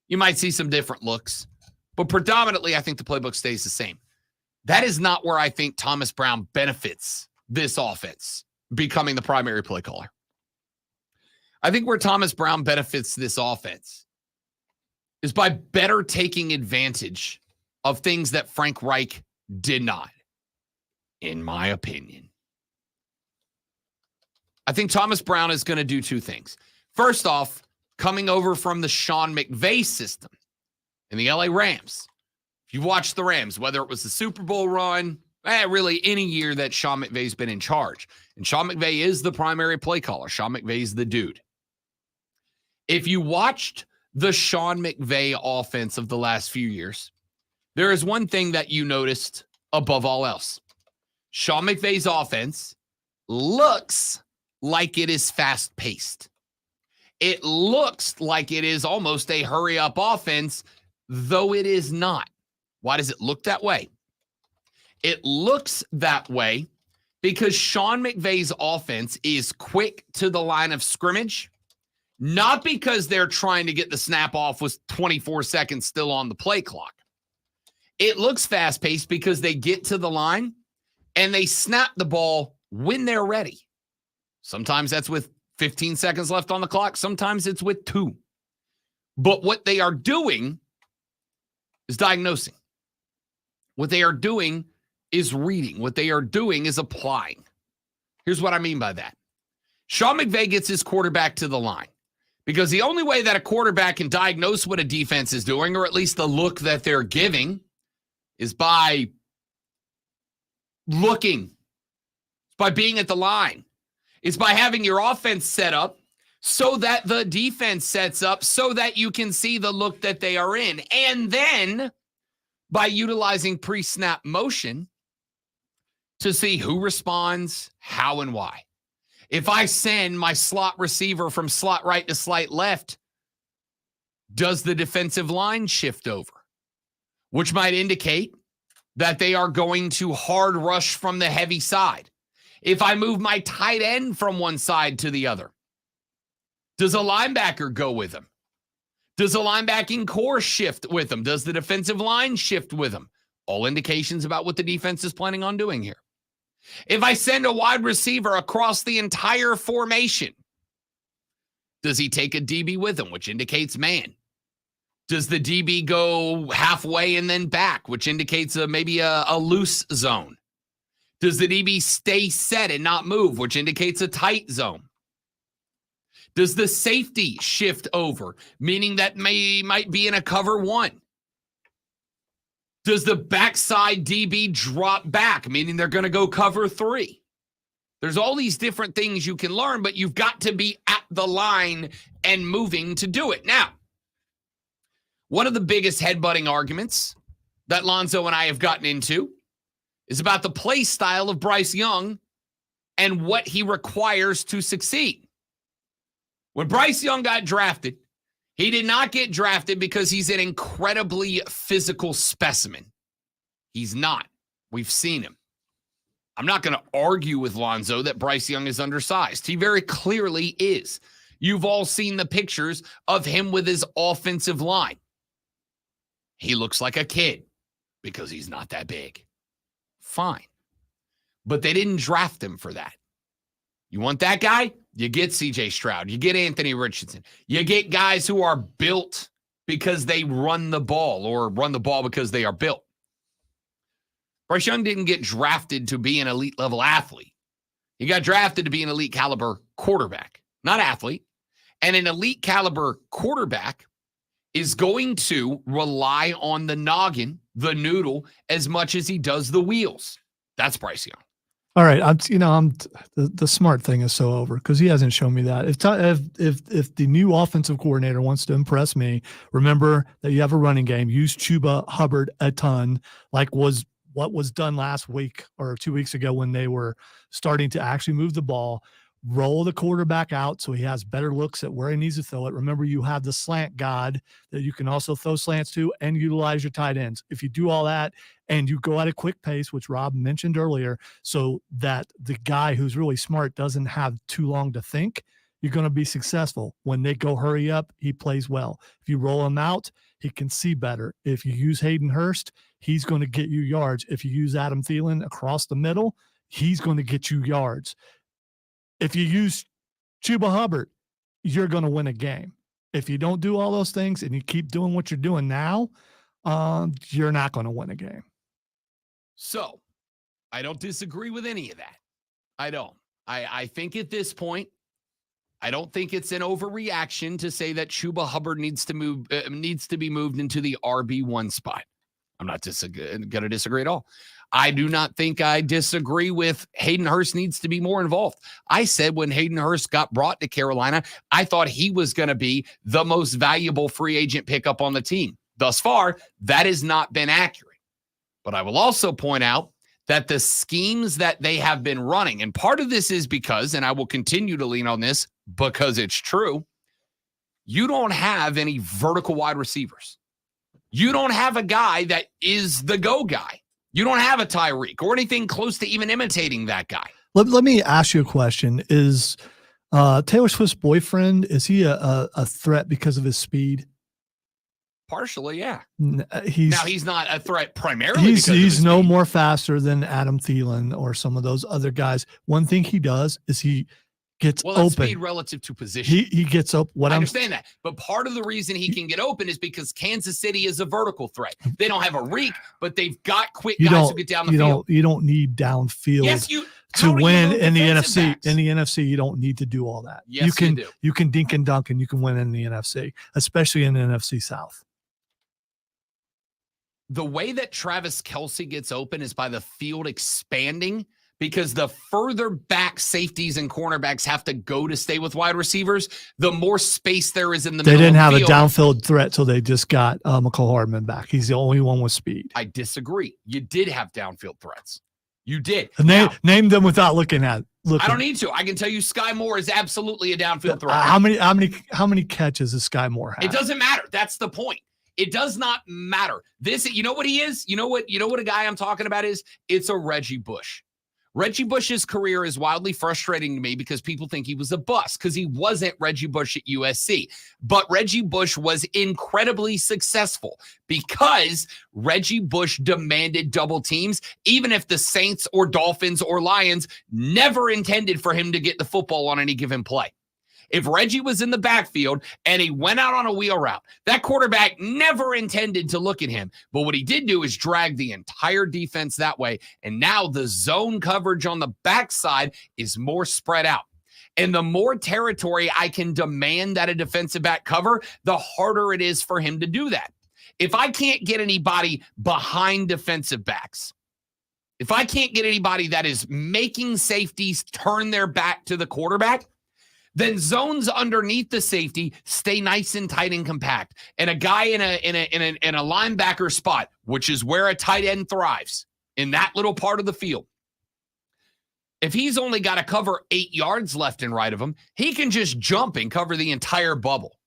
S2: You might see some different looks, but predominantly I think the playbook stays the same. That is not where I think Thomas Brown benefits this offense, becoming the primary play caller. I think where Thomas Brown benefits this offense is by better taking advantage of things that Frank Reich did not. In my opinion, I think Thomas Brown is going to do two things. First off, coming over from the Sean McVay system in the LA Rams. If you've watched the Rams, whether it was the Super Bowl run, really any year that Sean McVay's been in charge. And Sean McVay is the primary play caller. Sean McVay's the dude. If you watched the Sean McVay offense of the last few years, there is one thing that you noticed above all else. Sean McVay's offense looks like it is fast-paced. It looks like it is almost a hurry-up offense, though it is not. Why does it look that way? It looks that way because Sean McVay's offense is quick to the line of scrimmage, not because they're trying to get the snap off with 24 seconds still on the play clock. It looks fast-paced because they get to the line and they snap the ball when they're ready. Sometimes that's with 15 seconds left on the clock. Sometimes it's with 2. But what they are doing is diagnosing. What they are doing is reading. What they are doing is applying. Here's what I mean by that. Sean McVay gets his quarterback to the line because the only way that a quarterback can diagnose what a defense is doing, or at least the look that they're giving, is by looking. It's by being at the line. It's by having your offense set up so that the defense sets up so that you can see the look that they are in. And then by utilizing pre-snap motion to see who responds, how, and why. If I send my slot receiver from slot right to slot left, does the defensive line shift over? Which might indicate that they are going to hard rush from the heavy side. If I move my tight end from one side to the other, does a linebacker go with him? Does a linebacking core shift with him? Does the defensive line shift with him? All indications about what the defense is planning on doing here. If I send a wide receiver across the entire formation, does he take a DB with him, which indicates man? Does the DB go halfway and then back, which indicates maybe a loose zone? Does the DB stay set and not move, which indicates a tight zone? Does the safety shift over, meaning that might be in a cover one? Does the backside DB drop back, meaning they're going to go cover three? There's all these different things you can learn, but you've got to be at the line and moving to do it. Now, one of the biggest headbutting arguments that Lonzo and I have gotten into is about the play style of Bryce Young and what he requires to succeed. When Bryce Young got drafted, he did not get drafted because he's an incredibly physical specimen. He's not. We've seen him. I'm not going to argue with Lonzo that Bryce Young is undersized. He very clearly is. You've all seen the pictures of him with his offensive line. He looks like a kid because he's not that big. Fine. But they didn't draft him for that. You want that guy? You get CJ Stroud. You get Anthony Richardson. You get guys who are built because they run the ball or run the ball because they are built. Bryce Young didn't get drafted to be an elite level athlete. He got drafted to be an elite caliber quarterback, not athlete. And an elite caliber quarterback is going to rely on the noggin, the noodle, as much as he does the wheels. That's Bryce Young.
S1: All right, the smart thing is so over because he hasn't shown me that. If the new offensive coordinator wants to impress me, remember that you have a running game. Use Chuba Hubbard a ton, like was what was done last week or 2 weeks ago when they were starting to actually move the ball. Roll the quarterback out so he has better looks at where he needs to throw it. Remember, you have the slant god that you can also throw slants to and utilize your tight ends. If you do all that and you go at a quick pace, which Rob mentioned earlier, so that the guy who's really smart doesn't have too long to think, you're going to be successful. When they go hurry up, he plays well. If you roll him out, he can see better. If you use Hayden Hurst, he's going to get you yards. If you use Adam Thielen across the middle, he's going to get you yards. If you use Chuba Hubbard, you're going to win a game. If you don't do all those things and you keep doing what you're doing now, you're not going to win a game.
S2: So I don't disagree with any of that. I don't. I think at this point, I don't think it's an overreaction to say that Chuba Hubbard needs to be moved into the RB1 spot. I'm not going to disagree at all. I do not think I disagree with Hayden Hurst needs to be more involved. I said when Hayden Hurst got brought to Carolina, I thought he was going to be the most valuable free agent pickup on the team. Thus far, that has not been accurate. But I will also point out that the schemes that they have been running, and part of this is because, and I will continue to lean on this because it's true, you don't have any vertical wide receivers. You don't have a guy that is the go guy. You don't have a Tyreek or anything close to even imitating that guy.
S1: Let me ask you a question. Is Taylor Swift's boyfriend, is he a threat because of his speed?
S2: Partially, yeah.
S1: He's
S2: not a threat primarily.
S1: He's no more faster than Adam Thielen or some of those other guys. One thing he does is he gets open.
S2: Speed relative to position.
S1: He gets up.
S2: I understand that. But part of the reason he can get open is because Kansas City is a vertical threat. They don't have a reek, but they've got quick guys who get down the field.
S1: You don't need downfield.
S2: Yes,
S1: to win in the NFC. In the NFC, you don't need to do all that.
S2: Yes,
S1: you
S2: do.
S1: You can dink and dunk and you can win in the NFC, especially in the NFC South.
S2: The way that Travis Kelce gets open is by the field expanding, because the further back safeties and cornerbacks have to go to stay with wide receivers, the more space there is in the middle.
S1: They didn't have
S2: field.
S1: a downfield threat till they just got McCall Hardman back. He's the only one with speed.
S2: I disagree. You did have downfield threats. You did.
S1: Name them without looking at.
S2: I don't need to. I can tell you Sky Moore is absolutely a downfield threat.
S1: How many catches does Sky Moore have?
S2: It doesn't matter. That's the point. It does not matter. You know what he is? You know what a guy I'm talking about is? It's a Reggie Bush. Reggie Bush's career is wildly frustrating to me because people think he was a bust because he wasn't Reggie Bush at USC. But Reggie Bush was incredibly successful because Reggie Bush demanded double teams, even if the Saints or Dolphins or Lions never intended for him to get the football on any given play. If Reggie was in the backfield and he went out on a wheel route, that quarterback never intended to look at him. But what he did do is drag the entire defense that way. And now the zone coverage on the backside is more spread out. And the more territory I can demand that a defensive back cover, the harder it is for him to do that. If I can't get anybody behind defensive backs, if I can't get anybody that is making safeties turn their back to the quarterback, then zones underneath the safety stay nice and tight and compact. And a guy in a linebacker spot, which is where a tight end thrives, in that little part of the field, if he's only got to cover 8 yards left and right of him, he can just jump and cover the entire bubble.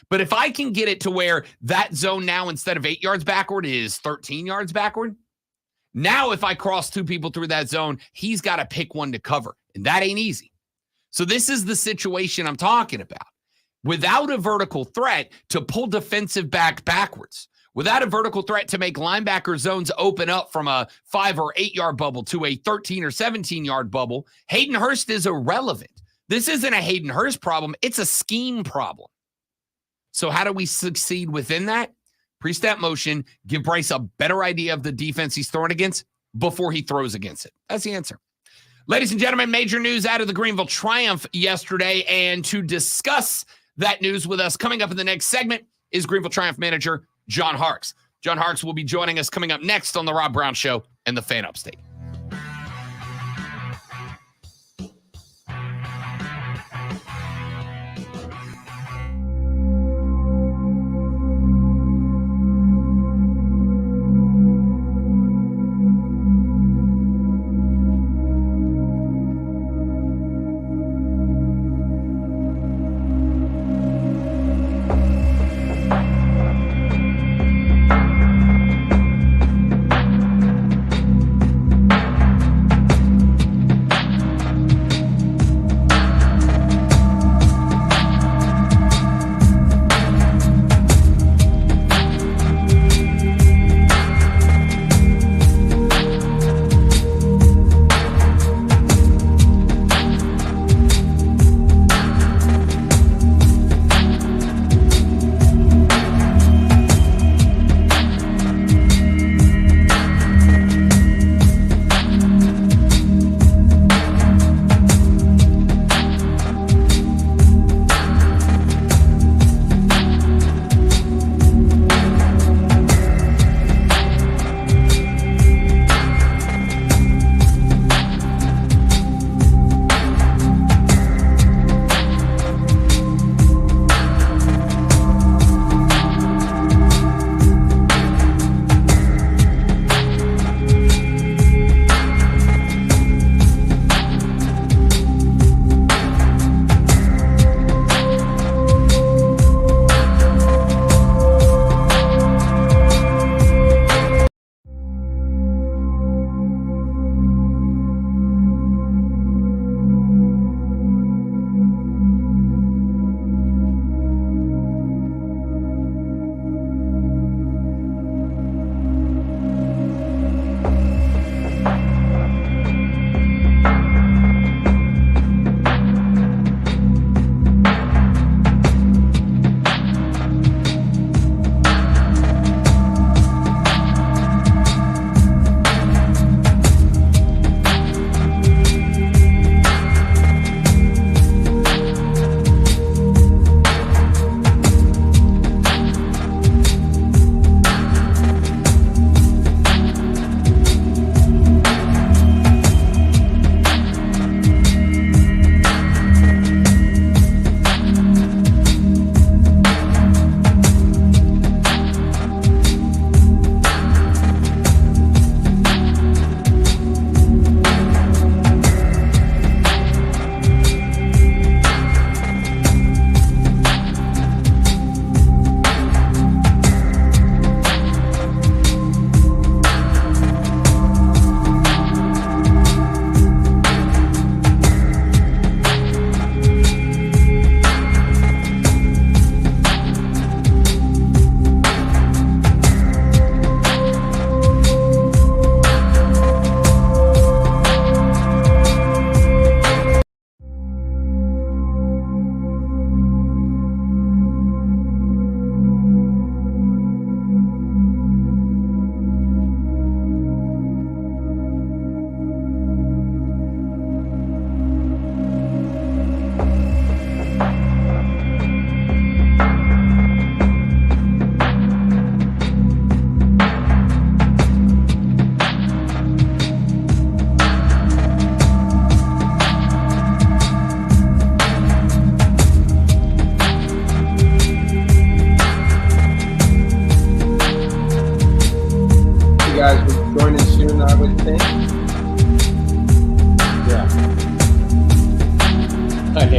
S2: But if I can get it to where that zone now, instead of 8 yards backward, is 13 yards backward, now if I cross two people through that zone, he's got to pick one to cover. And that ain't easy. So this is the situation I'm talking about. Without a vertical threat to pull defensive back backwards, without a vertical threat to make linebacker zones open up from a 5 or 8 yard bubble to a 13 or 17 yard bubble, Hayden Hurst is irrelevant. This isn't a Hayden Hurst problem. It's a scheme problem. So how do we succeed within that? Pre-snap motion, give Bryce a better idea of the defense he's throwing against before he throws against it. That's the answer. Ladies and gentlemen, major news out of the Greenville Triumph yesterday. And to discuss that news with us coming up in the next segment is Greenville Triumph manager John Harkes. John Harkes will be joining us coming up next on The Rob Brown Show and the Fan Upstate.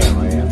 S7: am.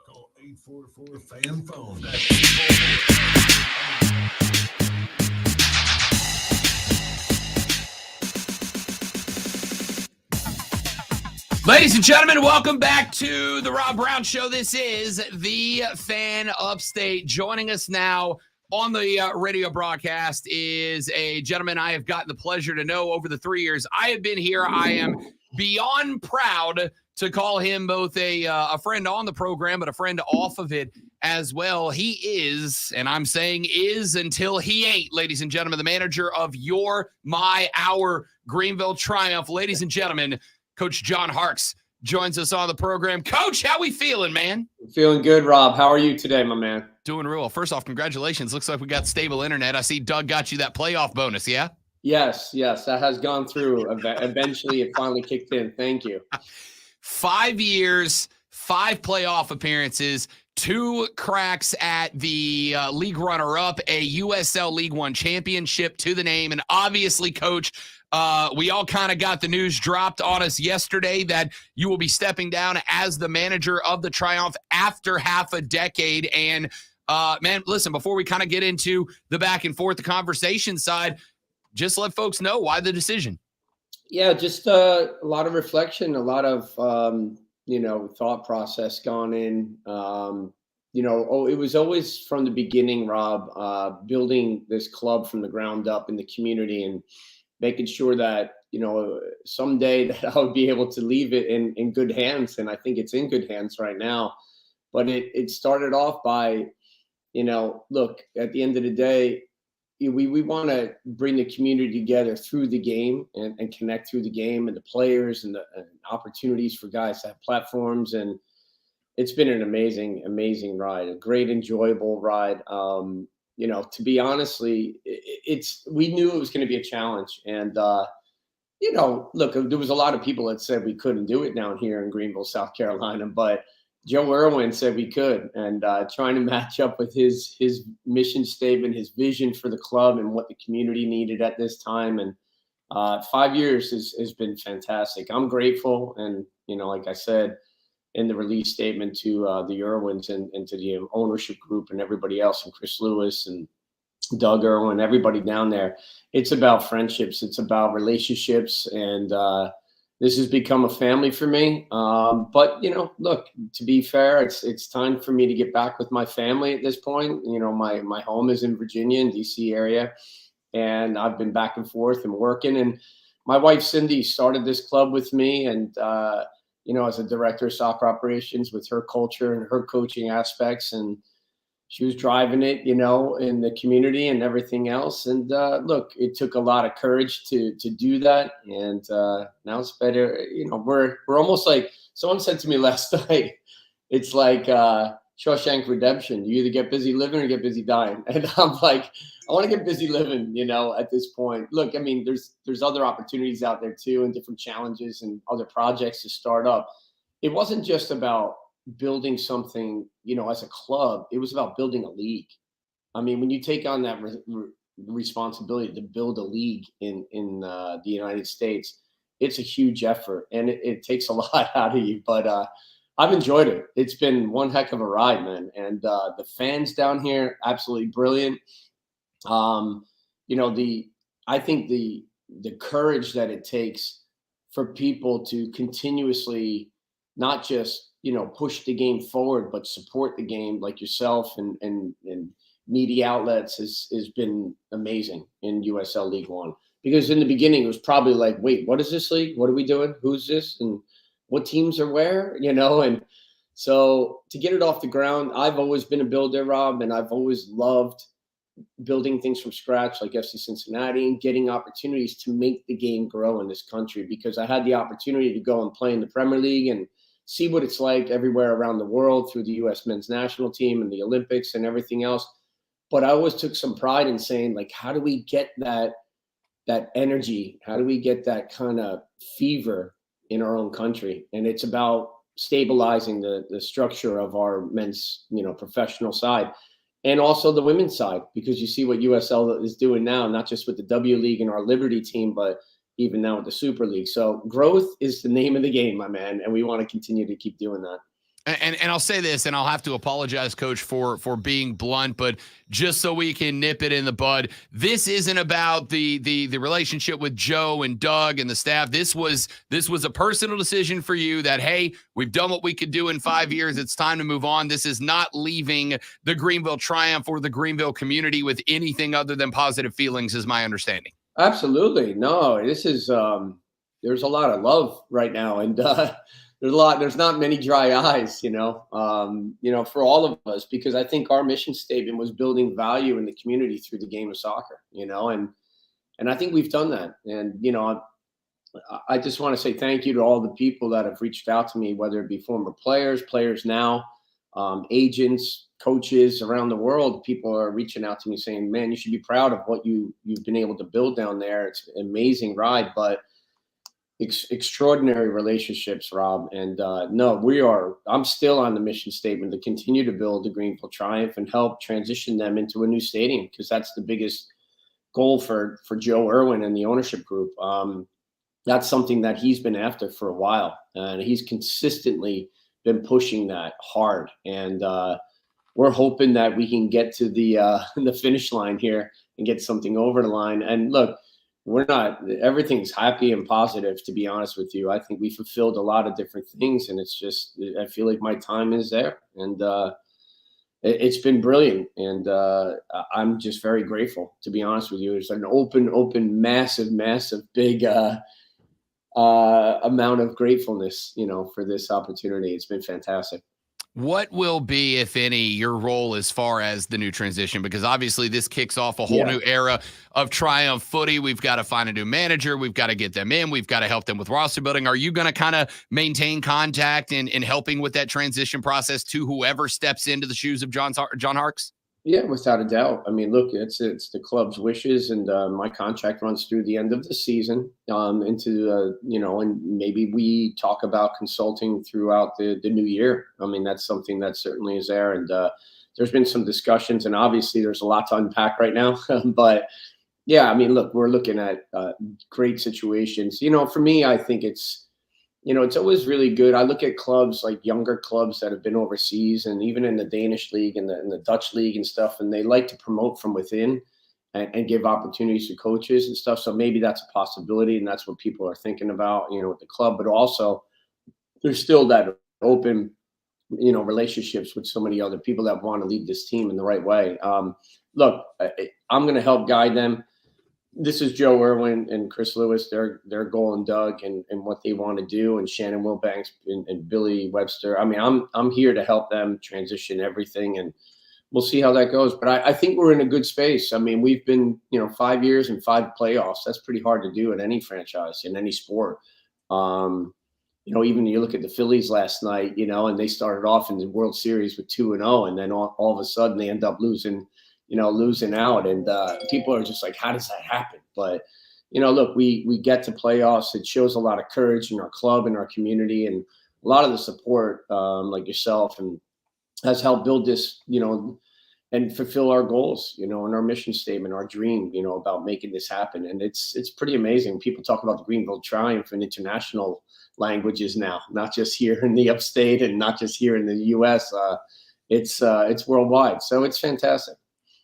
S9: Call 844-FAN-PHONE.
S2: Ladies and gentlemen, welcome back to the Rob Brown Show. This is the Fan Upstate. Joining us now on the radio broadcast is a gentleman I have gotten the pleasure to know over the 3 years I have been here. I am beyond proud to call him both a friend on the program, but a friend off of it as well. He is, and I'm saying is until he ain't, ladies and gentlemen, the manager of our Greenville Triumph. Ladies and gentlemen, Coach John Harkes joins us on the program. Coach, how we feeling, man?
S13: Feeling good, Rob. How are you today, my man?
S2: Doing real well. First off, congratulations. Looks like we got stable internet. I see Doug got you that playoff bonus, yeah?
S13: Yes. That has gone through. Eventually, it finally kicked in. Thank you.
S2: 5 years, 5 playoff appearances, 2 cracks at the league runner-up, a USL League One championship to the name, and obviously, Coach, we all kind of got the news dropped on us yesterday that you will be stepping down as the manager of the Triumph after half a decade. And, man, listen, before we kind of get into the back and forth, the conversation side, just let folks know why the decision.
S13: Yeah, just a lot of reflection, a lot of, thought process gone in. it was always from the beginning, Rob, building this club from the ground up in the community and making sure that, someday that I would be able to leave it in good hands. And I think it's in good hands right now. But it started off by, look, at the end of the day, we want to bring the community together through the game and connect through the game and the players and opportunities for guys to have platforms. And it's been an amazing, amazing ride, a great, enjoyable ride. To be honestly, we knew it was going to be a challenge. And, look, there was a lot of people that said we couldn't do it down here in Greenville, South Carolina, but Joe Irwin said we could, and trying to match up with his mission statement, his vision for the club and what the community needed at this time. And 5 years has been fantastic. I'm grateful. And, like I said, in the release statement to the Irwins and to the ownership group and everybody else, and Chris Lewis and Doug Irwin, everybody down there, it's about friendships. It's about relationships. And this has become a family for me. But, look, to be fair, it's time for me to get back with my family at this point. My home is in Virginia and DC area, and I've been back and forth and working. And my wife, Cindy, started this club with me. And, as a director of soccer operations with her culture and her coaching aspects. And she was driving it, in the community and everything else. And look, it took a lot of courage to do that. And now it's better. We're almost like someone said to me last night, it's like Shawshank Redemption. You either get busy living or get busy dying. And I'm like, I want to get busy living, at this point. Look, I mean, there's other opportunities out there too, and different challenges and other projects to start up. It wasn't just about building something, as a club. It was about building a league. I mean, when you take on that responsibility to build a league in the United States, it's a huge effort, and it takes a lot out of you. But I've enjoyed it. It's been one heck of a ride, man. And the fans down here, absolutely brilliant. I think the courage that it takes for people to continuously not just, push the game forward, but support the game, like yourself and media outlets has been amazing in USL League One. Because in the beginning, it was probably like, wait, what is this league? What are we doing? Who's this? And what teams are where? And so to get it off the ground, I've always been a builder, Rob, and I've always loved building things from scratch, like FC Cincinnati, and getting opportunities to make the game grow in this country, because I had the opportunity to go and play in the Premier League and see what it's like everywhere around the world through the U.S. men's national team and the Olympics and everything else. But I always took some pride in saying, like, how do we get that energy? How do we get that kind of fever in our own country? And it's about stabilizing the structure of our men's, professional side. And also the women's side, because you see what USL is doing now, not just with the W League and our Liberty team, but even now with the Super League. So growth is the name of the game, my man, and we want to continue to keep doing that.
S2: And I'll say this, and I'll have to apologize, Coach, for being blunt, but just so we can nip it in the bud, this isn't about the relationship with Joe and Doug and the staff. This was a personal decision for you that, hey, we've done what we could do in 5 years. It's time to move on. This is not leaving the Greenville Triumph or the Greenville community with anything other than positive feelings, is my understanding.
S13: Absolutely. No, this is there's a lot of love right now, and there's not many dry eyes, for all of us, because I think our mission statement was building value in the community through the game of soccer, and I think we've done that. And, I just want to say thank you to all the people that have reached out to me, whether it be former players now, agents, coaches around the world. People are reaching out to me saying, man, you should be proud of what you've been able to build down there. It's an amazing ride, but extraordinary relationships, Rob. And I'm still on the mission statement to continue to build the Greenville Triumph and help transition them into a new stadium, because that's the biggest goal for Joe Irwin and the ownership group. That's something that he's been after for a while, and he's consistently been pushing that hard. And we're hoping that we can get to the finish line here and get something over the line. And look, everything's happy and positive, to be honest with you. I think we fulfilled a lot of different things, and it's just, I feel like my time is there. And it's been brilliant, and I'm just very grateful, to be honest with you. It's an open, massive, big amount of gratefulness, for this opportunity. It's been fantastic.
S2: What will be, if any, your role as far as the new transition? Because obviously this kicks off a whole new era of Triumph footy. We've got to find a new manager. We've got to get them in. We've got to help them with roster building. Are you going to kind of maintain contact and helping with that transition process to whoever steps into the shoes of John Harkes?
S13: Yeah, without a doubt. I mean, look, it's the club's wishes, and my contract runs through the end of the season. And maybe we talk about consulting throughout the new year. I mean, that's something that certainly is there, and there's been some discussions, and obviously there's a lot to unpack right now. But yeah, I mean, look, we're looking at great situations. For me, I think it's always really good. I look at clubs like younger clubs that have been overseas, and even in the Danish league and the Dutch league and stuff, and they like to promote from within and give opportunities to coaches and stuff. So maybe that's a possibility, and that's what people are thinking about, with the club. But also, there's still that open, relationships with so many other people that want to lead this team in the right way. Look, I'm going to help guide them. This is Joe Irwin and Chris Lewis. They're going Doug and what they want to do, and Shannon Wilbanks and Billy Webster. I mean, I'm here to help them transition everything, and we'll see how that goes. But I think we're in a good space. I mean, we've been 5 years and 5 playoffs. That's pretty hard to do at any franchise in any sport. Even you look at the Phillies last night, and they started off in the World Series with 2-0, and then all of a sudden they end up losing out, and people are just like, how does that happen? But look, we get to playoffs. It shows a lot of courage in our club and our community, and a lot of the support, like yourself, and has helped build this, and fulfill our goals, and our mission statement, our dream, about making this happen. And it's pretty amazing. People talk about the Greenville Triumph in international languages now, not just here in the upstate and not just here in the U.S. It's worldwide, so it's fantastic.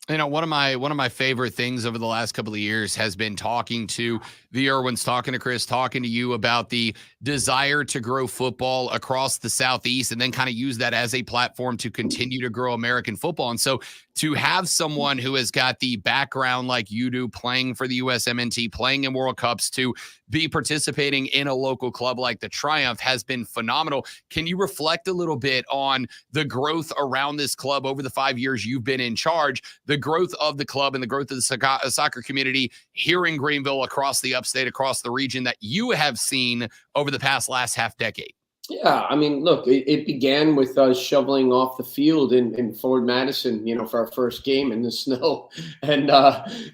S2: One of my favorite things over the last couple of years has been talking to the Irwins, talking to Chris, talking to you about the desire to grow football across the Southeast, and then kind of use that as a platform to continue to grow American football. And so to have someone who has got the background like you do, playing for the USMNT, playing in World Cups, to be participating in a local club like the Triumph has been phenomenal. Can you reflect a little bit on the growth around this club over the 5 years you've been in charge, the growth of the club and the growth of the soccer community here in Greenville, across the upstate, across the region, that you have seen over the last half decade?
S13: Yeah, I mean, look, it began with us shoveling off the field in Ford Madison, for our first game in the snow. And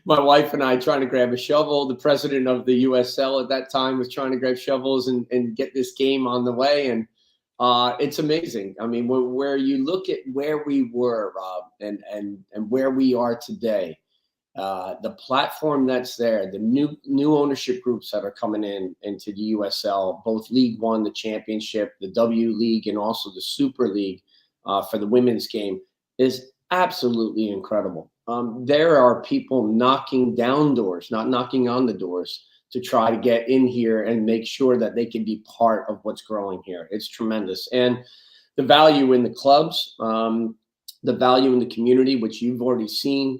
S13: my wife and I trying to grab a shovel. The president of the USL at that time was trying to grab shovels and get this game on the way. And it's amazing. I mean, where you look at where we were, Rob, and where we are today, the platform that's there, the new ownership groups that are coming into the USL, both League One, the Championship, the W League, and also the Super League for the women's game, is absolutely incredible. There are people knocking down doors, not knocking on the doors, to try to get in here and make sure that they can be part of what's growing here. It's tremendous. And the value in the clubs, the value in the community, which you've already seen,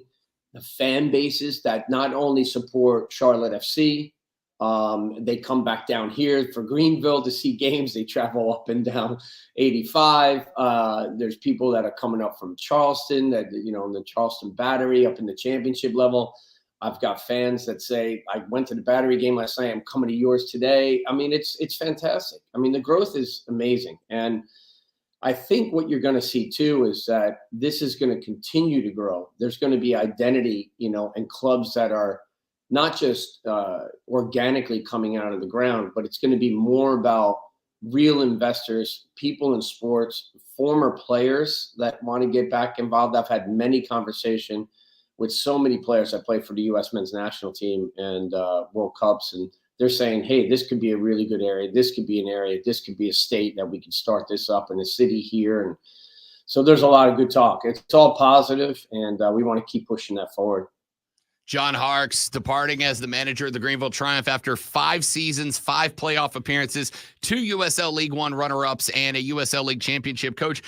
S13: the fan bases that not only support Charlotte FC, they come back down here for Greenville to see games. They travel up and down 85. There's people that are coming up from Charleston, that in the Charleston Battery up in the championship level. I've got fans that say, I went to the Battery game last night, I'm coming to yours today. I mean, it's fantastic. I mean, the growth is amazing. And I think what you're going to see too is that this is going to continue to grow. There's going to be identity, and clubs that are not just organically coming out of the ground, but it's going to be more about real investors, people in sports, former players that want to get back involved. I've had many conversations with so many players that play for the U.S. men's national team and World Cups, and they're saying, hey, this could be a really good area. This could be an area. This could be a state that we could start this up in a city here. And so there's a lot of good talk. It's all positive, and we want to keep pushing that forward.
S2: John Harkes departing as the manager of the Greenville Triumph after 5 seasons, 5 playoff appearances, 2 USL League One runner-ups, and a USL League championship. Coach,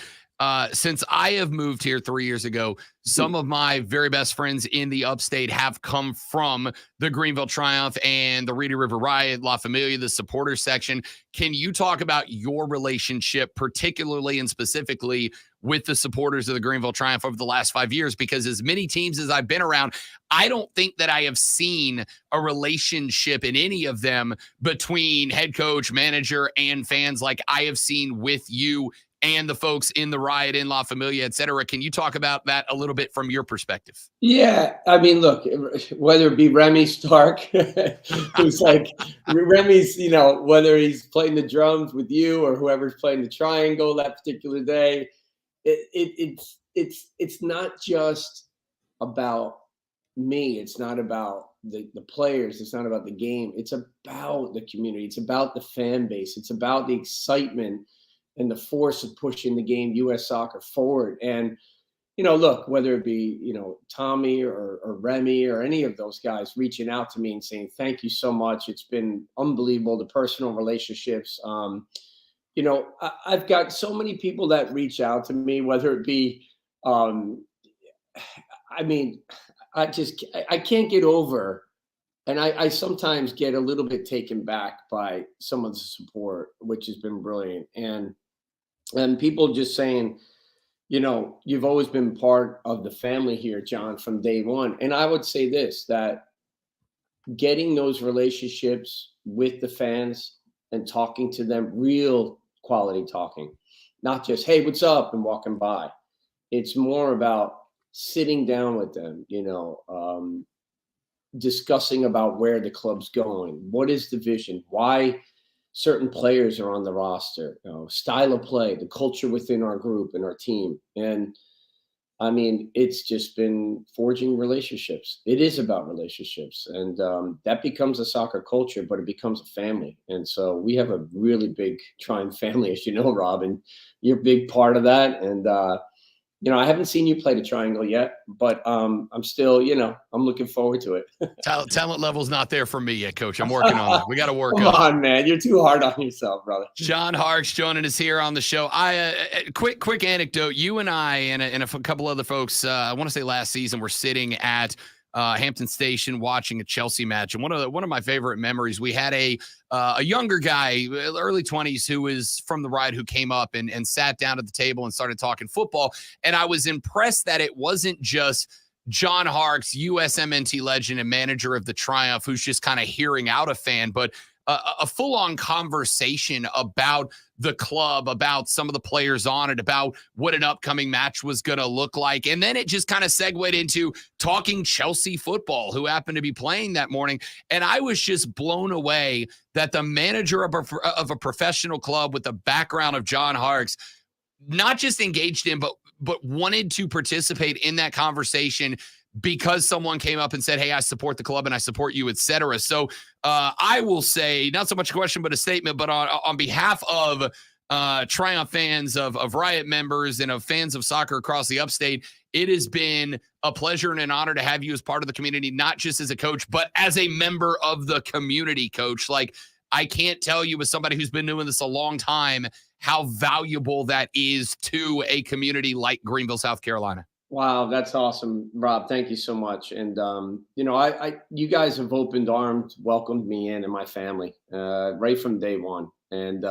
S2: Since I have moved here 3 years ago, some of my very best friends in the upstate have come from the Greenville Triumph and the Reedy River Riot, La Familia, the supporters section. Can you talk about your relationship, particularly and specifically with the supporters of the Greenville Triumph over the last 5 years? Because as many teams as I've been around, I don't think that I have seen a relationship in any of them between head coach, manager, and fans like I have seen with you and the folks in the Riot, in La Familia, et cetera. Can you talk about that a little bit from your perspective?
S13: Yeah, I mean, look, whether it be Remy Stark, who's like Remy's, whether he's playing the drums with you or whoever's playing the triangle that particular day, it's not just about me. It's not about the players. It's not about the game. It's about the community. It's about the fan base. It's about the excitement and the force of pushing the game, U.S. soccer, forward. And, look, whether it be, Tommy or Remy or any of those guys reaching out to me and saying, thank you so much. It's been unbelievable, the personal relationships. I've got so many people that reach out to me, whether it be, I can't get over. And I sometimes get a little bit taken back by some of the support, which has been brilliant. And people just saying, you've always been part of the family here, John, from day one. And I would say this, that getting those relationships with the fans and talking to them, real quality talking, not just, hey, what's up, and walking by. It's more about sitting down with them, discussing about where the club's going. What is the vision? Why certain players are on the roster, style of play, the culture within our group and our team. And I mean, it's just been forging relationships. It is about relationships. And that becomes a soccer culture, but it becomes a family. And so we have a really big Triumph family, as you know, Rob, and you're a big part of that. And, I haven't seen you play the triangle yet, but I'm still, I'm looking forward to it.
S2: Talent level's not there for me yet, Coach. I'm working on that. We got to work
S13: Come on, man. You're too hard on yourself, brother.
S2: John Harkes joining us here on the show. Quick anecdote. You and I and a couple other folks, I want to say last season, were sitting at Hampton Station watching a Chelsea match. And one of my favorite memories, we had a younger guy, early 20s, who was from the Riot, who came up and sat down at the table and started talking football. And I was impressed that it wasn't just John Harkes, USMNT legend and manager of the Triumph, who's just kind of hearing out a fan, but a full-on conversation about the club, about some of the players on it, about what an upcoming match was going to look like. And then it just kind of segued into talking Chelsea football, who happened to be playing that morning. And I was just blown away that the manager of a professional club with the background of John Harkes not just engaged in, but wanted to participate in that conversation because someone came up and said, hey, I support the club and I support you, et cetera. So I will say, not so much a question, but a statement, but on behalf of Triumph fans, of Riot members, and of fans of soccer across the upstate, it has been a pleasure and an honor to have you as part of the community, not just as a coach, but as a member of the community, Coach. Like, I can't tell you, as somebody who's been doing this a long time, how valuable that is to a community like Greenville, South Carolina.
S13: Wow, that's awesome, Rob. Thank you so much. And you guys have opened arms, welcomed me in and my family right from day one, and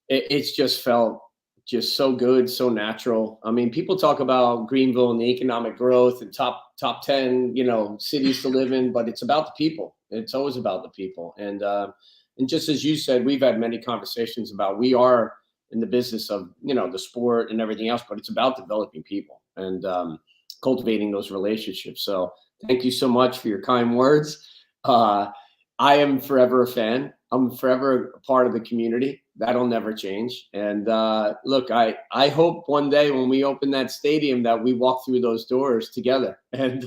S13: it's just felt just so good, so natural. I mean, people talk about Greenville and the economic growth and top 10, cities to live in, but it's about the people. It's always about the people. And just as you said, we've had many conversations about, we are in the business of, the sport and everything else, but it's about developing people and cultivating those relationships. So thank you so much for your kind words. I am forever a fan. I'm forever a part of the community. That'll never change. And look, I hope one day when we open that stadium that we walk through those doors together and,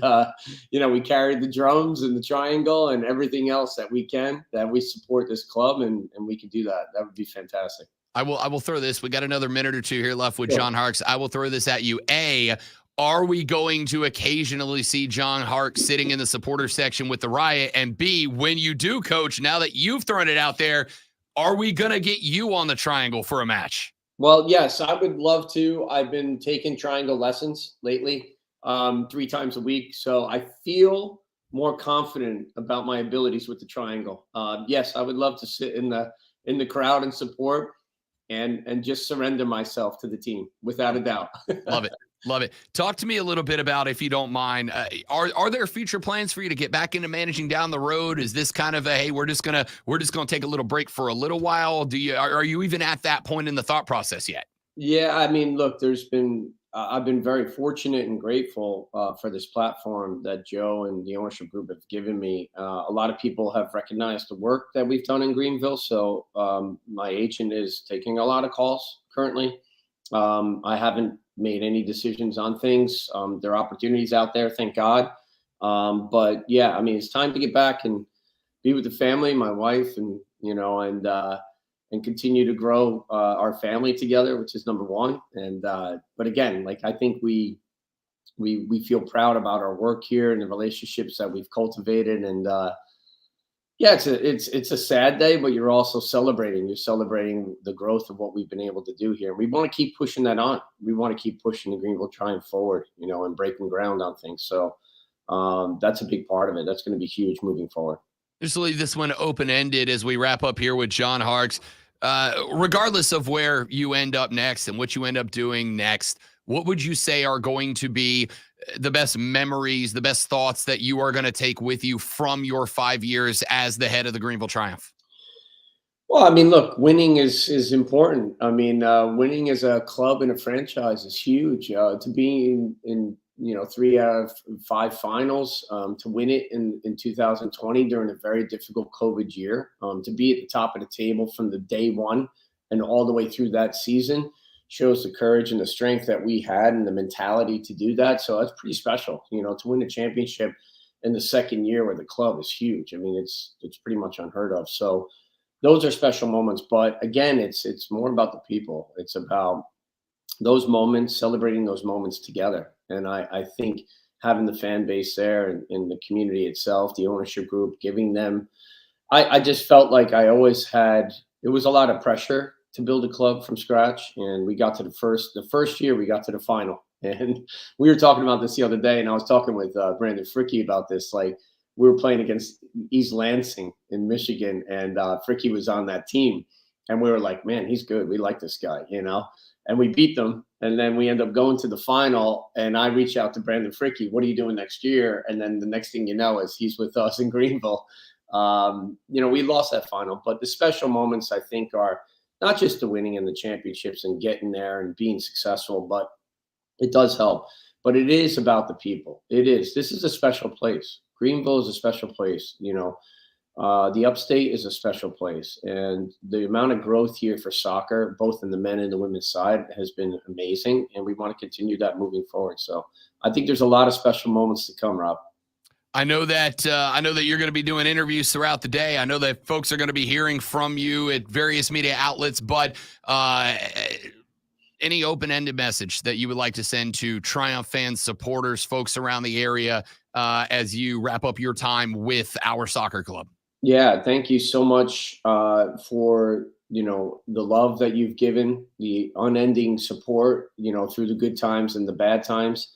S13: we carry the drums and the triangle and everything else that we can, that we support this club and we can do that. That would be fantastic.
S2: I will throw this. We got another minute or two here left with
S13: Sure.
S2: John Harkes. I will throw this at you. Are we going to occasionally see John Harkes sitting in the supporter section with the Riot? And B, when you do, Coach, now that you've thrown it out there, are we going to get you on the triangle for a match?
S13: Well, yes, I would love to. I've been taking triangle lessons lately, 3 times a week. So I feel more confident about my abilities with the triangle. Yes, I would love to sit in the crowd and support and just surrender myself to the team without a doubt.
S2: Love it. Love it. Talk to me a little bit about, if you don't mind, are there future plans for you to get back into managing down the road? Is this kind of a, hey, we're just gonna take a little break for a little while? Are you even at that point in the thought process yet?
S13: Yeah, I mean, look, I've been very fortunate and grateful for this platform that Joe and the ownership group have given me. A lot of people have recognized the work that we've done in Greenville. So my agent is taking a lot of calls currently. I haven't made any decisions on things. There are opportunities out there, thank God. But yeah, I mean, it's time to get back and be with the family, my wife, and and continue to grow our family together, which is number one. And but again, like I think we feel proud about our work here and the relationships that we've cultivated. And yeah, it's a sad day, but you're also celebrating. You're celebrating the growth of what we've been able to do here. And we want to keep pushing that on. We want to keep pushing the Greenville Triumph forward, and breaking ground on things. So that's a big part of it. That's going to be huge moving forward.
S2: Just leave this one open-ended as we wrap up here with John Harkes. Regardless of where you end up next and what you end up doing next, what would you say are going to be the best memories, the best thoughts that you are going to take with you from your 5 years as the head of the Greenville Triumph?
S13: Well, I mean, look, winning is important. I mean, winning as a club and a franchise is huge. To be in 3 out of 5 finals, to win it in 2020 during a very difficult COVID year, to be at the top of the table from the day one and all the way through that season shows the courage and the strength that we had and the mentality to do that. So that's pretty special, to win a championship in the second year where the club is huge. I mean, it's pretty much unheard of. So those are special moments. But again, it's more about the people. It's about those moments, celebrating those moments together. And I think having the fan base there and the community itself, the ownership group, giving them, I just felt like I always had, it was a lot of pressure to build a club from scratch. And we got to the first year we got to the final. And we were talking about this the other day, and I was talking with Brandon Fricky about this. Like, we were playing against East Lansing in Michigan, and Fricky was on that team. And we were like, man, he's good. We like this guy, and we beat them. And then we end up going to the final, and I reach out to Brandon Fricky, what are you doing next year? And then the next thing you know is he's with us in Greenville. We lost that final, but the special moments, I think, are not just the winning and the championships and getting there and being successful, but it does help. But it is about the people. It is. This is a special place. Greenville is a special place. The upstate is a special place, and the amount of growth here for soccer, both in the men and the women's side, has been amazing, and we want to continue that moving forward. So I think there's a lot of special moments to come, Rob.
S2: I know that you're going to be doing interviews throughout the day. I know that folks are going to be hearing from you at various media outlets, but any open-ended message that you would like to send to Triumph fans, supporters, folks around the area as you wrap up your time with our soccer club?
S13: Yeah, thank you so much for the love that you've given, the unending support, through the good times and the bad times,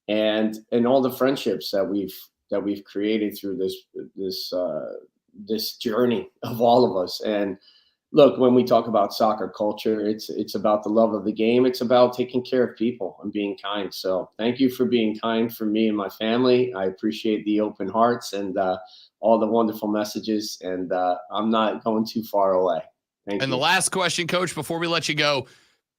S13: and all the friendships that we've created through this journey of all of us. And look, when we talk about soccer culture, it's about the love of the game. It's about taking care of people and being kind. So thank you for being kind for me and my family. I appreciate the open hearts and all the wonderful messages. And I'm not going too far away. Thank you.
S2: The last question, Coach, before we let you go,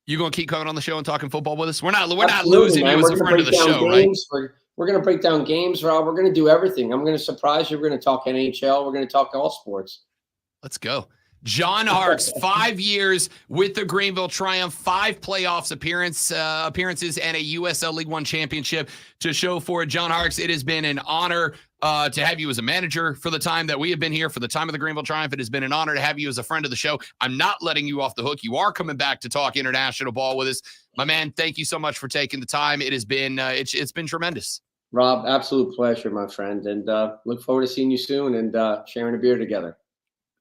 S2: you going to keep coming on the show and talking football with us? We're not
S13: Absolutely,
S2: losing
S13: man.
S2: you as a friend of the show,
S13: games,
S2: right?
S13: We're going to break down games, Rob. We're going to do everything. I'm going to surprise you. We're going to talk NHL. We're going to talk all sports.
S2: Let's go. John Harkes, 5 years with the Greenville Triumph, 5 playoffs appearances, and a USL League One championship to show for it. John Harkes, it has been an honor to have you as a manager for the time that we have been here, for the time of the Greenville Triumph. It has been an honor to have you as a friend of the show. I'm not letting you off the hook. You are coming back to talk international ball with us. My man, thank you so much for taking the time. It has been it's been tremendous.
S13: Rob, absolute pleasure, my friend, and look forward to seeing you soon and sharing a beer together.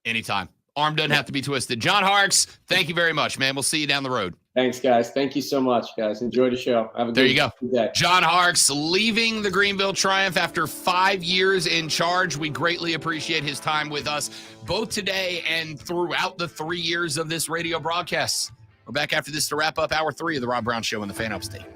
S2: Anytime. Arm doesn't have to be twisted. John Harkes, thank you very much, man. We'll see you down the road.
S13: Thanks, guys. Thank you so much, guys. Enjoy the show. Have a
S2: There
S13: good
S2: you go.
S13: day.
S2: John Harkes leaving the Greenville Triumph after 5 years in charge. We greatly appreciate his time with us, both today and throughout the 3 years of this radio broadcast. We're back after this to wrap up hour 3 of the Rob Brown Show in the Fan Upstate.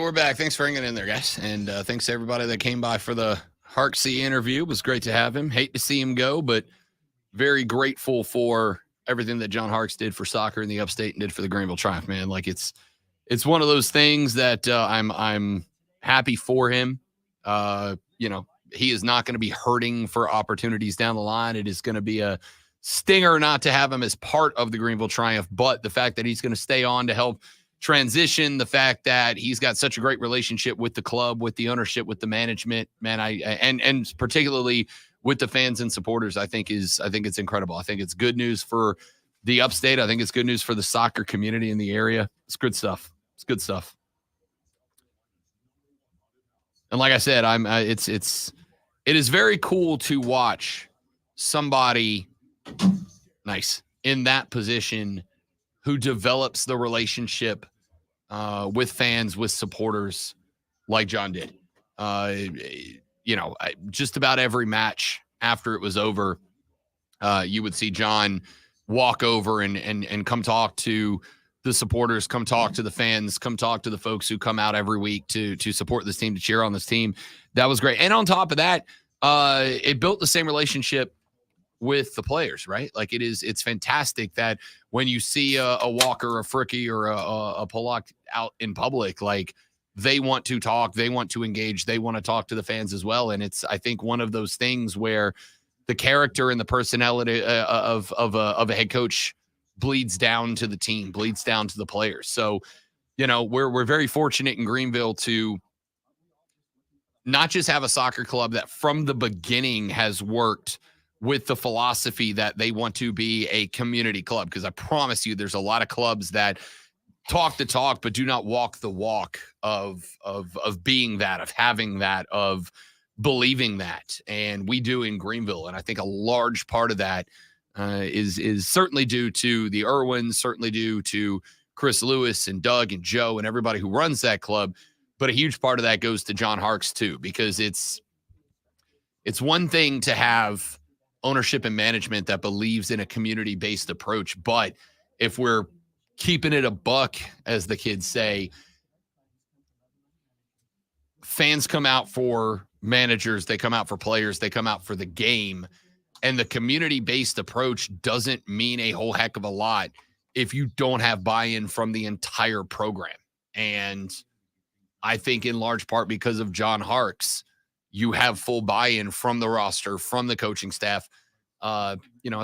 S2: We're back. Thanks for hanging in there, guys. And thanks to everybody that came by for the Harksey interview. It was great to have him. Hate to see him go, but very grateful for everything that John Harkes did for soccer in the Upstate and did for the Greenville Triumph, man. Like it's one of those things that I'm happy for him. He is not going to be hurting for opportunities down the line. It is going to be a stinger not to have him as part of the Greenville Triumph, but the fact that he's going to stay on to help transition, the fact that he's got such a great relationship with the club, with the ownership, with the management, man, and particularly with the fans and supporters, I think it's incredible. I think it's good news for the Upstate. I think it's good news for the soccer community in the area. It's good stuff. It's good stuff. And like I said, it is very cool to watch somebody nice in that position who develops the relationship with fans, with supporters like John did. Just about every match after it was over, you would see John walk over and come talk to the supporters, come talk to the fans, come talk to the folks who come out every week to support this team, to cheer on this team. That was great. And on top of that, it built the same relationship with the players, right? Like it's fantastic that when you see a Walker, a Fricke, or a Pollock out in public, like they want to talk, they want to engage, they want to talk to the fans as well. And it's, I think, one of those things where the character and the personality of a head coach bleeds down to the team, bleeds down to the players. So, we're very fortunate in Greenville to not just have a soccer club that from the beginning has worked with the philosophy that they want to be a community club. Because I promise you, there's a lot of clubs that talk the talk, but do not walk the walk of being that, of having that, of believing that. And we do in Greenville. And I think a large part of that is certainly due to the Irwins, certainly due to Chris Lewis and Doug and Joe and everybody who runs that club. But a huge part of that goes to John Harkes too, because it's one thing to have ownership and management that believes in a community-based approach. But if we're keeping it a buck, as the kids say, fans come out for managers, they come out for players, they come out for the game. And the community-based approach doesn't mean a whole heck of a lot if you don't have buy-in from the entire program. And I think in large part because of John Harkes, you have full buy-in from the roster, from the coaching staff. I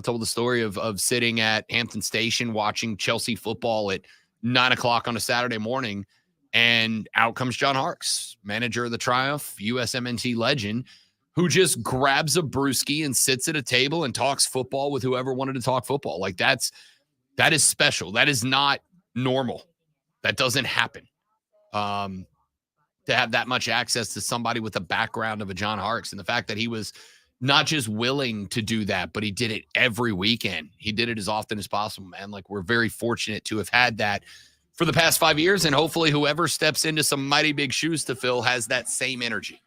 S2: told the story of sitting at Hampton Station watching Chelsea football at 9:00 on a Saturday morning, and out comes John Harkes, manager of the Triumph, USMNT legend, who just grabs a brewski and sits at a table and talks football with whoever wanted to talk football. Like that is special. That is not normal. That doesn't happen. To have that much access to somebody with the background of a John Harkes, and the fact that he was not just willing to do that, but he did it every weekend. He did it as often as possible, man. Like, we're very fortunate to have had that for the past 5 years, and hopefully whoever steps into some mighty big shoes to fill has that same energy.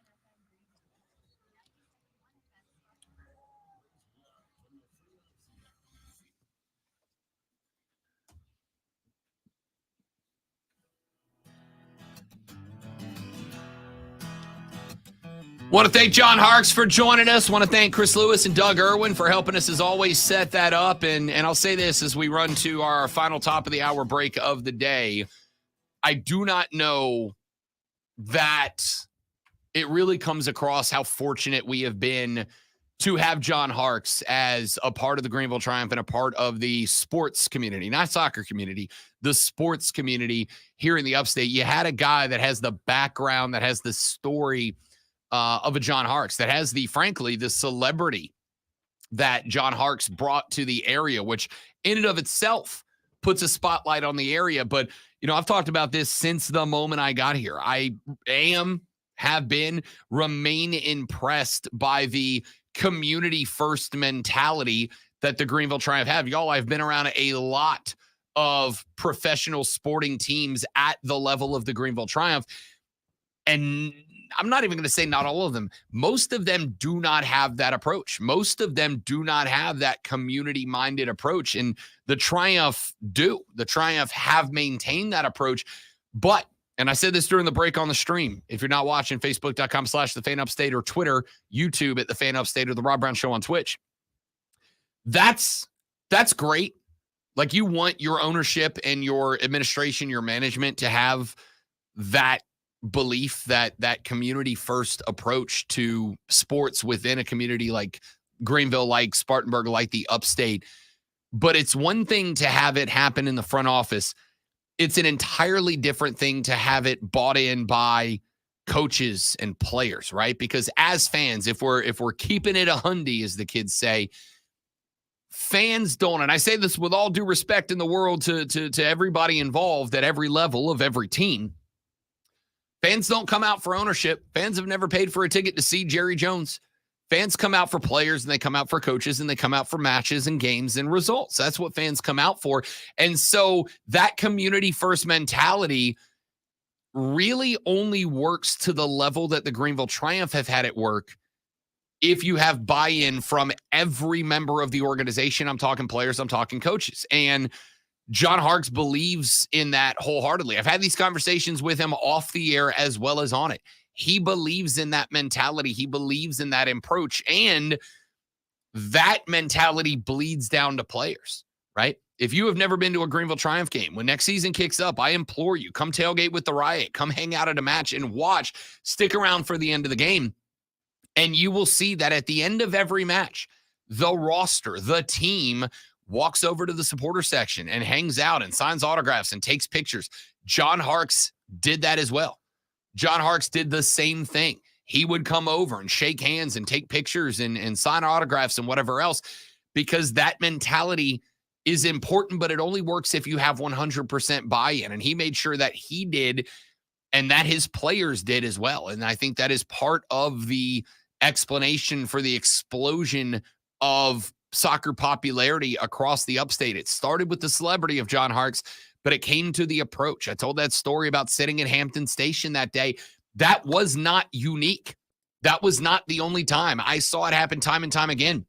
S2: Want to thank John Harkes for joining us. Want to thank Chris Lewis and Doug Irwin for helping us, as always, set that up. And I'll say this as we run to our final top of the hour break of the day. I do not know that it really comes across how fortunate we have been to have John Harkes as a part of the Greenville Triumph and a part of the sports community, not soccer community, the sports community here in the upstate. You had a guy that has the background, that has the story of a John Harkes, that has frankly, the celebrity that John Harkes brought to the area, which in and of itself puts a spotlight on the area. But, I've talked about this since the moment I got here. I have been, remain impressed by the community first mentality that the Greenville Triumph have. Y'all, I've been around a lot of professional sporting teams at the level of the Greenville Triumph. And I'm not even going to say not all of them. Most of them do not have that approach. Most of them do not have that community-minded approach. And the Triumph do. The Triumph have maintained that approach. But, and I said this during the break on the stream, if you're not watching, Facebook.com/TheFanUpstate or Twitter, YouTube at The Fan Upstate or The Rob Brown Show on Twitch. That's great. Like, you want your ownership and your administration, your management to have that belief, that community first approach to sports within a community like Greenville, like Spartanburg, like the upstate. But it's one thing to have it happen in the front office. It's an entirely different thing to have it bought in by coaches and players, right? Because as fans, if we're keeping it 100, as the kids say, fans don't, and I say this with all due respect in the world to everybody involved at every level of every team, fans don't come out for ownership. Fans have never paid for a ticket to see Jerry Jones. Fans come out for players, and they come out for coaches, and they come out for matches and games and results. That's what fans come out for. And so that community first mentality really only works to the level that the Greenville Triumph have had it work if you have buy-in from every member of the organization. I'm talking players, I'm talking coaches. And John Harkes believes in that wholeheartedly. I've had these conversations with him off the air as well as on it. He believes in that mentality. He believes in that approach. And that mentality bleeds down to players, right? If you have never been to a Greenville Triumph game, when next season kicks up, I implore you, come tailgate with the Riot. Come hang out at a match and watch. Stick around for the end of the game. And you will see that at the end of every match, the roster, the team walks over to the supporter section and hangs out and signs autographs and takes pictures. John Harkes did that as well. John Harkes did the same thing. He would come over and shake hands and take pictures and sign autographs and whatever else, because that mentality is important, but it only works if you have 100% buy-in. And he made sure that he did, and that his players did as well. And I think that is part of the explanation for the explosion of soccer popularity across the upstate. It started with the celebrity of John Harkes, but it came to the approach. I told that story about sitting at Hampton Station that day. That was not unique. That was not the only time. I saw it happen time and time again.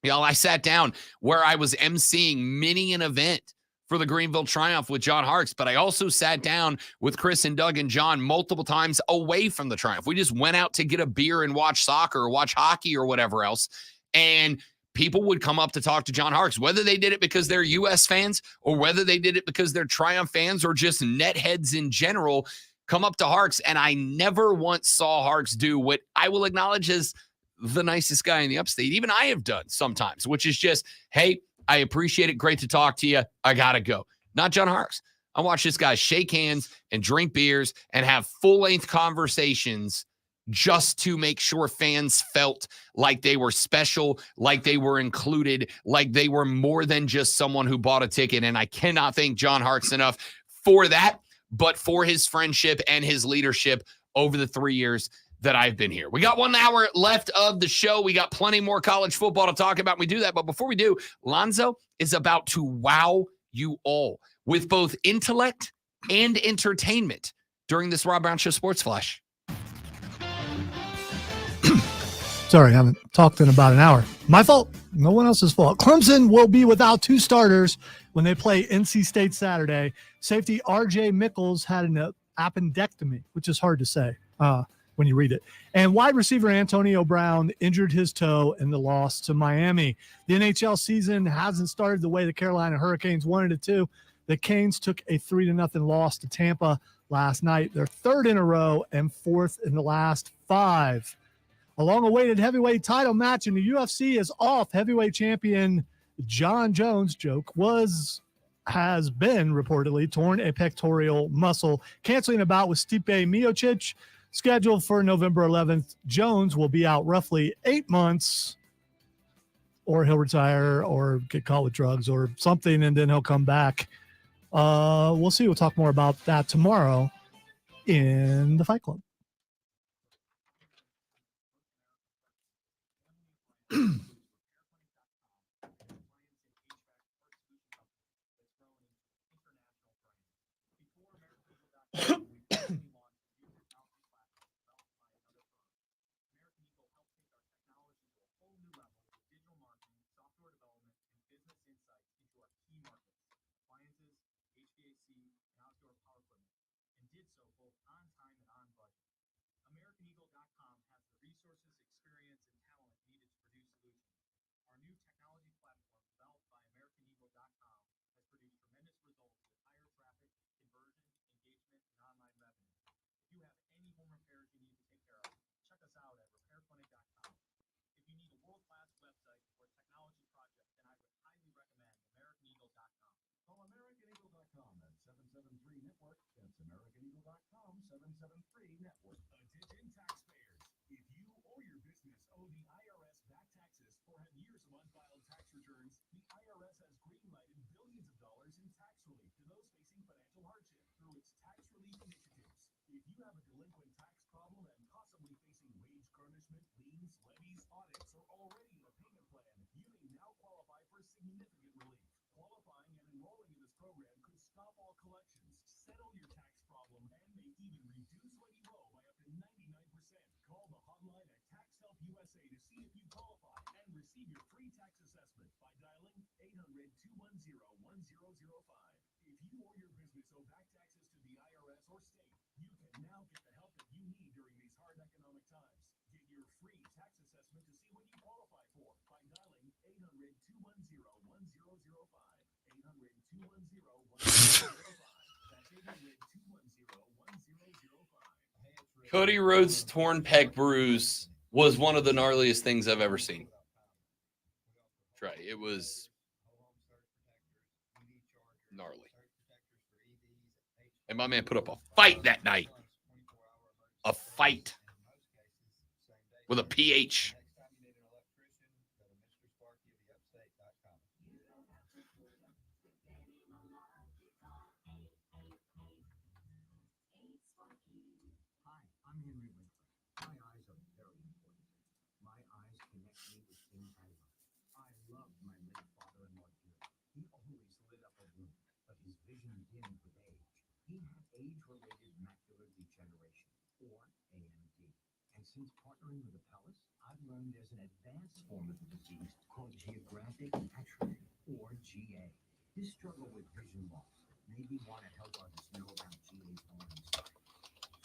S2: I sat down where I was emceeing many an event for the Greenville Triumph with John Harkes, but I also sat down with Chris and Doug and John multiple times away from the Triumph. We just went out to get a beer and watch soccer or watch hockey or whatever else. And people would come up to talk to John Harkes, whether they did it because they're U.S. fans or whether they did it because they're Triumph fans or just net heads in general, come up to Harkes. And I never once saw Harkes do what I will acknowledge as the nicest guy in the upstate. Even I have done sometimes, which is just, hey, I appreciate it. Great to talk to you. I got to go. Not John Harkes. I watch this guy shake hands and drink beers and have full-length conversations just to make sure fans felt like they were special, like they were included, like they were more than just someone who bought a ticket. And I cannot thank John Harkes enough for that, but for his friendship and his leadership over the 3 years that I've been here. We got 1 hour left of the show. We got plenty more college football to talk about. We do that. But before we do, Lonzo is about to wow you all with both intellect and entertainment during this Rob Brown Show Sports Flash.
S1: Sorry, I haven't talked in about an hour. My fault. No one else's fault. Clemson will be without 2 starters when they play NC State Saturday. Safety R.J. Mickles had an appendectomy, which is hard to say when you read it. And wide receiver Antonio Brown injured his toe in the loss to Miami. The NHL season hasn't started the way the Carolina Hurricanes wanted it to. The Canes took a 3-0 loss to Tampa last night. They're 3rd in a row and 4th in the last 5. A long-awaited heavyweight title match in the UFC is off. Heavyweight champion John Jones, has been reportedly torn a pectoral muscle, canceling a bout with Stipe Miocic. Scheduled for November 11th, Jones will be out roughly 8 months, or he'll retire or get caught with drugs or something, and then he'll come back. We'll see. We'll talk more about that tomorrow in the Fight Club.
S6: Network. That's AmericanEagle.com, 773 Network. Attention taxpayers. If you or your business owe the IRS back taxes or have years of unfiled tax returns, the IRS has greenlighted billions of dollars in tax relief to those facing financial hardship through its tax relief initiatives. If you have a delinquent tax problem and possibly facing wage garnishment, liens, levies, audits, or already in a payment plan, you may now qualify for significant relief. Qualifying and enrolling in this program could stop all collections, settle your tax problem, and may even reduce what you owe by up to 99%. Call the hotline at Tax Help USA to see if you qualify and receive your free tax assessment by dialing 800-210-1005. If you or your business owe back taxes to the IRS or state, you can now get the help that you need during these hard economic times. Get your free tax assessment to see what you qualify for by dialing 800-210-1005. 800-210-1005.
S2: Cody Rhodes' torn pec bruise was one of the gnarliest things I've ever seen. Right. It was gnarly. And my man put up a fight that night. A fight. With a PH.
S4: I loved my late father-in-law, Jim. He always lit up a room, but his vision dimmed with age. He had age-related macular degeneration, or AMD. And since partnering with Apellis, I've learned there's an advanced form of the disease called geographic atrophy, or GA. This struggle with vision loss made me want to help others know about GA's warning signs.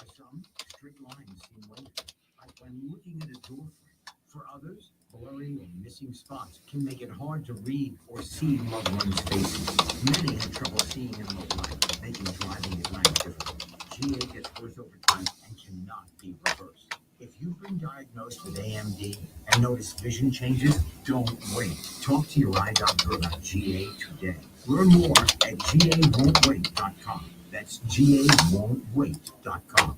S4: For some, straight lines seem weighted, like when looking at a door frame. For others, blurry or missing spots can make it hard to read or see loved ones' faces. Many have trouble seeing in low light, making driving at night difficult. GA gets worse over time and cannot be reversed. If you've been diagnosed with AMD and notice vision changes, don't wait. Talk to your eye doctor about GA today. Learn more at GAWon'tWait.com. That's GAWon'tWait.com.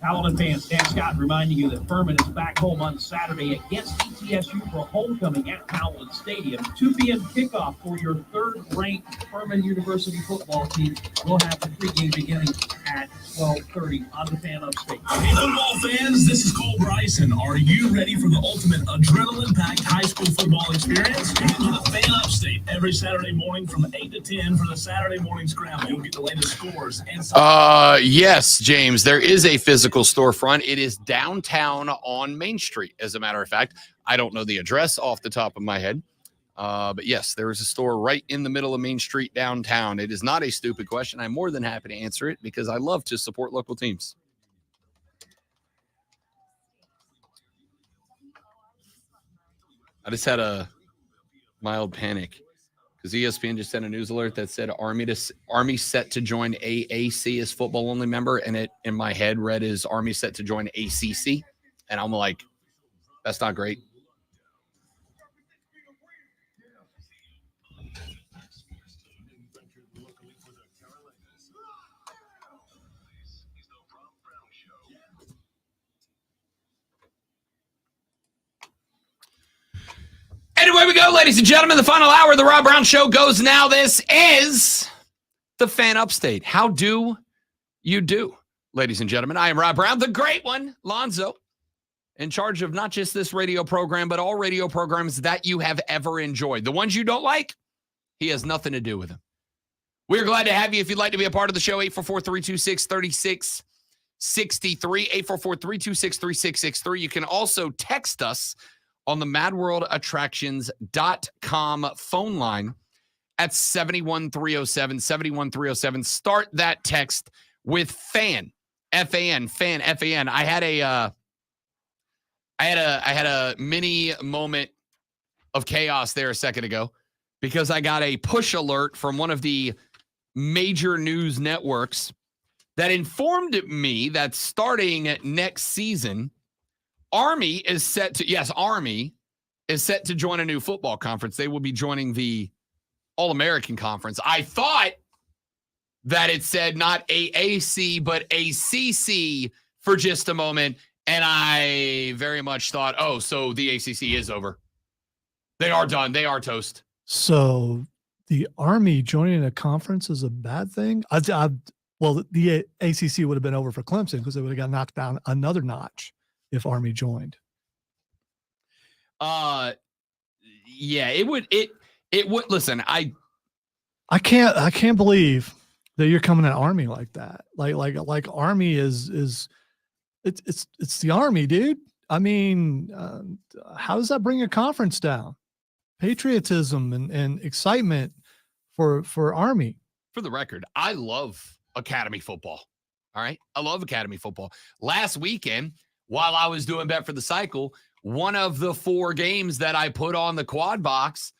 S6: Howland fans, Dan Scott reminding you that Furman is back home on Saturday against ETSU for homecoming at Howland Stadium. 2 p.m. kickoff for your third-ranked Furman University football team. We'll have the pregame beginning at 12:30 on the Fan Upstate.
S15: Hey, football fans, this is Cole Bryson. Are you ready for the ultimate adrenaline-packed high school football experience? Tune into the Fan Upstate every Saturday morning from 8 to 10 for the Saturday morning scramble. You'll get the latest scores and
S2: yes, James, there is a physical storefront. It is downtown on Main Street, as a matter of fact. I don't know the address off the top of my head. But yes, there is a store right in the middle of Main Street downtown. It is not a stupid question. I'm more than happy to answer it because I love to support local teams. I just had a mild panic because ESPN just sent a news alert that said Army set to join AAC as football only member, and it in my head read as Army set to join ACC, and I'm like, that's not great. Anyway, we go, ladies and gentlemen. The final hour of the Rob Brown Show goes now. This is the Fan Upstate. How do you do, ladies and gentlemen? I am Rob Brown, the great one, Lonzo, in charge of not just this radio program, but all radio programs that you have ever enjoyed. The ones you don't like, he has nothing to do with them. We're glad to have you. If you'd like to be a part of the show, 844-326-3663, 844-326-3663. You can also text us on the madworldattractions.com phone line at 71307, 71307. Start that text with FAN, F-A-N, FAN, F-A-N. I had a mini moment of chaos there a second ago because I got a push alert from one of the major news networks that informed me that starting next season, Army is set to join a new football conference. They will be joining the All-American Conference. I thought that it said not AAC, but ACC for just a moment, and I very much thought, oh, so the ACC is over. They are done. They are toast.
S1: So the Army joining a conference is a bad thing? Well, the ACC would have been over for Clemson because they would have got knocked down another notch if Army joined.
S2: Yeah, it would listen, I
S1: can't believe that you're coming at Army like that. Like Army is it's the Army, dude. I mean, how does that bring a conference down? Patriotism and excitement for Army.
S2: For the record, I love Academy football. All right. I love Academy football. Last weekend, while I was doing Bet for the Cycle, one of the 4 games that I put on the quad box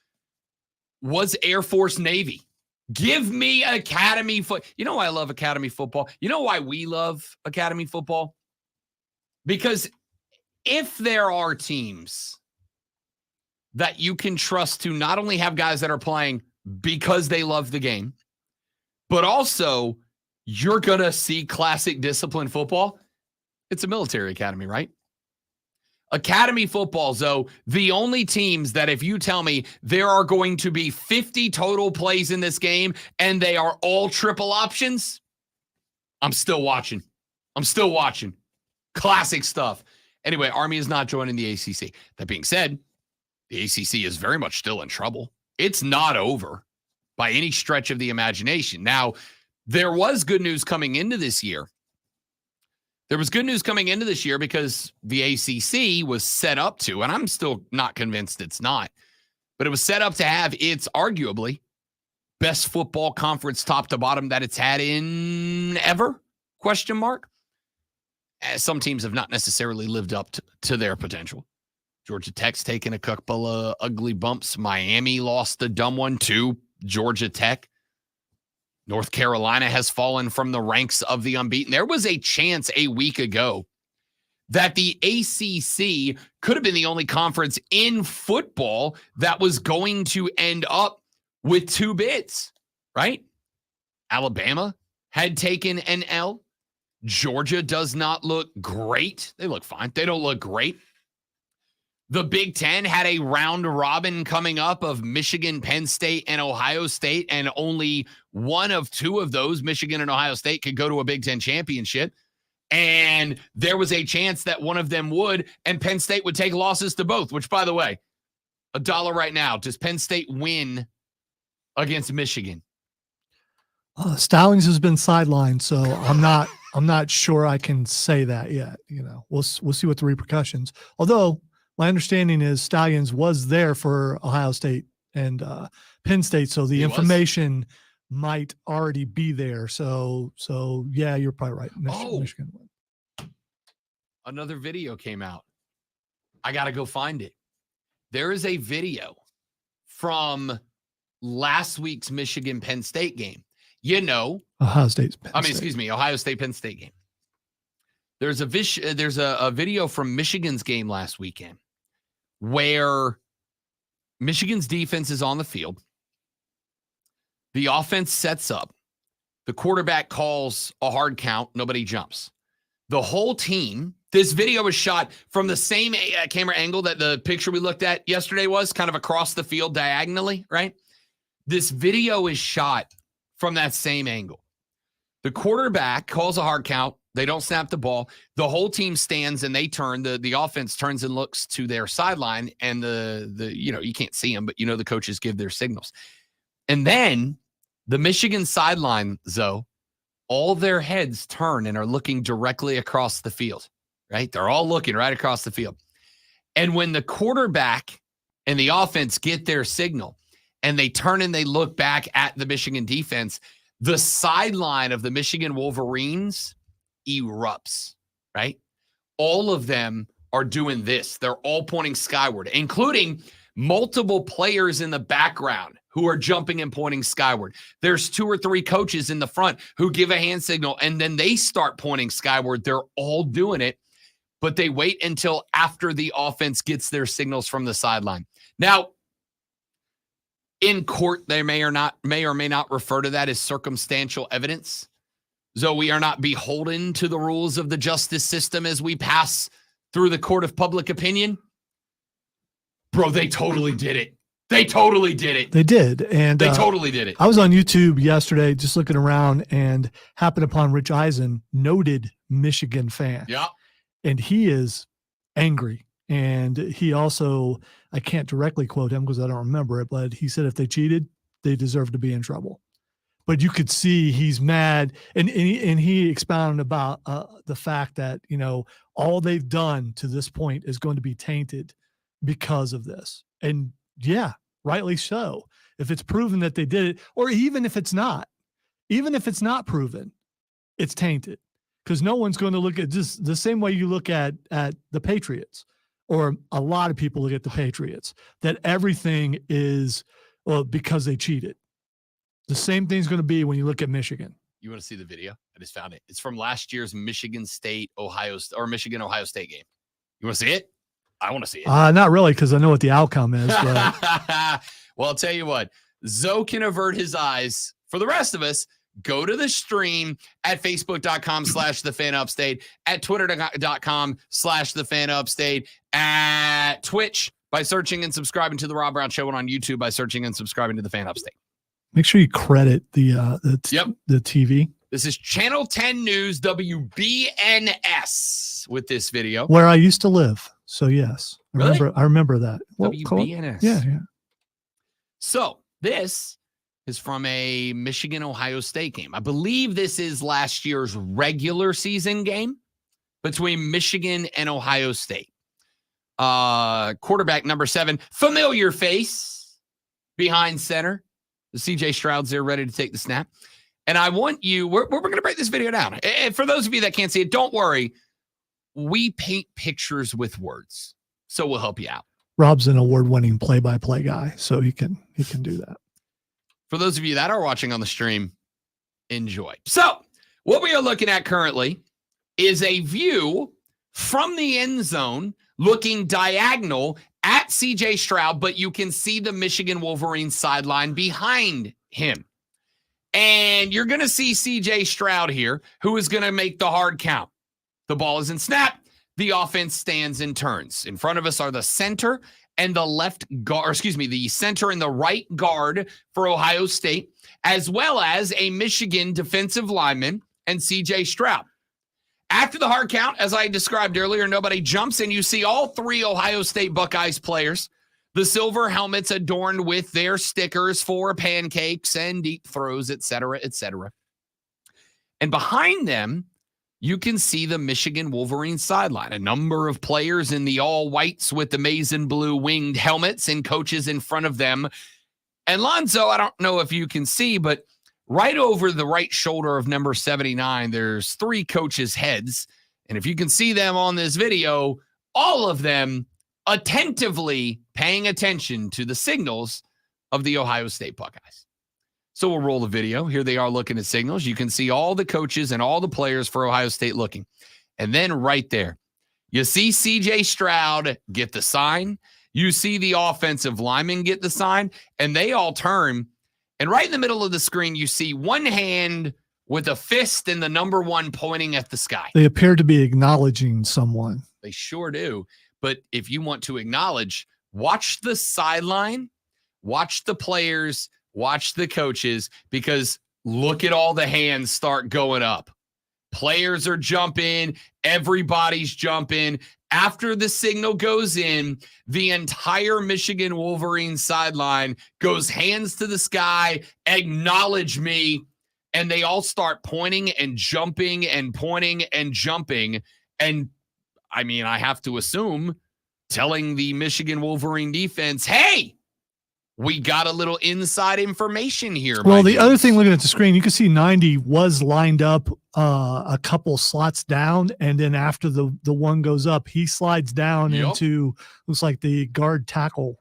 S2: was Air Force Navy. Give me Academy football. You know why I love Academy football? You know why we love Academy football? Because if there are teams that you can trust to not only have guys that are playing because they love the game, but also you're going to see classic discipline football, it's a military academy, right? Academy football, though, the only teams that if you tell me there are going to be 50 total plays in this game and they are all triple options, I'm still watching. Classic stuff. Anyway, Army is not joining the ACC. That being said, The ACC is very much still in trouble. It's not over by any stretch of the imagination. Now, there was good news coming into this year. There was good news coming into this year because the ACC was set up to, and I'm still not convinced it's not, but it was set up to have its arguably best football conference top to bottom that it's had in ever, ? Some teams have not necessarily lived up to their potential. Georgia Tech's taken a couple of ugly bumps. Miami lost a dumb one to Georgia Tech. North Carolina has fallen from the ranks of the unbeaten. There was a chance a week ago that the ACC could have been the only conference in football that was going to end up with 2 bids, right? Alabama had taken an L. Georgia does not look great. They look fine. They don't look great. The Big Ten had a round robin coming up of Michigan, Penn State, and Ohio State, and only one of 2 of those, Michigan and Ohio State, could go to a Big Ten championship. And there was a chance that one of them would, and Penn State would take losses to both, which, by the way, $1 right now. Does Penn State win against Michigan?
S1: Stallings has been sidelined, so I'm not sure I can say that yet. We'll see what the repercussions. Although my understanding is Stallings was there for Ohio State and Penn State, so the information might already be there. So yeah, you're probably right. Michigan won.
S2: Another video came out. I got to go find it. There is a video from last week's Michigan Penn State game.
S1: Ohio State.
S2: Ohio State Penn State game. There's a video from Michigan's game last weekend where Michigan's defense is on the field. The offense sets up. The quarterback calls a hard count. Nobody jumps. The whole team. This video was shot from the same camera angle that the picture we looked at yesterday was, kind of across the field diagonally, right? This video is shot from that same angle. The quarterback calls a hard count. They don't snap the ball. The whole team stands and they turn. The offense turns and looks to their sideline, and you can't see them, but the coaches give their signals. And then the Michigan sideline, Zoe, all their heads turn and are looking directly across the field, right? They're all looking right across the field. And when the quarterback and the offense get their signal and they turn and they look back at the Michigan defense, the sideline of the Michigan Wolverines erupts, right? All of them are doing this. They're all pointing skyward, including multiple players in the background who are jumping and pointing skyward. There's 2 or 3 coaches in the front who give a hand signal, and then they start pointing skyward. They're all doing it, but they wait until after the offense gets their signals from the sideline. Now, in court, they may or may not refer to that as circumstantial evidence. So we are not beholden to the rules of the justice system as we pass through the court of public opinion. Bro, they totally did it. They totally did it.
S1: They did. And
S2: they totally did it.
S1: I was on YouTube yesterday just looking around and happened upon Rich Eisen, noted Michigan fan.
S2: Yeah.
S1: And he is angry. And he also, I can't directly quote him because I don't remember it, but he said if they cheated, they deserve to be in trouble. But you could see he's mad. And he expounded about the fact that, all they've done to this point is going to be tainted because of this. And yeah, rightly so. If it's proven that they did it, or even if it's not proven, it's tainted, because no one's going to look at this the same way you look at the Patriots, or a lot of people look at the Patriots, that everything is, well, because they cheated. The same thing's going to be when you look at Michigan.
S2: You want to see the video? I just found it. It's from last year's Michigan Ohio State game. You want to see it? I want to see it.
S1: Not really, because I know what the outcome is. But.
S2: Well, I'll tell you what. Zoe can avert his eyes. For the rest of us, go to the stream at facebook.com/thefanupstate, at twitter.com/thefanupstate, at Twitch by searching and subscribing to The Rob Brown Show, and on YouTube by searching and subscribing to The Fan Upstate.
S1: Make sure you credit the TV.
S2: This is Channel 10 News WBNS with this video.
S1: Where I used to live. So, yes.
S2: Really?
S1: I remember that.
S2: WBNS.
S1: Yeah.
S2: So this is from a Michigan-Ohio State game. I believe this is last year's regular season game between Michigan and Ohio State. Quarterback number 7, familiar face behind center. The CJ Stroud's there ready to take the snap. And I want you, we're going to break this video down. And for those of you that can't see it, don't worry. We paint pictures with words. So we'll help you out.
S1: Rob's an award-winning play-by-play guy, so he can do that.
S2: For those of you that are watching on the stream, enjoy. So what we are looking at currently is a view from the end zone looking diagonal at CJ Stroud, but you can see the Michigan Wolverines sideline behind him. And you're going to see CJ Stroud here, who is going to make the hard count. The ball is in snap. The offense stands and turns. In front of us are the center and the left guard, the center and the right guard for Ohio State, as well as a Michigan defensive lineman and CJ Stroud. After the hard count, as I described earlier, nobody jumps, and you see all 3 Ohio State Buckeyes players, the silver helmets adorned with their stickers for pancakes and deep throws, et cetera, et cetera. And behind them, you can see the Michigan Wolverines sideline. A number of players in the all whites with the maize and blue winged helmets and coaches in front of them. And Lonzo, I don't know if you can see, but right over the right shoulder of number 79, there's 3 coaches' heads. And if you can see them on this video, all of them attentively paying attention to the signals of the Ohio State Buckeyes. So we'll roll the video. Here they are looking at signals. You can see all the coaches and all the players for Ohio State looking. And then right there, you see CJ Stroud get the sign. You see the offensive lineman get the sign, and they all turn. And right in the middle of the screen, you see one hand with a fist and the number 1 pointing at the sky.
S1: They appear to be acknowledging someone.
S2: They sure do. But if you want to acknowledge, watch the sideline, watch the players, watch the coaches, because look at all the hands start going up. Players are jumping. Everybody's jumping. After the signal goes in, the entire Michigan Wolverines sideline goes hands to the sky, acknowledge me, and they all start pointing and jumping and pointing and jumping. And I mean, I have to assume telling the Michigan Wolverine defense, hey, we got a little inside information here.
S1: Well, the other thing, looking at the screen, you can see 90 was lined up a couple slots down, and then after the one goes up, he slides down into, looks like the guard tackle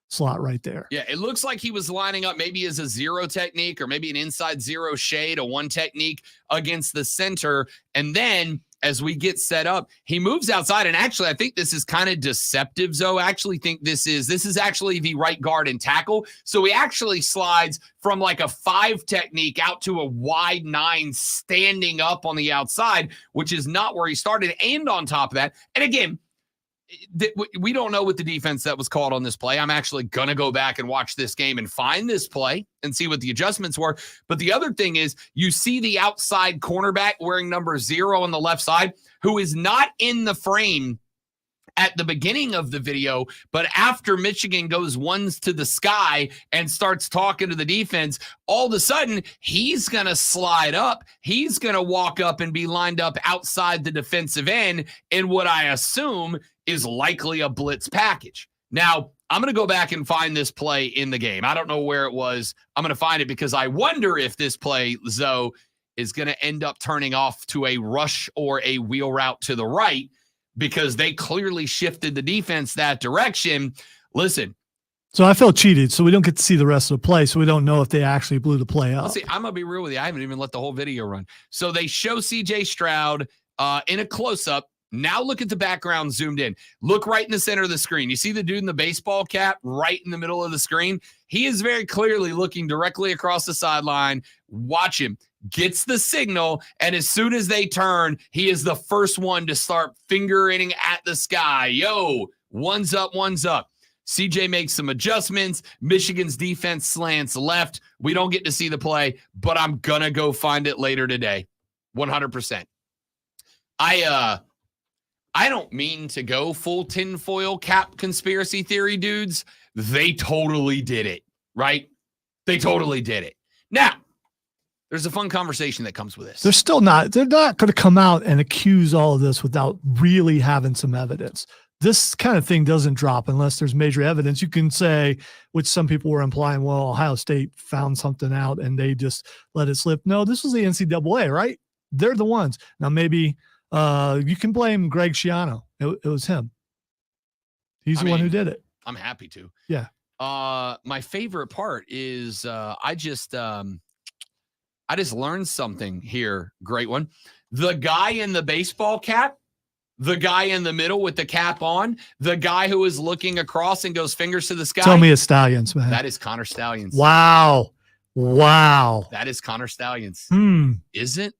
S1: slot right there.
S2: Yeah, it looks like he was lining up maybe as a 0 technique or maybe an inside 0 shade, a 1 technique against the center. And then as we get set up, he moves outside. And actually, I think this is kind of deceptive, Zoe. I actually think this is actually the right guard and tackle. So he actually slides from like a 5 technique out to a wide 9 standing up on the outside, which is not where he started. And on top of that, and again, we don't know what the defense that was called on this play. I'm actually going to go back and watch this game and find this play and see what the adjustments were. But the other thing is, you see the outside cornerback wearing number 0 on the left side, who is not in the frame at the beginning of the video, but after Michigan goes ones to the sky and starts talking to the defense, all of a sudden he's going to slide up. He's going to walk up and be lined up outside the defensive end in what I assume is likely a blitz package. Now, I'm going to go back and find this play in the game. I don't know where it was. I'm going to find it because I wonder if this play, Zoe, is going to end up turning off to a rush or a wheel route to the right, because they clearly shifted the defense that direction. Listen.
S1: So I felt cheated. So we don't get to see the rest of the play. So we don't know if they actually blew the play up.
S2: See, I'm going to be real with you. I haven't even let the whole video run. So they show CJ Stroud in a close-up. Now look at the background zoomed in. Look right in the center of the screen. You see the dude in the baseball cap right in the middle of the screen? He is very clearly looking directly across the sideline. Watch him. Gets the signal, and as soon as they turn, he is the first one to start fingering at the sky. Yo, one's up, one's up. CJ makes some adjustments. Michigan's defense slants left. We don't get to see the play, but I'm going to go find it later today. 100%. I don't mean to go full tinfoil cap conspiracy theory dudes. They totally did it, right? They totally did it. Now, there's a fun conversation that comes with this.
S1: They're not going to come out and accuse all of this without really having some evidence. This kind of thing doesn't drop unless there's major evidence. You can say, which some people were implying, well, Ohio State found something out and they just let it slip. No, this was the NCAA, right? They're the ones. Now, maybe you can blame Greg Schiano. It was him. He's the one who did it.
S2: I'm happy to.
S1: Yeah.
S2: My favorite part is I just learned something here. Great one. The guy in the baseball cap, the guy in the middle with the cap on, the guy who is looking across and goes fingers to the sky.
S1: Tell me it's Stallions, man.
S2: That is Connor Stallions.
S1: Wow.
S2: That is Connor Stallions. Isn't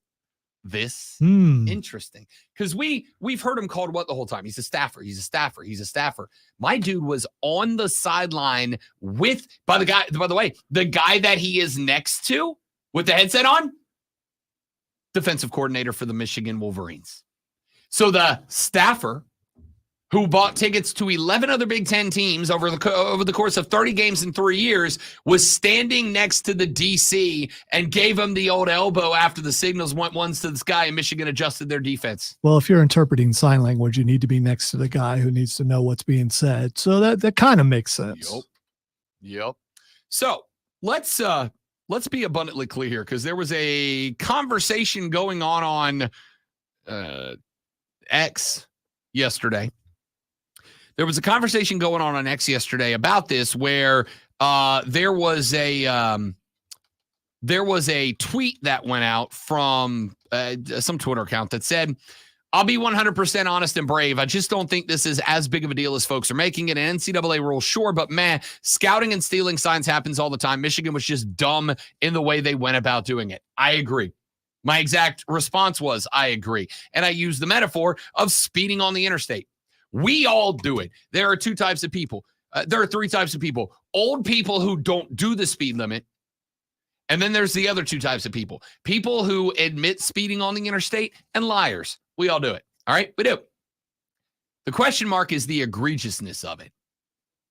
S2: this interesting? Because we've heard him called what the whole time? He's a staffer. My dude was on the sideline with, by the way, the guy that he is next to with the headset on, defensive coordinator for the Michigan Wolverines. So the staffer who bought tickets to 11 other Big Ten teams over the course of 30 games in 3 years was standing next to the DC and gave him the old elbow after the signals went ones to the sky and Michigan adjusted their defense.
S1: Well, if you're interpreting sign language, you need to be next to the guy who needs to know what's being said. So that kind of makes sense.
S2: Yep. So let's be abundantly clear here, because there was a conversation going on X yesterday. There was a conversation going on X yesterday about this, where there was a tweet that went out from some Twitter account that said, "I'll be 100% honest and brave. I just don't think this is as big of a deal as folks are making it. An NCAA rule, sure, but man, scouting and stealing signs happens all the time. Michigan was just dumb in the way they went about doing it." I agree. My exact response was, I agree. And I used the metaphor of speeding on the interstate. We all do it. There are two types of people. There are three types of people. Old people who don't do the speed limit. And then there's the other two types of people. People who admit speeding on the interstate, and liars. We all do it. All right? We do. The question mark is the egregiousness of it.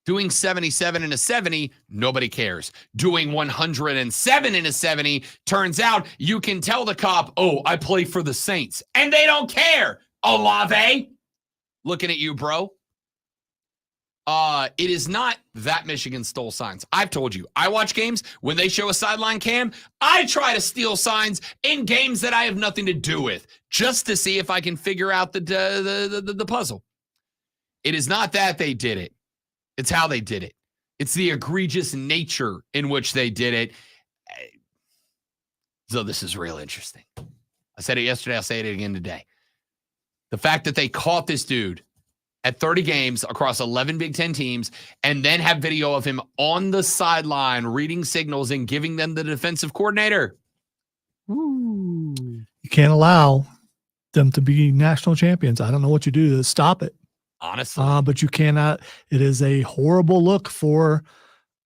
S2: Doing 77 in a 70, nobody cares. Doing 107 in a 70, turns out you can tell the cop, "Oh, I play for the Saints." And they don't care. Olave. Looking at you, bro. It is not that Michigan stole signs. I've told you, I watch games. When they show a sideline cam, I try to steal signs in games that I have nothing to do with, just to see if I can figure out the puzzle. It is not that they did it. It's how they did it. It's the egregious nature in which they did it. So this is real interesting. I said it yesterday. I'll say it again today. The fact that they caught this dude at 30 games across 11 Big Ten teams and then have video of him on the sideline reading signals and giving them the defensive coordinator.
S1: Ooh. You can't allow them to be national champions. I don't know what you do to stop it.
S2: Honestly.
S1: But you cannot. It is a horrible look for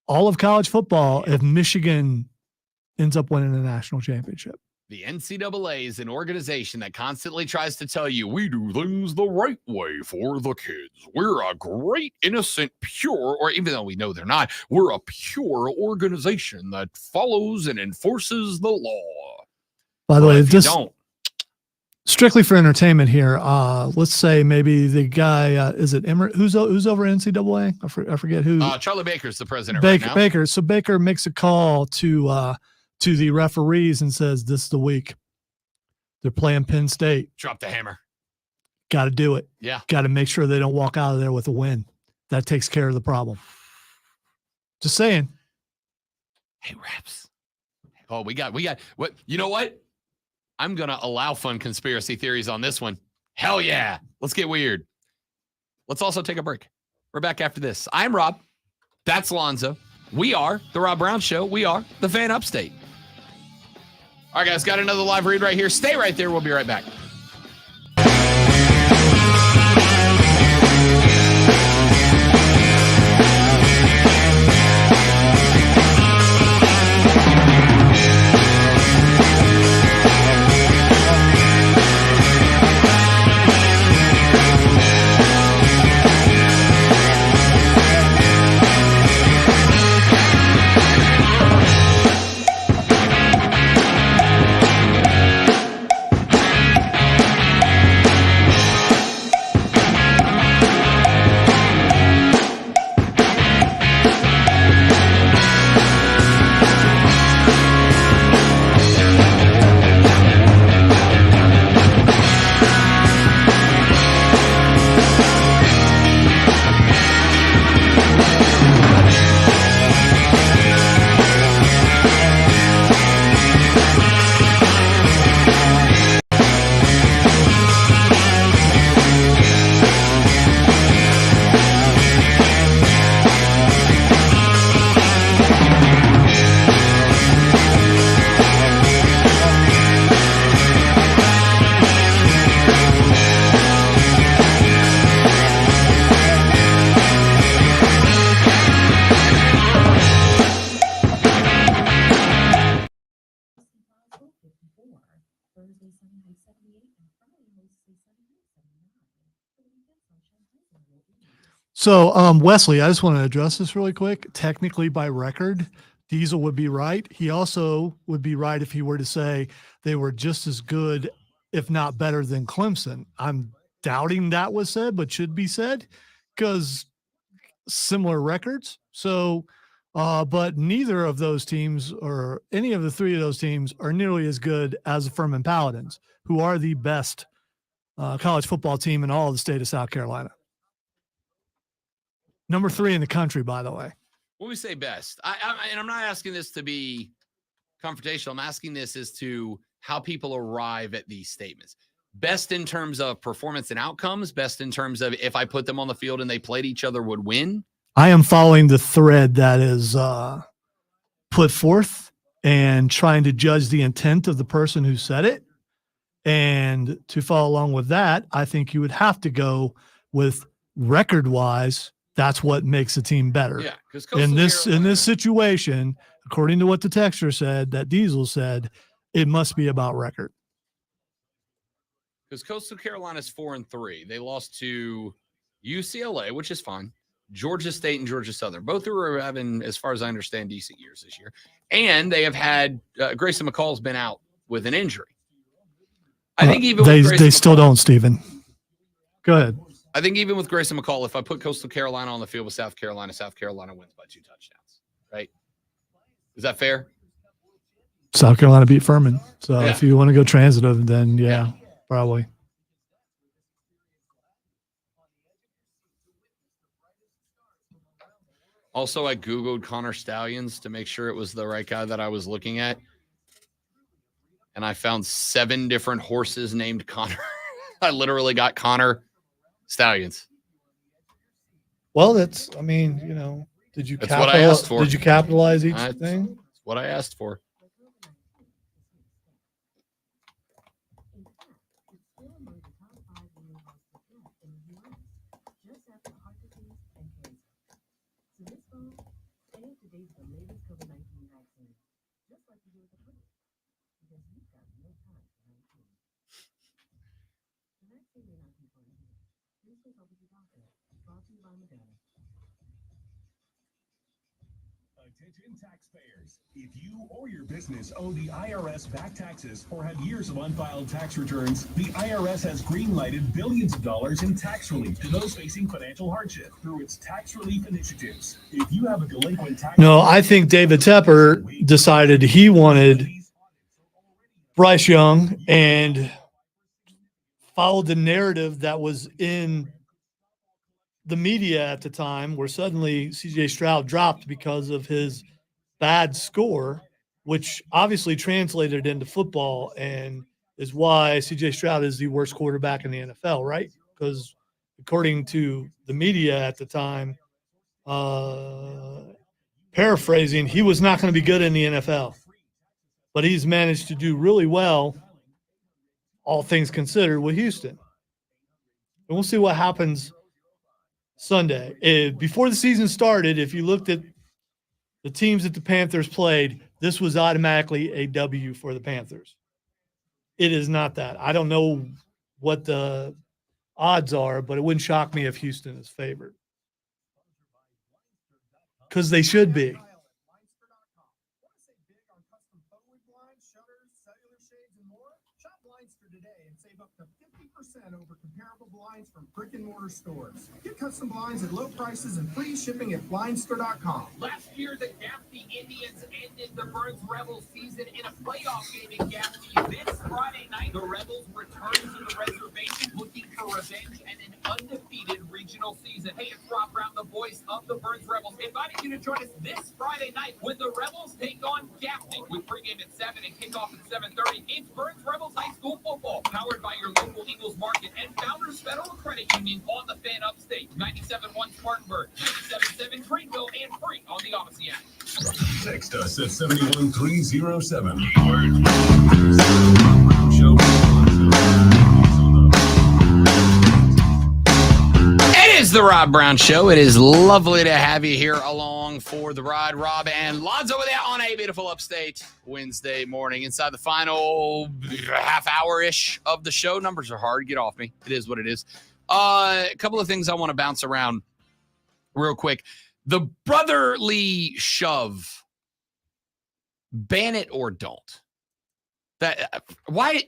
S1: all of college football if Michigan ends up winning a national championship.
S2: The NCAA is an organization that constantly tries to tell you, we do things the right way for the kids. We're a great, innocent, pure, or even though we know they're not, we're a pure organization that follows and enforces the law.
S1: By the way,
S2: if
S1: this
S2: you don't,
S1: strictly for entertainment here. Let's say maybe the guy, is it Emmer? Who's over NCAA? I forget who.
S2: Charlie Baker's the president right now.
S1: Baker. So Baker makes a call to the referees and says, "This is the week. They're playing Penn State.
S2: Drop the hammer.
S1: Got to do it.
S2: Yeah.
S1: Got to make sure they don't walk out of there with a win. That takes care of the problem." Just saying.
S2: Hey, Raps. Oh, we got what? You know what? I'm going to allow fun conspiracy theories on this one. Hell yeah. Let's get weird. Let's also take a break. We're back after this. I'm Rob. That's Lonzo. We are The Rob Brown Show. We are The Fan Upstate. All right, guys, got another live read right here. Stay right there. We'll be right back.
S1: So, Wesley, I just want to address this really quick. Technically, by record, Diesel would be right. He also would be right if he were to say they were just as good, if not better, than Clemson. I'm doubting that was said, but should be said because similar records. So, but neither of those teams or any of the three of those teams are nearly as good as the Furman Paladins, who are the best college football team in all of the state of South Carolina. Number 3 in the country, by the way.
S2: When we say best, and I'm not asking this to be confrontational. I'm asking this as to how people arrive at these statements. Best in terms of performance and outcomes, best in terms of if I put them on the field and they played each other would win.
S1: I am following the thread that is put forth and trying to judge the intent of the person who said it. And to follow along with that, I think you would have to go with record-wise. That's what makes a team better.
S2: Yeah, because
S1: in this situation, according to what the texter said, that Diesel said, it must be about record.
S2: Because Coastal Carolina's 4-3. They lost to UCLA, which is fine. Georgia State and Georgia Southern. Both who are having, as far as I understand, decent years this year. And they have had Grayson McCall's been out with an injury. I think even
S1: they still don't, Stephen. Go ahead.
S2: I think even with Grayson McCall, if I put Coastal Carolina on the field with South Carolina wins by 2 touchdowns. Right? Is that fair?
S1: South Carolina beat Furman. So
S2: Yeah.
S1: if you want to go transitive, then yeah. Probably.
S2: Also, I Googled Connor Stallions to make sure it was the right guy that I was looking at. And I found 7 different horses named Connor. I literally got Connor Stallions.
S1: Well, that's what I
S2: asked for.
S1: Did you capitalize each
S2: That's
S1: thing?
S2: what I asked for.
S15: Attention taxpayers. If you or your business owe the IRS back taxes or have years of unfiled tax returns, the IRS has green-lighted billions of dollars in tax relief to those facing financial hardship through its tax relief initiatives. If you have a delinquent tax...
S1: No, I think David Tepper decided he wanted Bryce Young and followed the narrative that was in the media at the time, where suddenly CJ Stroud dropped because of his bad score, which obviously translated into football and is why CJ Stroud is the worst quarterback in the NFL, right? Because according to the media at the time, paraphrasing, he was not going to be good in the NFL. But he's managed to do really well, all things considered, with Houston. And we'll see what happens Sunday. Before the season started, if you looked at the teams that the Panthers played, this was automatically a W for the Panthers. It is not that. I don't know what the odds are, but it wouldn't shock me if Houston is favored. Because they should be.
S8: Over comparable blinds from brick and mortar stores. Get custom blinds at low prices and free shipping at blindster.com.
S16: Last year, the Gaffney Indians ended the Burns Rebels season in a playoff game in Gaffney. This Friday night, the Rebels return to the reservation looking for revenge and an undefeated regional season. Hey, it's Rob Brown, the voice of the Burns Rebels, inviting you to join us this Friday night when the Rebels take on Gaffney with pregame at 7 and kickoff at 7:30. It's Burns Rebels High School football, powered by your local Eagles Market and Founders Federal Credit Union on the Fan Upstate. 97.1 Spartanburg, 97.7 Greenville, and free on the Odyssey app.
S10: Text us at 71307.
S2: It is the Rob Brown Show. It is lovely to have you here along for the ride. Rob and Lonzo over there on a beautiful upstate Wednesday morning inside the final half hour-ish of the show. Numbers are hard. Get off me. It is what it is. A couple of things I want to bounce around real quick. The brotherly shove, ban it or don't. Why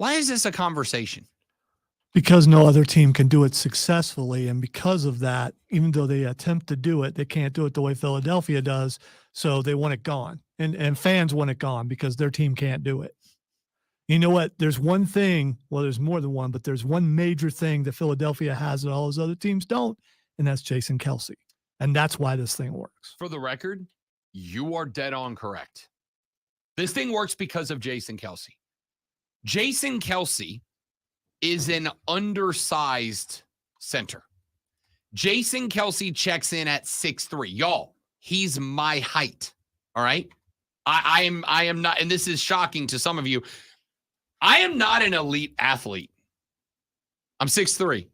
S2: is this a conversation?
S1: Because no other team can do it successfully. And because of that, even though they attempt to do it, they can't do it the way Philadelphia does. So they want it gone. And fans want it gone because their team can't do it. You know what? There's one thing, well, there's more than one, but there's one major thing that Philadelphia has that all those other teams don't, and that's Jason Kelce. And that's why this thing works.
S2: For the record, you are dead on correct. This thing works because of Jason Kelce. Jason Kelce is an undersized center. Jason Kelce checks in at 6'3". Y'all, he's my height. All right. I am not, and this is shocking to some of you. I am not an elite athlete. I'm 6'3".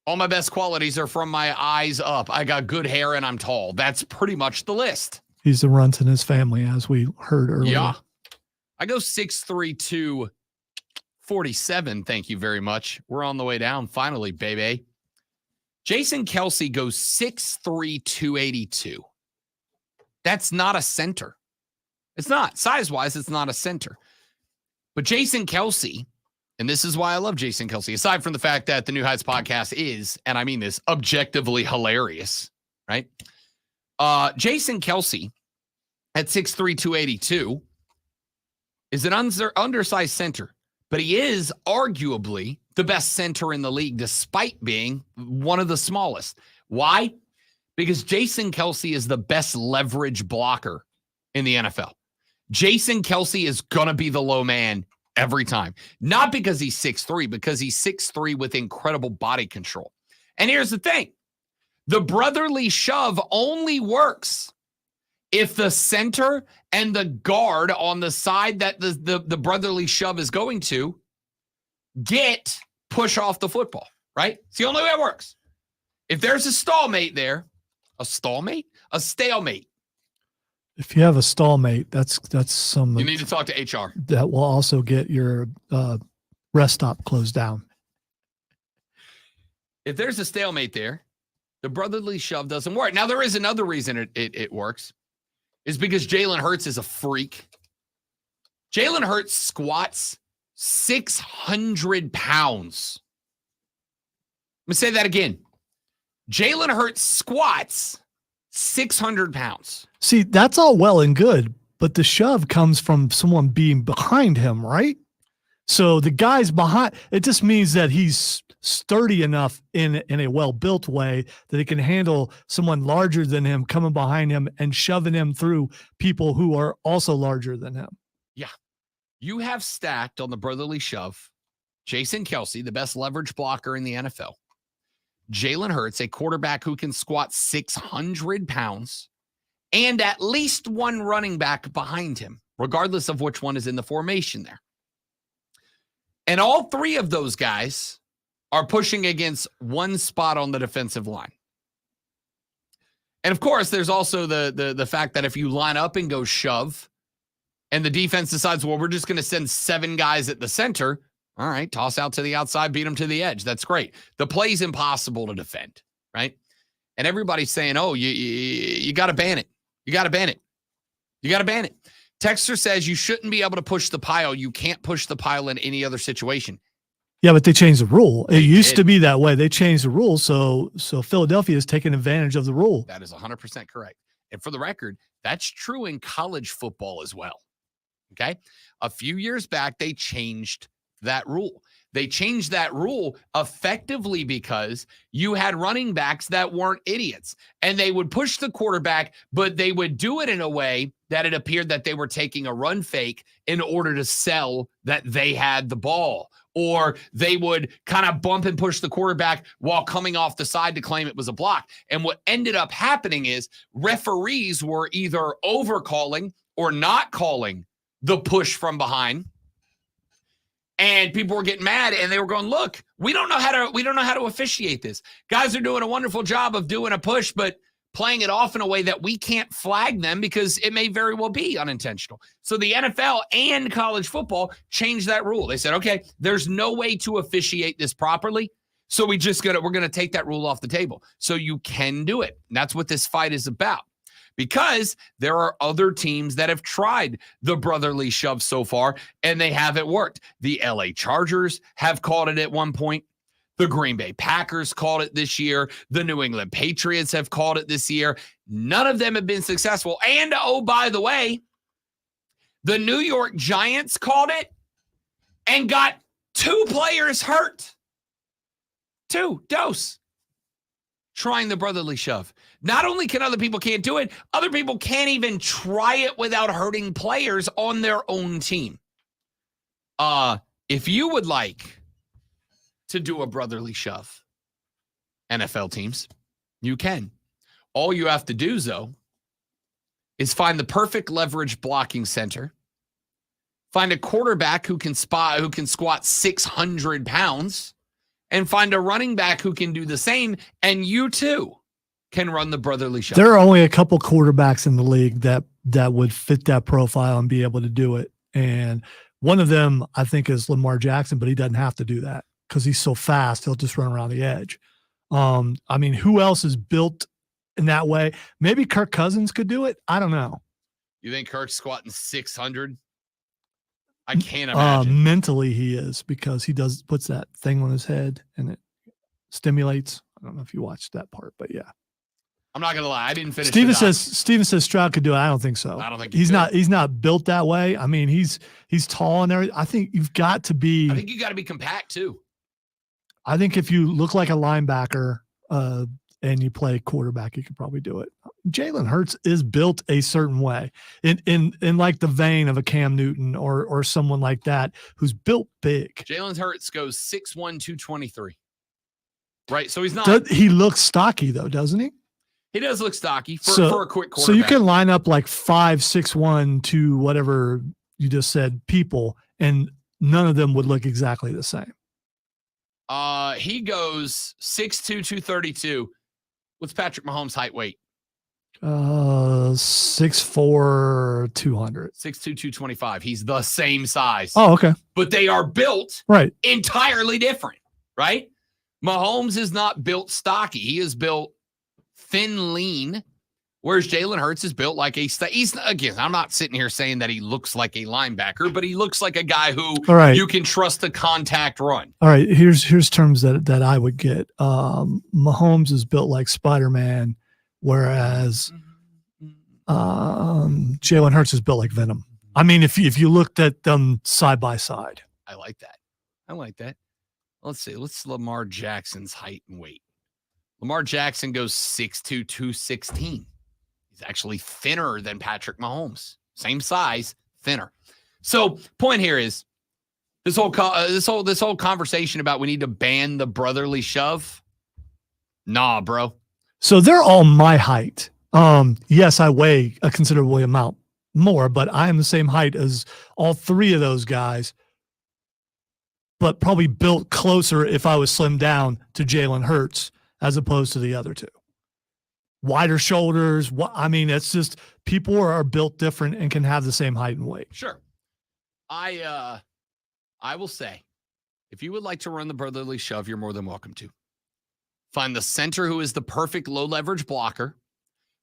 S2: All my best qualities are from my eyes up. I got good hair and I'm tall. That's pretty much the list.
S1: He's the runt in his family, as we heard earlier.
S2: Yeah. I go 6'3", 247. Thank you very much. We're on the way down finally, baby. Jason Kelce goes 6'3", 282. That's not a center. It's not. Size-wise, it's not a center. But Jason Kelce, and this is why I love Jason Kelce, aside from the fact that the New Heights podcast is, and I mean this, objectively hilarious, right? Jason Kelce at 6'3", 282 is an undersized center, but he is arguably the best center in the league, despite being one of the smallest. Why? Because Jason Kelce is the best leverage blocker in the NFL. Jason Kelce is going to be the low man every time. Not because he's 6'3", because he's 6'3" with incredible body control. And here's the thing. The brotherly shove only works if the center and the guard on the side that the brotherly shove is going to push off the football, right? It's the only way it works. If there's a stalemate there, a stalemate?
S1: If you have a stallmate, that's some.
S2: You need to talk to HR.
S1: That will also get your rest stop closed down.
S2: If there's a stalemate there, the brotherly shove doesn't work. Now, there is another reason it works, is because Jalen Hurts is a freak. Jalen Hurts squats 600 pounds. Let me say that again. Jalen Hurts squats 600 pounds.
S1: See, that's all well and good, but the shove comes from someone being behind him, right? So the guy's behind, it just means that he's sturdy enough in a well-built way that he can handle someone larger than him coming behind him and shoving him through people who are also larger than him.
S2: Yeah. You have stacked on the brotherly shove Jason Kelce, the best leverage blocker in the NFL. Jalen Hurts, a quarterback who can squat 600 pounds, and at least one running back behind him, regardless of which one is in the formation there. And all three of those guys are pushing against one spot on the defensive line. And of course, there's also the fact that if you line up and go shove, and the defense decides, well, we're just going to send 7 guys at the center. All right, toss out to the outside, beat them to the edge. That's great. The play's impossible to defend, right? And everybody's saying, oh, you got to ban it. You got to ban it. You got to ban it. Texter says you shouldn't be able to push the pile. You can't push the pile in any other situation.
S1: Yeah, but they changed the rule. It used to be that way. They changed the rule, so Philadelphia is taking advantage of the rule.
S2: That is 100% correct. And for the record, that's true in college football as well. Okay? A few years back, they changed that rule. They changed that rule effectively because you had running backs that weren't idiots, and they would push the quarterback, but they would do it in a way that it appeared that they were taking a run fake in order to sell that they had the ball, or they would kind of bump and push the quarterback while coming off the side to claim it was a block. And what ended up happening is referees were either overcalling or not calling the push from behind. And people were getting mad, and they were going, look, we don't know how to officiate this. Guys are doing a wonderful job of doing a push, but playing it off in a way that we can't flag them because it may very well be unintentional. So the NFL and college football changed that rule. They said, okay, there's no way to officiate this properly. So we're going to take that rule off the table. So you can do it. And that's what this fight is about. Because there are other teams that have tried the brotherly shove so far, and they haven't worked. The LA Chargers have called it at one point. The Green Bay Packers called it this year. The New England Patriots have called it this year. None of them have been successful. And, oh, by the way, the New York Giants called it and got 2 players hurt. 2 dose. Trying the brotherly shove. Not only can other people can't do it, other people can't even try it without hurting players on their own team. If you would like to do a brotherly shove, NFL teams, you can. All you have to do, though, is find the perfect leverage blocking center. Find a quarterback who can squat 600 pounds. And find a running back who can do the same, and you too can run the brotherly shove.
S1: There are only a couple quarterbacks in the league that would fit that profile and be able to do it. And one of them, I think, is Lamar Jackson, but he doesn't have to do that because he's so fast. He'll just run around the edge. I mean, who else is built in that way? Maybe Kirk Cousins could do it. I don't know.
S2: You think Kirk's squatting 600? I can't imagine.
S1: Mentally he is, because he puts that thing on his head and it stimulates. I don't know if you watched that part, but yeah.
S2: I'm not gonna lie, I didn't finish.
S1: Steven says Stroud could do it. I don't think so.
S2: I don't think
S1: he's not built that way. I mean, he's tall and everything. I think you've got to be.
S2: I think you got to be compact too.
S1: I think if you look like a linebacker and you play quarterback, you could probably do it. Jalen Hurts is built a certain way in like the vein of a Cam Newton or someone like that who's built big.
S2: Jalen Hurts goes 6'1", 223. Right, so he's not.
S1: He looks stocky though, doesn't he?
S2: He does look stocky for a quick quarterback.
S1: So you can line up like 5, 6'1", 2, whatever you just said, people, and none of them would look exactly the same.
S2: He goes 6'2", 232. What's Patrick Mahomes' height weight?
S1: 6'4", 200.
S2: 6'2", 225. He's the same size.
S1: Oh, okay.
S2: But they are built
S1: right
S2: entirely different, right? Mahomes is not built stocky. He is built thin, lean, whereas Jalen Hurts is built like again, I'm not sitting here saying that he looks like a linebacker, but he looks like a guy who you can trust the contact run.
S1: All right, here's terms that I would get. Mahomes is built like Spider-Man, whereas Jalen Hurts is built like Venom. I mean, if you looked at them side by side.
S2: I like that. Let's see. What's Lamar Jackson's height and weight? Lamar Jackson goes 6'2", 216. He's actually thinner than Patrick Mahomes. Same size, thinner. So, point here is this whole conversation about we need to ban the brotherly shove. Nah, bro.
S1: So they're all my height. Yes, I weigh a considerable amount more, but I am the same height as all 3 of those guys, but probably built closer if I was slimmed down to Jalen Hurts as opposed to the other 2. Wider shoulders. I mean, it's just people are built different and can have the same height and weight.
S2: Sure. I will say, if you would like to run the brotherly shove, you're more than welcome to. Find the center who is the perfect low leverage blocker.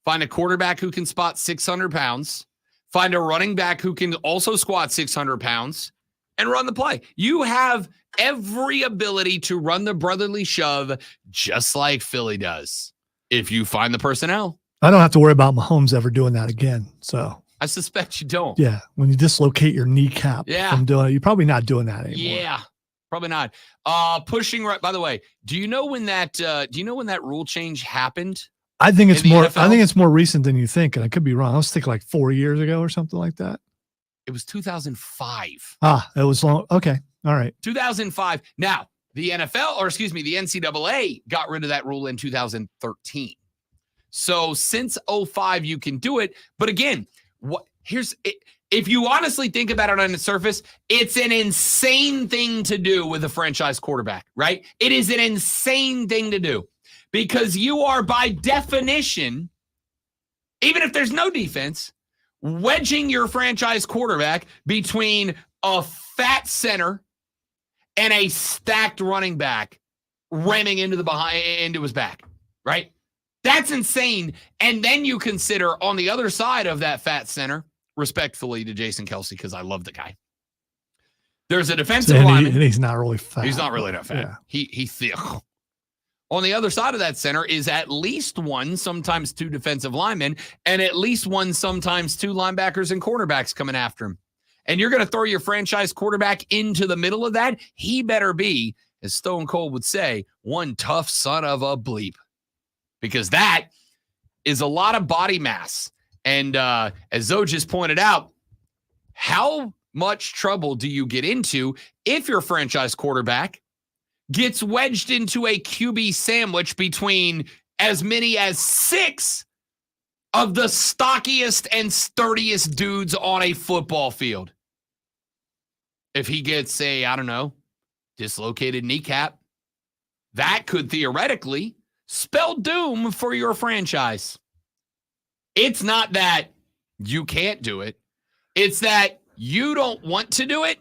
S2: Find a quarterback who can spot 600 pounds. Find a running back who can also squat 600 pounds and run the play. You have every ability to run the brotherly shove just like Philly does. If you find the personnel.
S1: I don't have to worry about Mahomes ever doing that again. So
S2: I suspect you don't.
S1: Yeah. When you dislocate your kneecap from doing it, you're probably not doing that anymore.
S2: Yeah. Probably not. Pushing right. By the way, do you know when that rule change happened?
S1: I think it's more
S2: NFL?
S1: I think it's more recent than you think, and I could be wrong. I was thinking like 4 years ago or something like that.
S2: It was 2005.
S1: It was long. Okay. All right.
S2: 2005. Now, the NCAA got rid of that rule in 2013. So since 05, you can do it. But again, if you honestly think about it on the surface, it's an insane thing to do with a franchise quarterback, right? It is an insane thing to do because you are by definition, even if there's no defense, wedging your franchise quarterback between a fat center and a stacked running back ramming into his back, right? That's insane. And then you consider on the other side of that fat center, respectfully to Jason Kelce, because I love the guy. There's a defensive lineman.
S1: And he's not really fat.
S2: He's not really that fat.
S1: Yeah.
S2: He thick. On the other side of that center is at least one, sometimes two defensive linemen, and at least one, sometimes two linebackers and cornerbacks coming after him. And you're going to throw your franchise quarterback into the middle of that? He better be, as Stone Cold would say, one tough son of a bleep. Because that is a lot of body mass. And as Zoe just pointed out, how much trouble do you get into if your franchise quarterback gets wedged into a QB sandwich between as many as 6 of the stockiest and sturdiest dudes on a football field? If he gets dislocated kneecap, that could theoretically spell doom for your franchise. It's not that you can't do it. It's that you don't want to do it,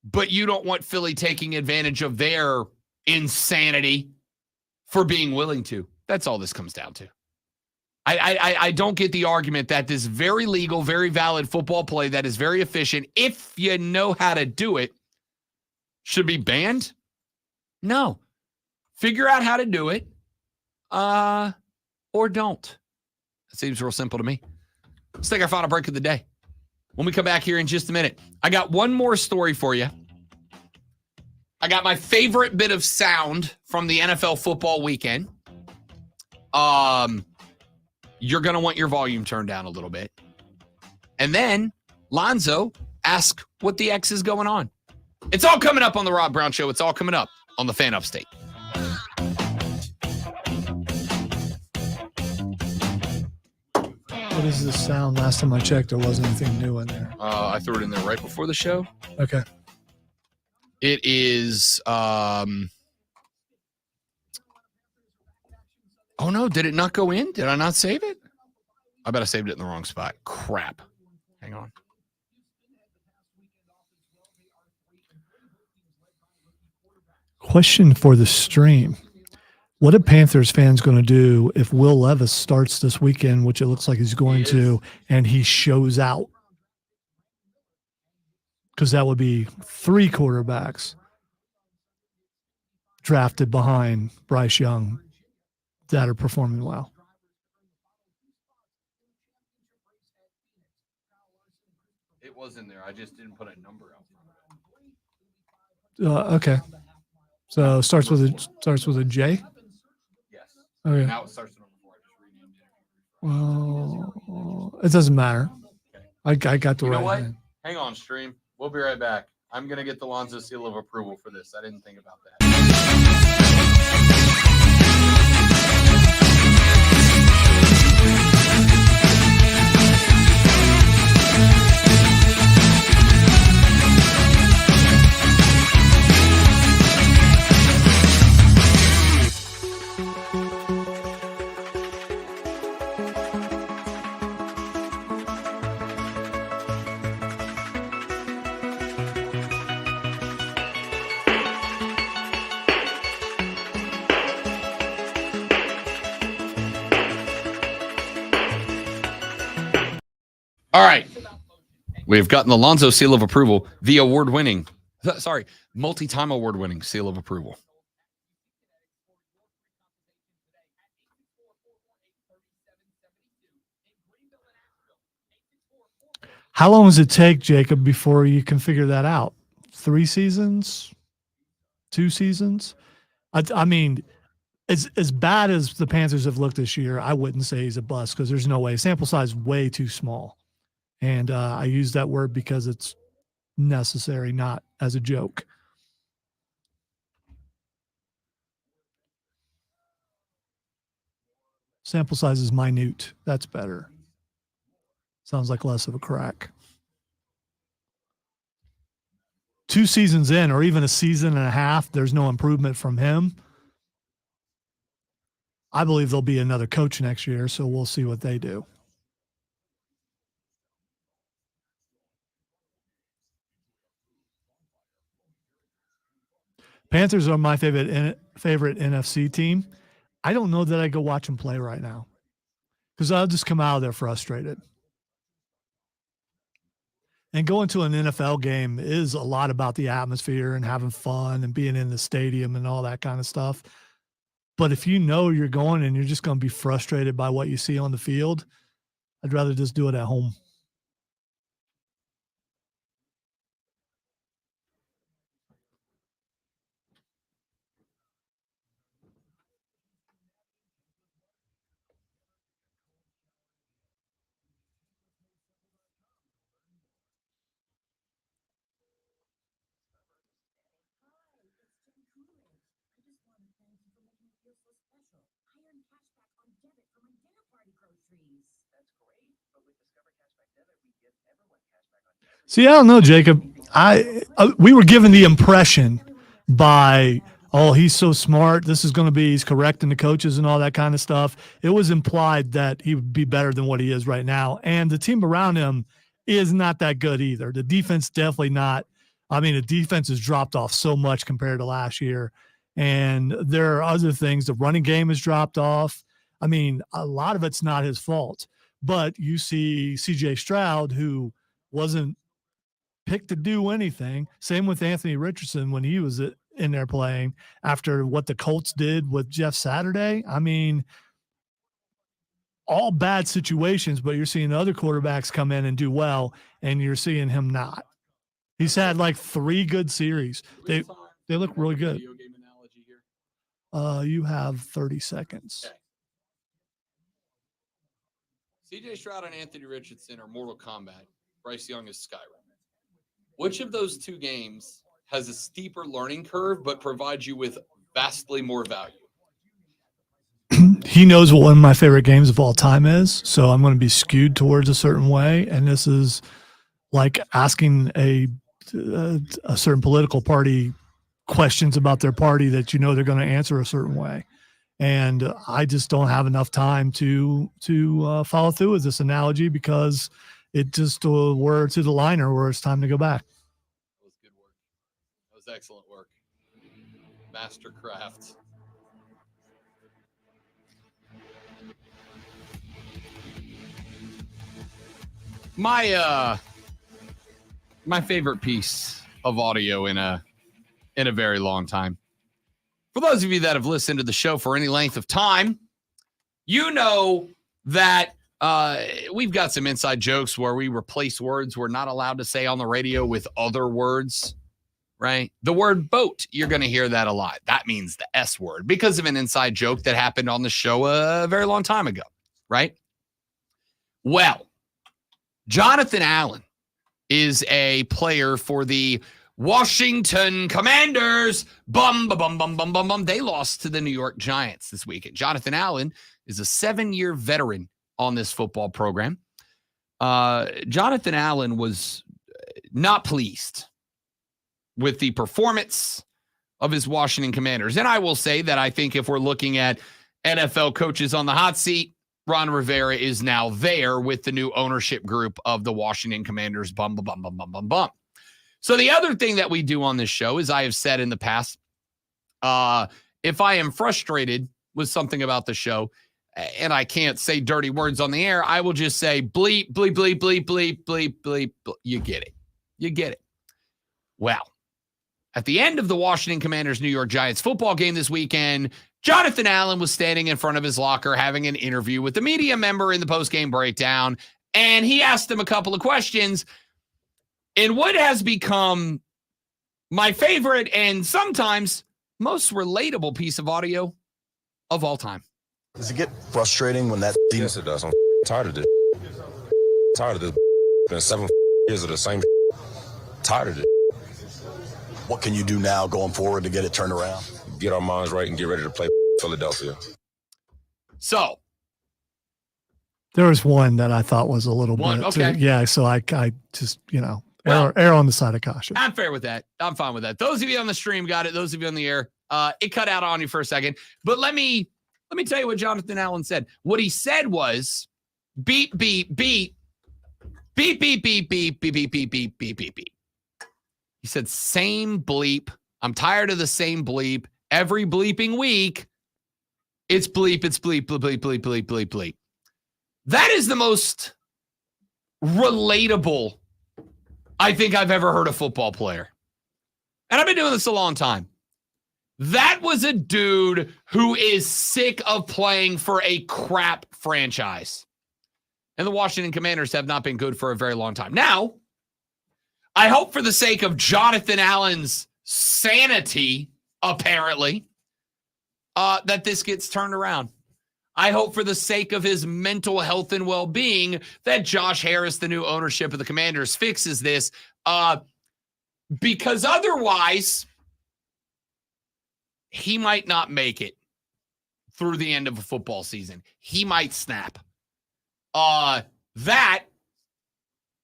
S2: but you don't want Philly taking advantage of their insanity for being willing to. That's all this comes down to. I don't get the argument that this very legal, very valid football play that is very efficient, if you know how to do it, should be banned. No. Figure out how to do it, or don't. It seems real simple to me. Let's take our final break of the day. When we come back here in just a minute, I got one more story for you. I got my favorite bit of sound from the NFL football weekend. You're going to want your volume turned down a little bit. And then Lonzo asks what the X is going on. It's all coming up on the Rob Brown Show. It's all coming up on the Fan Upstate.
S1: What is the sound? Last time I checked, there wasn't anything new in there.
S2: I threw it in there right before the show.
S1: Okay.
S2: It is, oh no, did it not go in? Did I not save it? I bet I saved it in the wrong spot. Crap. Hang on.
S1: Question for the stream. What are Panthers fans going to do if Will Levis starts this weekend, which it looks like he's going to, and he shows out? Because that would be 3 quarterbacks drafted behind Bryce Young that are performing well.
S2: It was in there. I just didn't put a number out.
S1: Okay. So starts with a J?
S2: Yes.
S1: Okay.
S2: Now it starts with a 4. I just renamed it.
S1: Well, it doesn't matter. I got the
S2: You know
S1: right
S2: what?
S1: name.
S2: Hang on, stream. We'll be right back. I'm going to get the Lonzo seal of approval for this. I didn't think about that. All right. We've gotten the Lonzo seal of approval, the multi-time award-winning seal of approval.
S1: How long does it take, Jacob, before you can figure that out? 3 seasons? 2 seasons? I mean, as bad as the Panthers have looked this year, I wouldn't say he's a bust because there's no way. Sample size is way too small. And I use that word because it's necessary, not as a joke. Sample size is minute. That's better. Sounds like less of a crack. 2 seasons in, or even a season and a half, there's no improvement from him. I believe there'll be another coach next year, so we'll see what they do. Panthers are my favorite NFC team. I don't know that I go watch them play right now because I'll just come out of there frustrated. And going to an NFL game is a lot about the atmosphere and having fun and being in the stadium and all that kind of stuff. But if you know you're going and you're just going to be frustrated by what you see on the field, I'd rather just do it at home. See, I don't know, Jacob. We were given the impression by, oh, he's so smart. This is going to be, he's correcting the coaches and all that kind of stuff. It was implied that he would be better than what he is right now. And the team around him is not that good either. The defense definitely not. I mean, the defense has dropped off so much compared to last year. And there are other things. The running game has dropped off. I mean, a lot of it's not his fault. But you see C.J. Stroud, who wasn't picked to do anything. Same with Anthony Richardson when he was in there playing after what the Colts did with Jeff Saturday. I mean, all bad situations, but you're seeing other quarterbacks come in and do well, and you're seeing him not. He's had like 3 good series. They look really good. You have 30 seconds.
S2: CJ Stroud and Anthony Richardson are Mortal Kombat. Bryce Young is Skyrim. Which of those 2 games has a steeper learning curve but provides you with vastly more value?
S1: He knows what one of my favorite games of all time is, so I'm going to be skewed towards a certain way, and this is like asking a certain political party questions about their party that you know they're going to answer a certain way. And I just don't have enough time to follow through with this analogy because it just we're to the liner where it's time to go back.
S2: That was good work. That was excellent work. Mastercraft. My favorite piece of audio in a very long time. For those of you that have listened to the show for any length of time, you know that we've got some inside jokes where we replace words we're not allowed to say on the radio with other words, right? The word boat, you're going to hear that a lot. That means the S word because of an inside joke that happened on the show a very long time ago, right? Well, Jonathan Allen is a player for the Washington Commanders. Bum, bum, bum, bum, bum, bum, bum. They lost to the New York Giants this weekend. Jonathan Allen is a 7-year veteran on this football program. Jonathan Allen was not pleased with the performance of his Washington Commanders. And I will say that I think if we're looking at NFL coaches on the hot seat, Ron Rivera is now there with the new ownership group of the Washington Commanders. Bum, bum, bum, bum, bum, bum, bum. So the other thing that we do on this show, as I have said in the past, if I am frustrated with something about the show and I can't say dirty words on the air, I will just say bleep, bleep, bleep, bleep, bleep, bleep, bleep. You get it. You get it. Well, at the end of the Washington Commanders New York Giants football game this weekend, Jonathan Allen was standing in front of his locker having an interview with the media member in the postgame breakdown, and he asked him a couple of questions in what has become my favorite and sometimes most relatable piece of audio of all time.
S17: Does it get frustrating when that?
S7: Yes, it does. I'm tired of this. Tired of this. Been 7 years of the same. Tired of it.
S17: What can you do now going forward to get it turned around?
S7: Get our minds right and get ready to play Philadelphia.
S2: So
S1: there was one that I thought was a little bit.
S2: Okay.
S1: Yeah. So I just, err on the side of caution.
S2: I'm fair with that. I'm fine with that. Those of you on the stream got it. Those of you on the air, it cut out on you for a second. But let me tell you what Jonathan Allen said. What he said was beep, beep, beep, beep, beep, beep, beep, beep, beep, beep, beep, beep, beep, beep. He said same bleep I'm tired of the same bleep. Every bleeping week, it's bleep, bleep, bleep, bleep, bleep, bleep, bleep. That is the most relatable I think I've ever heard a football player. And I've been doing this a long time. That was a dude who is sick of playing for a crap franchise. And the Washington Commanders have not been good for a very long time. Now, I hope for the sake of Jonathan Allen's sanity, apparently, that this gets turned around. I hope for the sake of his mental health and well-being that Josh Harris, the new ownership of the Commanders, fixes this. Because otherwise, he might not make it through the end of a football season. He might snap. That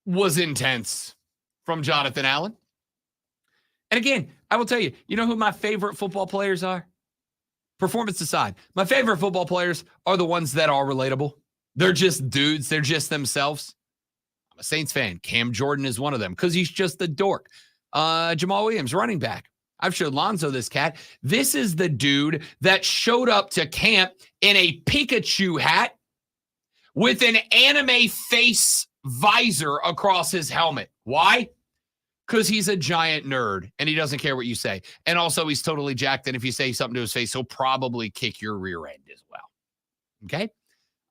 S2: was intense from Jonathan Allen. And again, I will tell you, you know who my favorite football players are? Performance aside, my favorite football players are the ones that are relatable. They're just dudes. They're just themselves. I'm a Saints fan. Cam Jordan is one of them because he's just a dork. Jamal Williams, running back. I've showed Lonzo this cat. This is the dude that showed up to camp in a Pikachu hat with an anime face visor across his helmet. Why? Because he's a giant nerd and he doesn't care what you say. And also he's totally jacked. And if you say something to his face, he'll probably kick your rear end as well. Okay?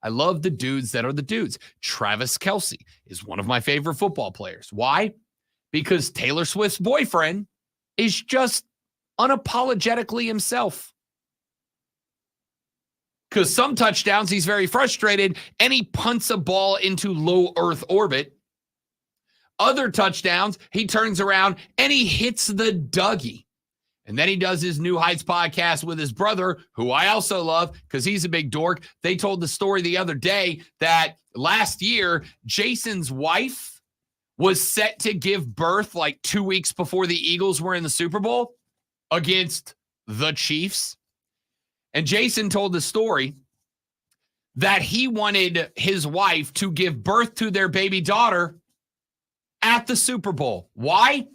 S2: I love the dudes that are the dudes. Travis Kelce is one of my favorite football players. Why? Because Taylor Swift's boyfriend is just unapologetically himself. Because some touchdowns, he's very frustrated and he punts a ball into low Earth orbit. Other touchdowns, he turns around and he hits the Dougie. And then he does his New Heights podcast with his brother, who I also love because he's a big dork. They told the story the other day that last year, Jason's wife was set to give birth like 2 weeks before the Eagles were in the Super Bowl against the Chiefs. And Jason told the story that he wanted his wife to give birth to their baby daughter at the Super Bowl. Why?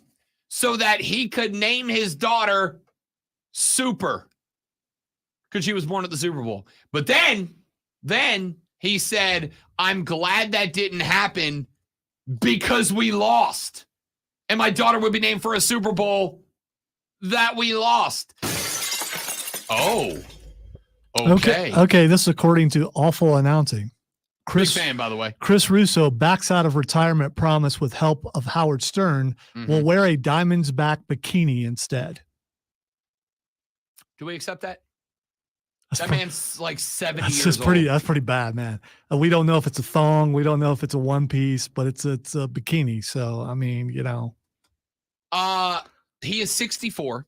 S2: So that he could name his daughter Super because she was born at the Super Bowl. But then he said, I'm glad that didn't happen because we lost. And my daughter would be named for a Super Bowl that we lost. Oh, okay.
S1: Okay, this is according to Awful Announcing.
S2: Big fan, by the way.
S1: Chris Russo backs out of retirement promise with help of Howard Stern, will wear a Diamonds back bikini instead.
S2: Do we accept that? That man's like 70
S1: That's
S2: years
S1: just pretty.
S2: old.
S1: That's pretty bad, man. We don't know if it's a thong. We don't know if it's a one piece, but it's a bikini. So I mean, you know.
S2: He is 64.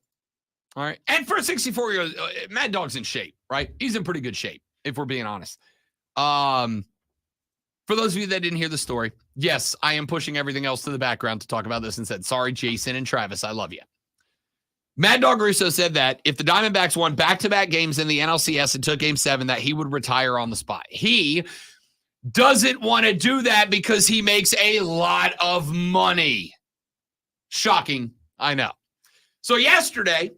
S2: All right, and for a 64-year-old, Mad Dog's in shape, right? He's in pretty good shape, if we're being honest. For those of you that didn't hear the story, yes, I am pushing everything else to the background to talk about this and said, sorry, Jason and Travis, I love you. Mad Dog Russo said that if the Diamondbacks won back-to-back games in the NLCS and took Game 7, that he would retire on the spot. He doesn't want to do that because he makes a lot of money. Shocking, I know. So yesterday,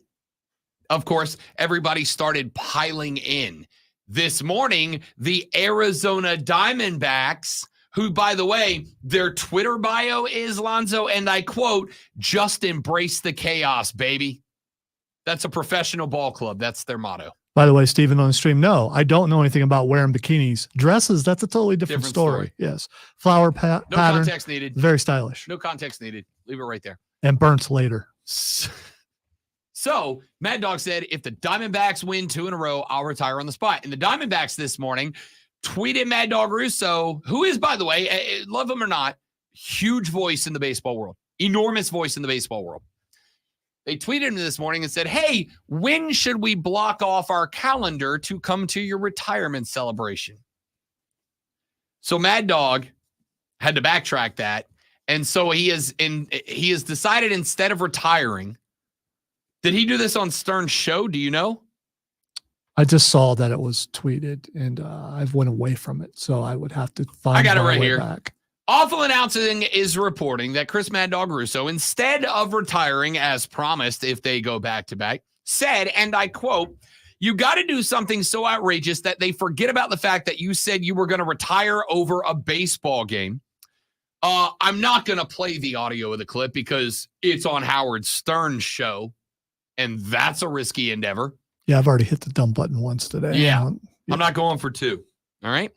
S2: of course, everybody started piling in. This morning, the Arizona Diamondbacks, who, by the way, their Twitter bio is, Lonzo, and I quote, just embrace the chaos, baby. That's a professional ball club. That's their motto.
S1: By the way, Stephen on the stream, no, I don't know anything about wearing bikinis. Dresses, that's a totally different story. Yes. Flower pattern.
S2: No context needed.
S1: Very stylish.
S2: No context needed. Leave it right there.
S1: And burnt later.
S2: So Mad Dog said, if the Diamondbacks win 2 in a row, I'll retire on the spot. And the Diamondbacks this morning tweeted Mad Dog Russo, who is, by the way, love him or not, huge voice in the baseball world, enormous voice in the baseball world. They tweeted him this morning and said, hey, when should we block off our calendar to come to your retirement celebration? So Mad Dog had to backtrack that. And so he has decided, instead of retiring, did he do this on Stern's show? Do you know?
S1: I just saw that it was tweeted, and I've went away from it, so I would have to find.
S2: I got it right
S1: my way
S2: here.
S1: Back.
S2: Awful Announcing is reporting that Chris Mad Dog Russo, instead of retiring as promised if they go back-to-back, said, and I quote, "You got to do something so outrageous that they forget about the fact that you said you were going to retire over a baseball game." I'm not going to play the audio of the clip because it's on Howard Stern's show, and that's a risky endeavor.
S1: Yeah, I've already hit the dump button once today.
S2: Yeah. I'm not going for 2. All right.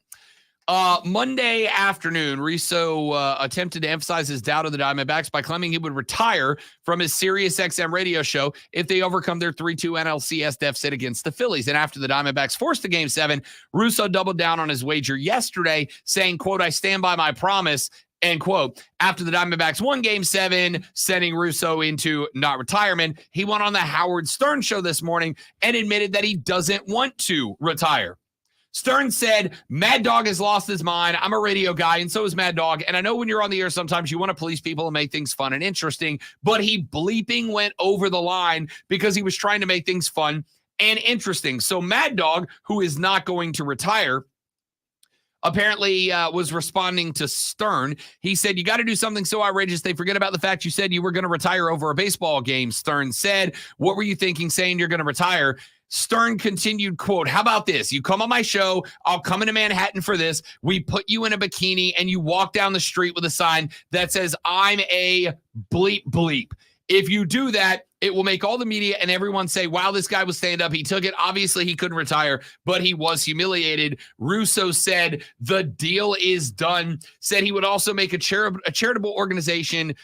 S2: Monday afternoon, Russo attempted to emphasize his doubt of the Diamondbacks by claiming he would retire from his SiriusXM radio show if they overcome their 3-2 NLCS deficit against the Phillies. And after the Diamondbacks forced the Game 7, Russo doubled down on his wager yesterday, saying, quote, "I stand by my promise," end quote. After the Diamondbacks won Game 7, sending Russo into not retirement, he went on the Howard Stern show this morning and admitted that he doesn't want to retire. Stern said, "Mad Dog has lost his mind. I'm a radio guy, and so is Mad Dog. And I know when you're on the air, sometimes you want to police people and make things fun and interesting." But he bleeping went over the line because he was trying to make things fun and interesting. So Mad Dog, who is not going to retire, apparently was responding to Stern. He said, "You got to do something so outrageous they forget about the fact you said you were going to retire over a baseball game." Stern said, "What were you thinking saying you're going to retire?" Stern continued, quote, "How about this? You come on my show. I'll come into Manhattan for this. We put you in a bikini and you walk down the street with a sign that says, 'I'm a bleep bleep.' If you do that, it will make all the media and everyone say, wow, this guy was stand up. He took it. Obviously, he couldn't retire, but he was humiliated." Russo said the deal is done. Said he would also make a charitable organization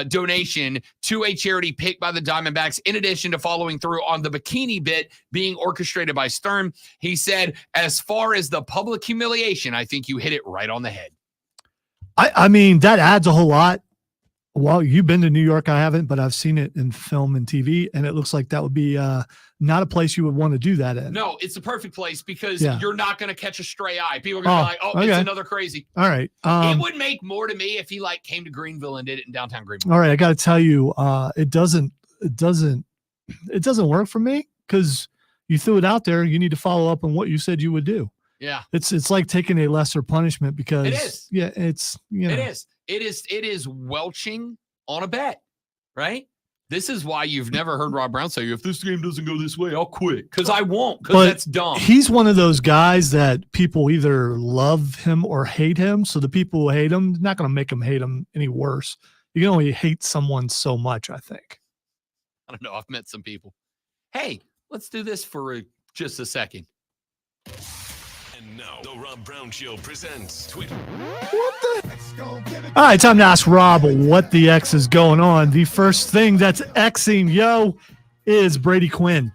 S2: donation to a charity picked by the Diamondbacks, in addition to following through on the bikini bit being orchestrated by Stern. He said, "As far as the public humiliation, I think you hit it right on the head."
S1: I mean, that adds a whole lot. Well, you've been to New York. I haven't, but I've seen it in film and TV, and it looks like that would be not a place you would want to do that in.
S2: No, it's the perfect place because
S1: Yeah.
S2: you're not going to catch a stray eye. People are going to be like, "Oh,
S1: okay.
S2: It's another crazy."
S1: All right.
S2: It would make more to me if he came to Greenville and did it in downtown Greenville.
S1: All right, I got to tell you, it doesn't work for me because you threw it out there. You need to follow up on what you said you would do.
S2: Yeah,
S1: it's like taking a lesser punishment because
S2: it is.
S1: Yeah, it's
S2: It is. It is welching on a bet, right? This is why you've never heard Rob Brown say, "If this game doesn't go this way, I'll quit." Because I won't, because that's dumb.
S1: He's one of those guys that people either love him or hate him. So the people who hate him, not going to make him hate him any worse. You can only hate someone so much, I think.
S2: I don't know. I've met some people. Hey, let's do this for just a second.
S9: And now, the Rob Brown Show presents Twitter.
S1: All right, time to ask Rob what the X is going on. The first thing that's Xing, is Brady Quinn.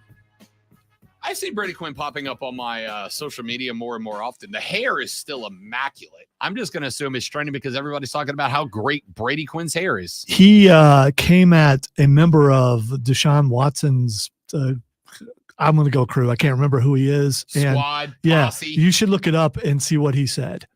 S2: I see Brady Quinn popping up on my social media more and more often. The hair is still immaculate. I'm just going to assume it's trending because everybody's talking about how great Brady Quinn's hair is.
S1: He came at a member of Deshaun Watson's I'm going to go crew. I can't remember who he is.
S2: Squad,
S1: yeah,
S2: posse.
S1: You should look it up and see what he said.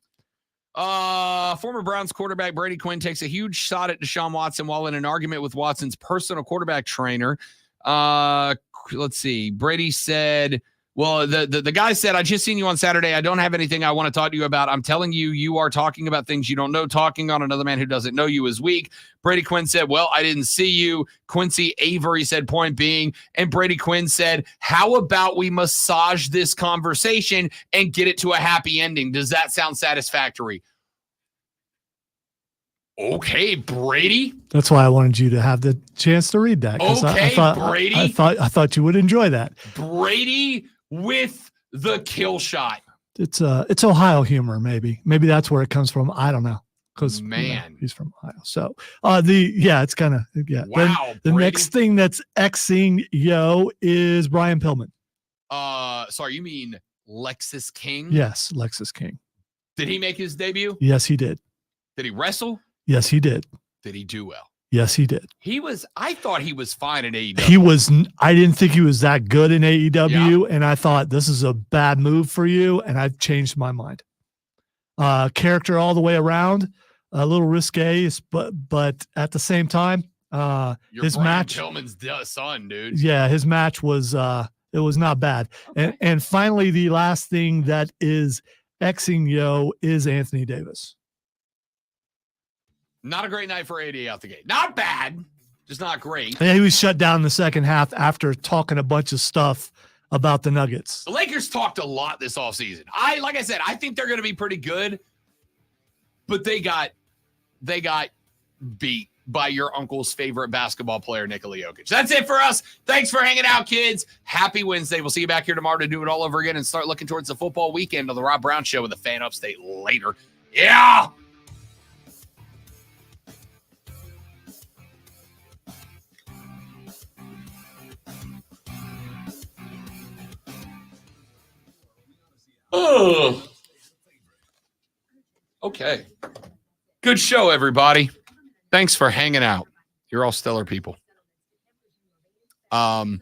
S2: Former Browns quarterback Brady Quinn takes a huge shot at Deshaun Watson while in an argument with Watson's personal quarterback trainer. Let's see. Brady said, well, the guy said, "I just seen you on Saturday. I don't have anything I want to talk to you about. I'm telling you, you are talking about things you don't know. Talking on another man who doesn't know you is weak." Brady Quinn said, "Well, I didn't see you." Quincy Avery said, "Point being." And Brady Quinn said, "How about we massage this conversation and get it to a happy ending? Does that sound satisfactory?" Okay, Brady.
S1: That's why I wanted you to have the chance to read that.
S2: Okay, Brady.
S1: I thought you would enjoy that.
S2: Brady with the kill shot.
S1: It's Ohio humor, maybe. Maybe that's where it comes from. I don't know. Because he's from Ohio. So it's kind of
S2: Wow.
S1: The next thing that's Xing is Brian Pillman.
S2: Sorry, you mean Lexus King?
S1: Yes, Lexus King.
S2: Did he make his debut?
S1: Yes, he did.
S2: Did he wrestle?
S1: Yes, he did.
S2: Did he do well?
S1: Yes, he did.
S2: I thought he was fine in AEW.
S1: I didn't think he was that good in AEW, and I thought this is a bad move for you, and I've changed my mind. Character all the way around, a little risque, but at the same time, his
S2: Brian
S1: match.
S2: Pillman's son, dude.
S1: Yeah, his match was it was not bad. Okay. And finally, the last thing that is Xing is Anthony Davis.
S2: Not a great night for AD out the gate. Not bad, just not great.
S1: Yeah, he was shut down in the second half after talking a bunch of stuff about the Nuggets.
S2: The Lakers talked a lot this offseason. Like I said, I think they're going to be pretty good, but they got beat by your uncle's favorite basketball player, Nikola Jokic. That's it for us. Thanks for hanging out, kids. Happy Wednesday. We'll see you back here tomorrow to do it all over again and start looking towards the football weekend on the Rob Brown Show with the Fan Upstate later. Yeah. Oh. Okay. Good show, everybody. Thanks for hanging out. You're all stellar people. See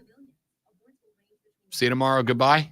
S2: you tomorrow. Goodbye.